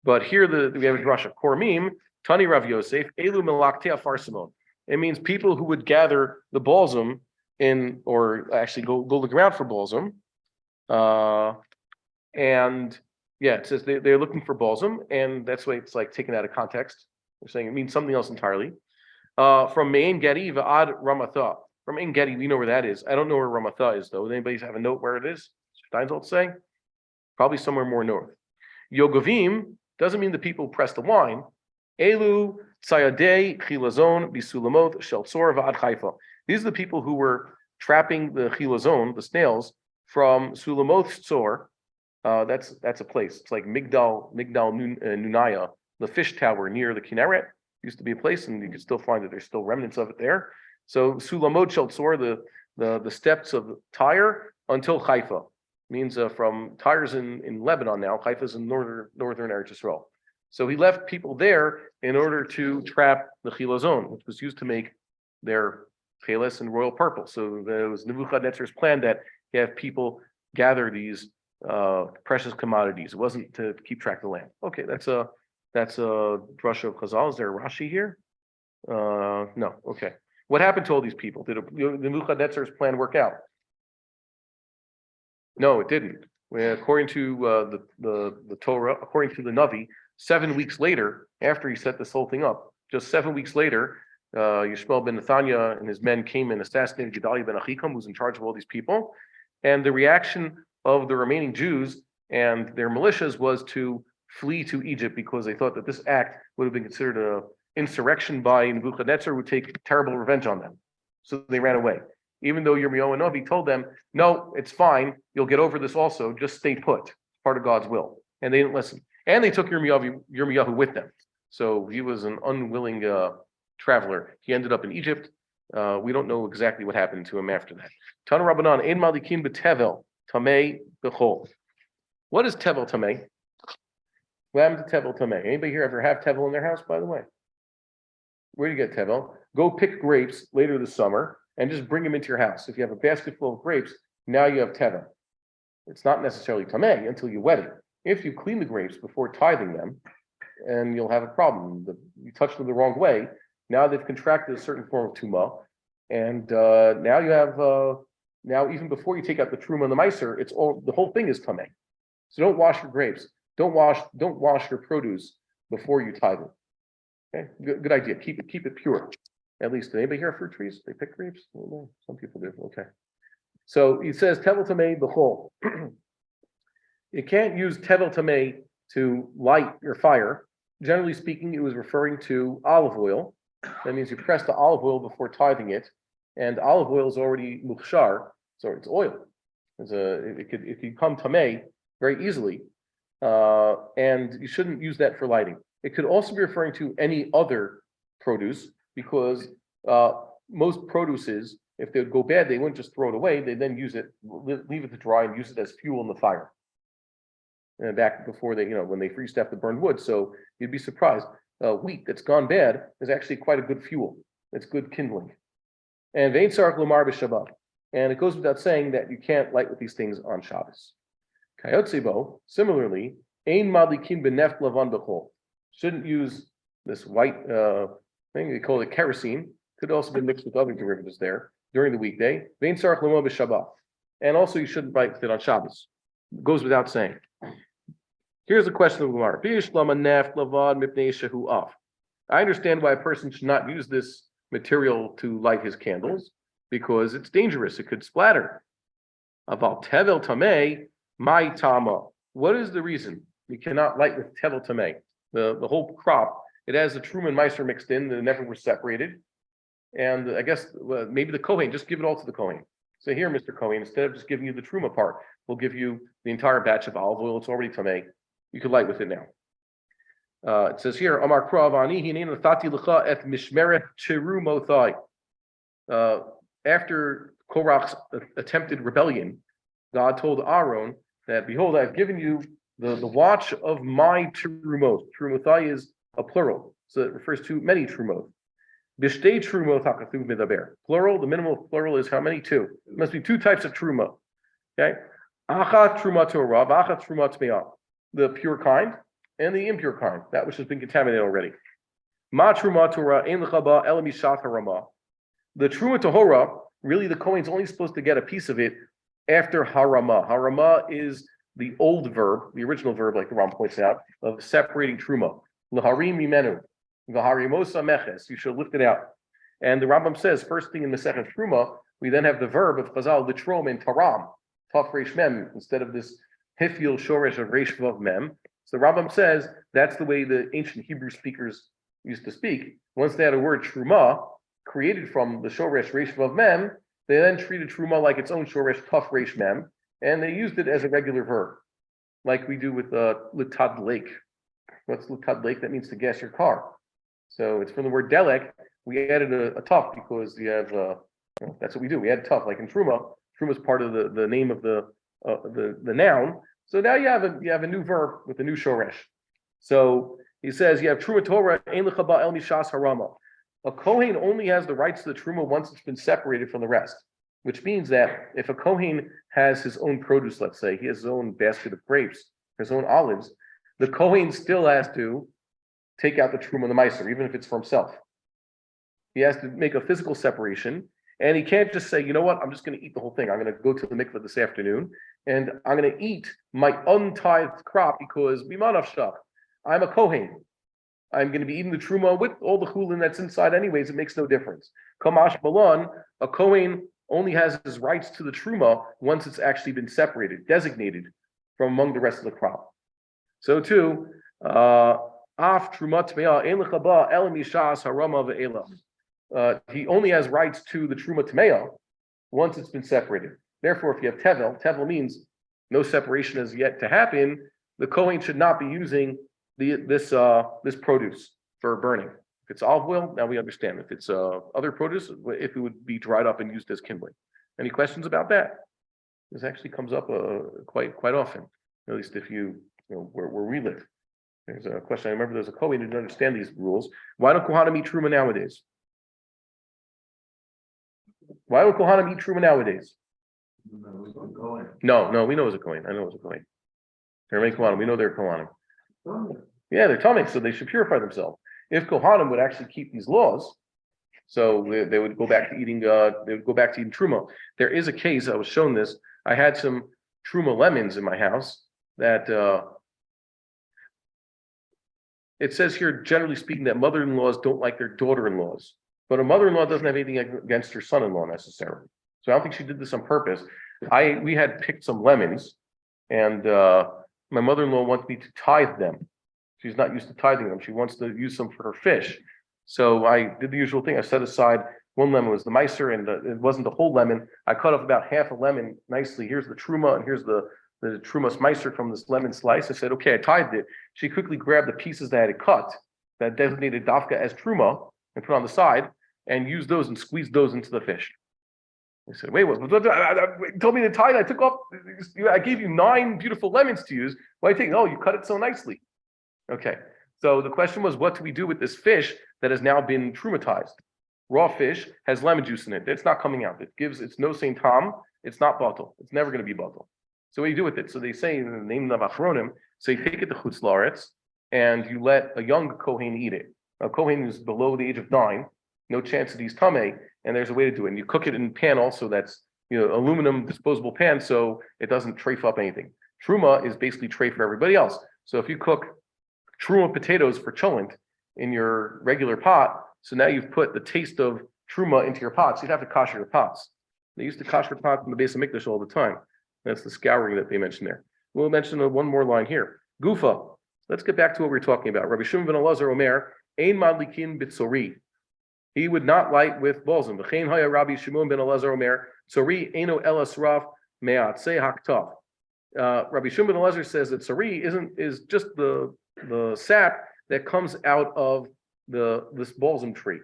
But here we have a drasha. Kormim, Tani Rav Yosef, Elu Melaktea Farsimon. It means people who would gather the balsam or actually go look around for balsam. And yeah, it says they're looking for balsam, and that's why it's like taken out of context. They're saying it means something else entirely. From Mein Gedi Va'ad Ramatha. From Ein Gedi, we know where that is. I don't know where Ramatha is, though. Does anybody have a note where it is? Steinsaltz saying? Probably somewhere more north. Yogovim doesn't mean the people who press the wine. Elu Tzayadei Chilazon Bisulamot Sheltzor Va'ad Haifa. These are the people who were trapping the chilazon, the snails, from Sulamot Tzor. That's a place. It's like Migdal Nunaya, the fish tower near the Kinneret. Used to be a place, and you can still find that there's still remnants of it there. So Sulamot Sheltzor, the steps of Tyre until Haifa. Means from Tyre's in Lebanon now. Haifa's in northern Eretz Yisrael. So he left people there in order to trap the chilazon, which was used to make their cheles and royal purple. So there was Nebuchadnezzar's plan that he have people gather these precious commodities. It wasn't to keep track of the land. Okay, that's a drasha of Chazal. Is there a Rashi here? No. Okay. What happened to all these people? Did Nebuchadnezzar's plan work out? No, it didn't. According to the Torah, according to the Navi, 7 weeks later, after he set this whole thing up, just 7 weeks later, Yishmael ben Nethaniah and his men came and assassinated Gedaliah ben Achikam, who's in charge of all these people. And the reaction of the remaining Jews and their militias was to flee to Egypt because they thought that this act would have been considered an insurrection by Nebuchadnezzar, who would take terrible revenge on them. So they ran away. Even though Yirmiyahu Navi told them, no, it's fine, you'll get over this also, just stay put. It's part of God's will. And they didn't listen. And they took Yirmiyahu with them. So he was an unwilling traveler. He ended up in Egypt. We don't know exactly what happened to him after that. Tana Rabbanan, Ein Malikim B'Tevel, Tamei B'Chol. What is Tevel Tamei? What happened to Tevel Tamei? Anybody here ever have Tevel in their house, by the way? Where do you get Tevel? Go pick grapes later this summer and just bring them into your house. If you have a basket full of grapes, now you have Tevel. It's not necessarily Tamei until you wet it. If you clean the grapes before tithing them, and you'll have a problem. You touched them the wrong way. Now they've contracted a certain form of tumah, and now you have now even before you take out the truma and the meiser, the whole thing is tamei. So don't wash your grapes. Don't wash your produce before you tithe it. Okay, good idea. Keep it pure. At least, did anybody here have fruit trees? They pick grapes? No, some people do. Okay. So he says tevel tamei b'chol. You can't use tevel tamei to light your fire. Generally speaking, it was referring to olive oil. That means you press the olive oil before tithing it, and olive oil is already mukhshar, so it's oil. It could become tamei very easily, and you shouldn't use that for lighting. It could also be referring to any other produce, because most produces, if they would go bad, they wouldn't just throw it away. They then use it, leave it to dry, and use it as fuel in the fire. And back before when they used to have to burn wood. So you'd be surprised. Wheat that's gone bad is actually quite a good fuel. It's good kindling. And vein sarach lomar b'Shabbat. And it goes without saying that you can't light with these things on Shabbos. Kayotzebo, similarly, ein madlikin b'neft lavan b'chol. Shouldn't use this white thing, they call it kerosene. Could also be mixed with other derivatives there during the weekday. Vein sarach lomar b'Shabbat. And also you shouldn't light with it on Shabbos. It goes without saying. Here's the question of Gemara. I understand why a person should not use this material to light his candles, because it's dangerous. It could splatter. Aval tevel tamei, my tama. What is the reason you cannot light with tevel tamei? The whole crop, it has the truma and meiser mixed in, they never were separated. And I guess maybe the Kohen, just give it all to the Kohen. Say, here, Mr. Kohen, instead of just giving you the Truma part, we'll give you the entire batch of olive oil. It's already tamei. You could light with it now. It says here, Amar Kravani, Hinena Thati Lecha et Mishmeret Cherumothai. After Korach's attempted rebellion, God told Aaron that, behold, I've given you the watch of my Terumot. Terumothai is a plural, so it refers to many Terumot. Bishtei Terumot hakathuv medaber. Plural, the minimum of plural is how many? Two. It must be two types of Terumot. Okay? Achat Terumat Torah, achat Terumat Tmeah. The pure kind and the impure kind, that which has been contaminated already. Ma Terumat Torah, ein lecha ba ela mishat harama. The Terumat Torah, really the Kohen's only supposed to get a piece of it after harama. Harama is the old verb, the original verb, like the Ram points out, of separating Truma. L'harim mimenu. V'harimosa meches. You should lift it out. And the Rambam says, first thing in the second Truma, we then have the verb of Chazal, litrom and taram, taf reish mem, instead of this hifil shoresh of reish vav mem. So the Rambam says that's the way the ancient Hebrew speakers used to speak. Once they had a word Truma created from the shoresh reish vav mem, they then treated Truma like its own shoresh taf reish mem, and they used it as a regular verb, like we do with litad lake. What's litad lake? That means to gas your car. So it's from the word delek. We added a tuf because you have that's what we do. We add tuf, like in Truma. Truma is part of the name of the noun. So now you have a new verb with a new shoresh. So he says you have Truma Torah ein lecha ba el mishas harama. A Kohen only has the rights to the Truma once it's been separated from the rest, which means that if a Kohen has his own produce, let's say, he has his own basket of grapes, his own olives, the Kohen still has to take out the Truma and the Meiser, even if it's for himself. He has to make a physical separation, and he can't just say, you know what, I'm just going to eat the whole thing. I'm going to go to the mikveh this afternoon, and I'm going to eat my untithed crop because bimanav shach, I'm a Kohen. I'm going to be eating the Truma with all the chulin that's inside anyways. It makes no difference. Kamash Malan, a Kohen only has his rights to the Truma once it's actually been separated, designated from among the rest of the crop. So too, Af Trumat Tmeah ein lecha ba ela mishas harama ve'ela. He only has rights to the Truma Tmeah once it's been separated. Therefore, if you have Tevel means no separation has yet to happen. The Kohen should not be using this produce for burning. If it's olive oil, now we understand. If it's other produce, if it would be dried up and used as kindling. Any questions about that? This actually comes up quite often, at least if you know where we live. There's a question. I remember there's a Kohen who didn't understand these rules. Why don't Kohanim eat Truma nowadays? Why don't Kohanim eat Truma nowadays? No, we know it's a Kohen. I know it's a Kohen. There are many Kohanim. We know they're Kohanim. Yeah, they're Tomei, so they should purify themselves. If Kohanim would actually keep these laws, so they would go back to eating. They would go back to eating Truma. There is a case. I was shown this. I had some Truma lemons in my house that. It says here, generally speaking, that mother-in-laws don't like their daughter-in-laws, but a mother-in-law doesn't have anything against her son-in-law necessarily. So I don't think she did this on purpose. We had picked some lemons, and my mother-in-law wants me to tithe them. She's not used to tithing them. She wants to use them for her fish. So I did the usual thing. I set aside one lemon was the Meiser, and it wasn't the whole lemon. I cut off about half a lemon nicely. Here's the Truma, and here's the Trumas Meiser from this lemon slice. I said, okay, I tithed it. She quickly grabbed the pieces that I had cut, that designated Dafka as Truma, and put on the side, and used those and squeezed those into the fish. I said, wait, what? You told me to tithe. I took off, I gave you 9 beautiful lemons to use. Why do you think? Oh, you cut it so nicely. Okay, so the question was, what do we do with this fish that has now been traumatized? Raw fish has lemon juice in it. It's not coming out. It's no Saint Tom. It's not bottle. It's never going to be bottle. So what do you do with it? So they say in the name of Achronim, so you take it to Chutz La'aretz and you let a young Kohen eat it. A Kohen is below the age of 9, no chance that he's Tameh, and there's a way to do it. And you cook it in a pan also that's aluminum disposable pan so it doesn't trafe up anything. Truma is basically tray for everybody else. So if you cook Truma potatoes for cholent in your regular pot, so now you've put the taste of Truma into your pots. You'd have to kosher your pots. They used to kosher pots in the base of Mikdash all the time. That's the scouring that they mentioned there. We'll mention one more line here. Gufa. Let's get back to what we were talking about. Rabbi Shimon ben Elazar Omer, Ein madlikin bitzori. He would not light with balsam. V'chein haya Rabbi Shimon ben Elazar omer, tzori eno elas raf me'atzei haktav. Rabbi Shimon ben Elazar says that tzori is just the sap that comes out of this balsam tree.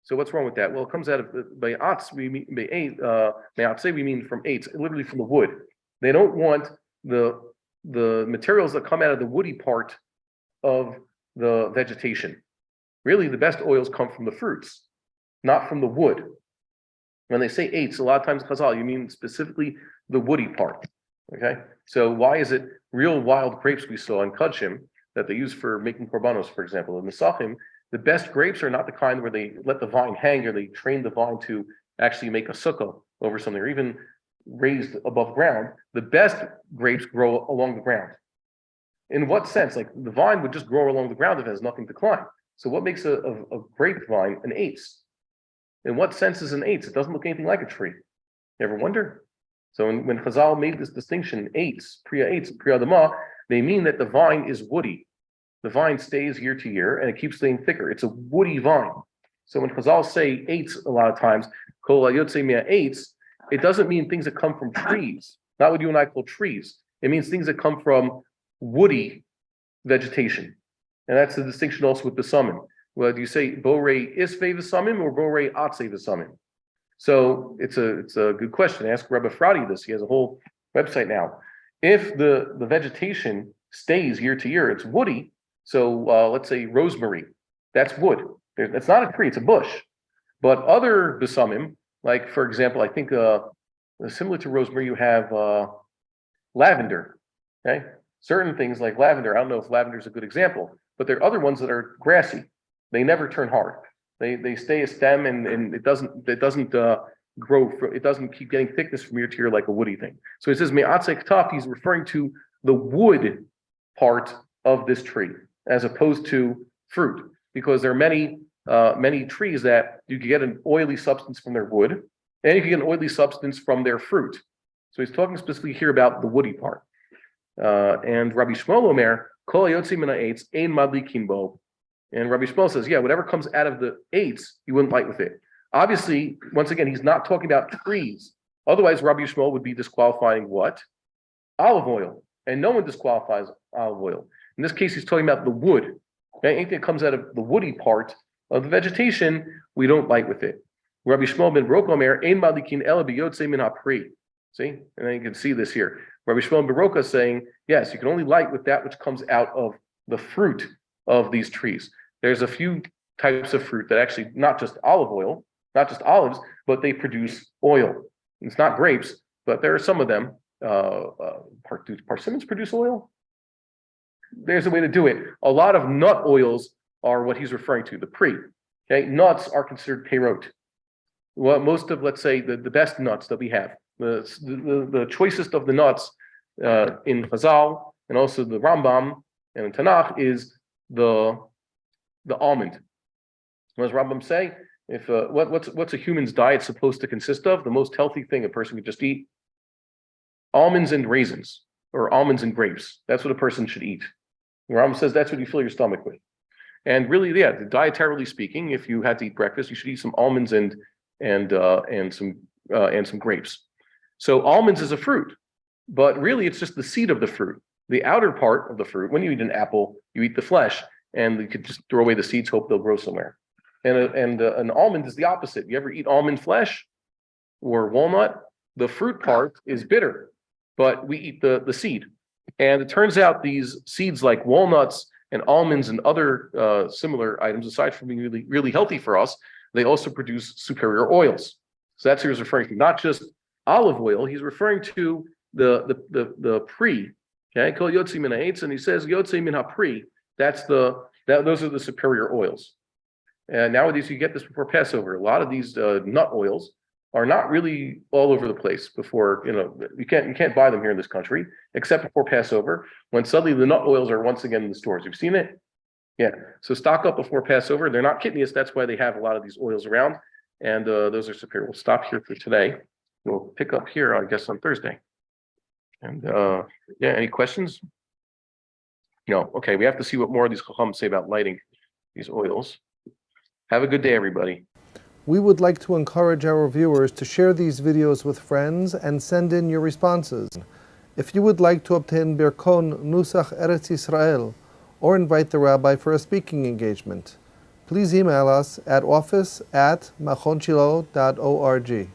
So what's wrong with that? Well, it comes out of by atz, we mean we mean from eitz, literally from the wood. They don't want the materials that come out of the woody part of the vegetation. Really, the best oils come from the fruits, not from the wood. When they say eitz, a lot of times Chazal, you mean specifically the woody part. Okay, so why is it real wild grapes we saw in Kudshim that they use for making korbanos, for example, in Masechet? The best grapes are not the kind where they let the vine hang or they train the vine to actually make a sukkah over something or even raised above ground. The best grapes grow along the ground. In what sense? Like the vine would just grow along the ground if it has nothing to climb. So what makes a grapevine an eitz? In what sense is an eitz? It doesn't look anything like a tree. You ever wonder? So when Chazal made this distinction, eitz, priya dama, they mean that the vine is woody. The vine stays year to year and it keeps staying thicker. It's a woody vine. So when Chazal say eitz a lot of times, kol hayotze mea eitz, it doesn't mean things that come from trees, not what you and I call trees. It means things that come from woody vegetation. And that's the distinction also with besamim. Well, do you say borei isvei v'samim or borei atzei v'samim? So it's a good question. Ask Rabbi Frati this. He has a whole website now. If the vegetation stays year to year, it's woody. So let's say rosemary, that's wood. It's not a tree, it's a bush. But other besamim, like for example, I think similar to rosemary, you have lavender. Okay, certain things like lavender. I don't know if lavender is a good example, but there are other ones that are grassy. They never turn hard. They stay a stem and it doesn't grow. It doesn't keep getting thickness from year to year like a woody thing. So he says me'atzei ktaf. He's referring to the wood part of this tree as opposed to fruit, because there are many trees that you can get an oily substance from their wood, and you can get an oily substance from their fruit. So he's talking specifically here about the woody part. And Rabbi Shmuel Omer, Kol hayotze min ha'etz ein madlikin bo. And Rabbi Shmuel says, yeah, whatever comes out of the eitz, you wouldn't light with it. Obviously, once again, he's not talking about trees. Otherwise, Rabbi Shmuel would be disqualifying what? Olive oil. And no one disqualifies olive oil. In this case, he's talking about the wood. Okay? Anything that comes out of the woody part of the vegetation, we don't light with it. Rabbi Shmuel ben Baruch Omer, ein madlikin ela b'yotzei min ha'pri. See? And then you can see this here. Rabbi Shmuel ben Baruch is saying, yes, you can only light with that which comes out of the fruit of these trees. There's a few types of fruit that actually, not just olive oil, not just olives, but they produce oil. It's not grapes, but there are some of them. Do persimmons produce oil? There's a way to do it. A lot of nut oils are what he's referring to, the pri. Okay, nuts are considered peirot. Well, most of, let's say, the best nuts that we have, the choicest of the nuts in Chazal and also the Rambam and in Tanakh is the almond. What does Rambam say? If what's a human's diet supposed to consist of? The most healthy thing a person could just eat: almonds and raisins, or almonds and grapes. That's what a person should eat. The Rambam says that's what you fill your stomach with. And really, yeah, dietarily speaking, if you had to eat breakfast, you should eat some almonds and some grapes. So almonds is a fruit, but really it's just the seed of the fruit. The outer part of the fruit. When you eat an apple, you eat the flesh, and you could just throw away the seeds, hope they'll grow somewhere. And an almond is the opposite. You ever eat almond flesh or walnut? The fruit part is bitter, but we eat the seed. And it turns out these seeds like walnuts and almonds and other similar items, aside from being really, really healthy for us, they also produce superior oils. So that's what he's referring to, not just olive oil. He's referring to the pri. Okay, kol yotzi min ha'etz, and he says yotzi min ha'pri. Those are the superior oils. And nowadays you get this before Passover. A lot of these nut oils are not really all over the place before, you can't buy them here in this country, except before Passover, when suddenly the nut oils are once again in the stores. You've seen it? Yeah. So stock up before Passover. They're not kitnius. That's why they have a lot of these oils around. And those are superior. We'll stop here for today. We'll pick up here, I guess, on Thursday. And any questions? No. Okay. We have to see what more of these chacham say about lighting these oils. Have a good day, everybody. We would like to encourage our viewers to share these videos with friends and send in your responses. If you would like to obtain Birkon Nusach Eretz Yisrael or invite the rabbi for a speaking engagement, please email us at office@machonshilo.org.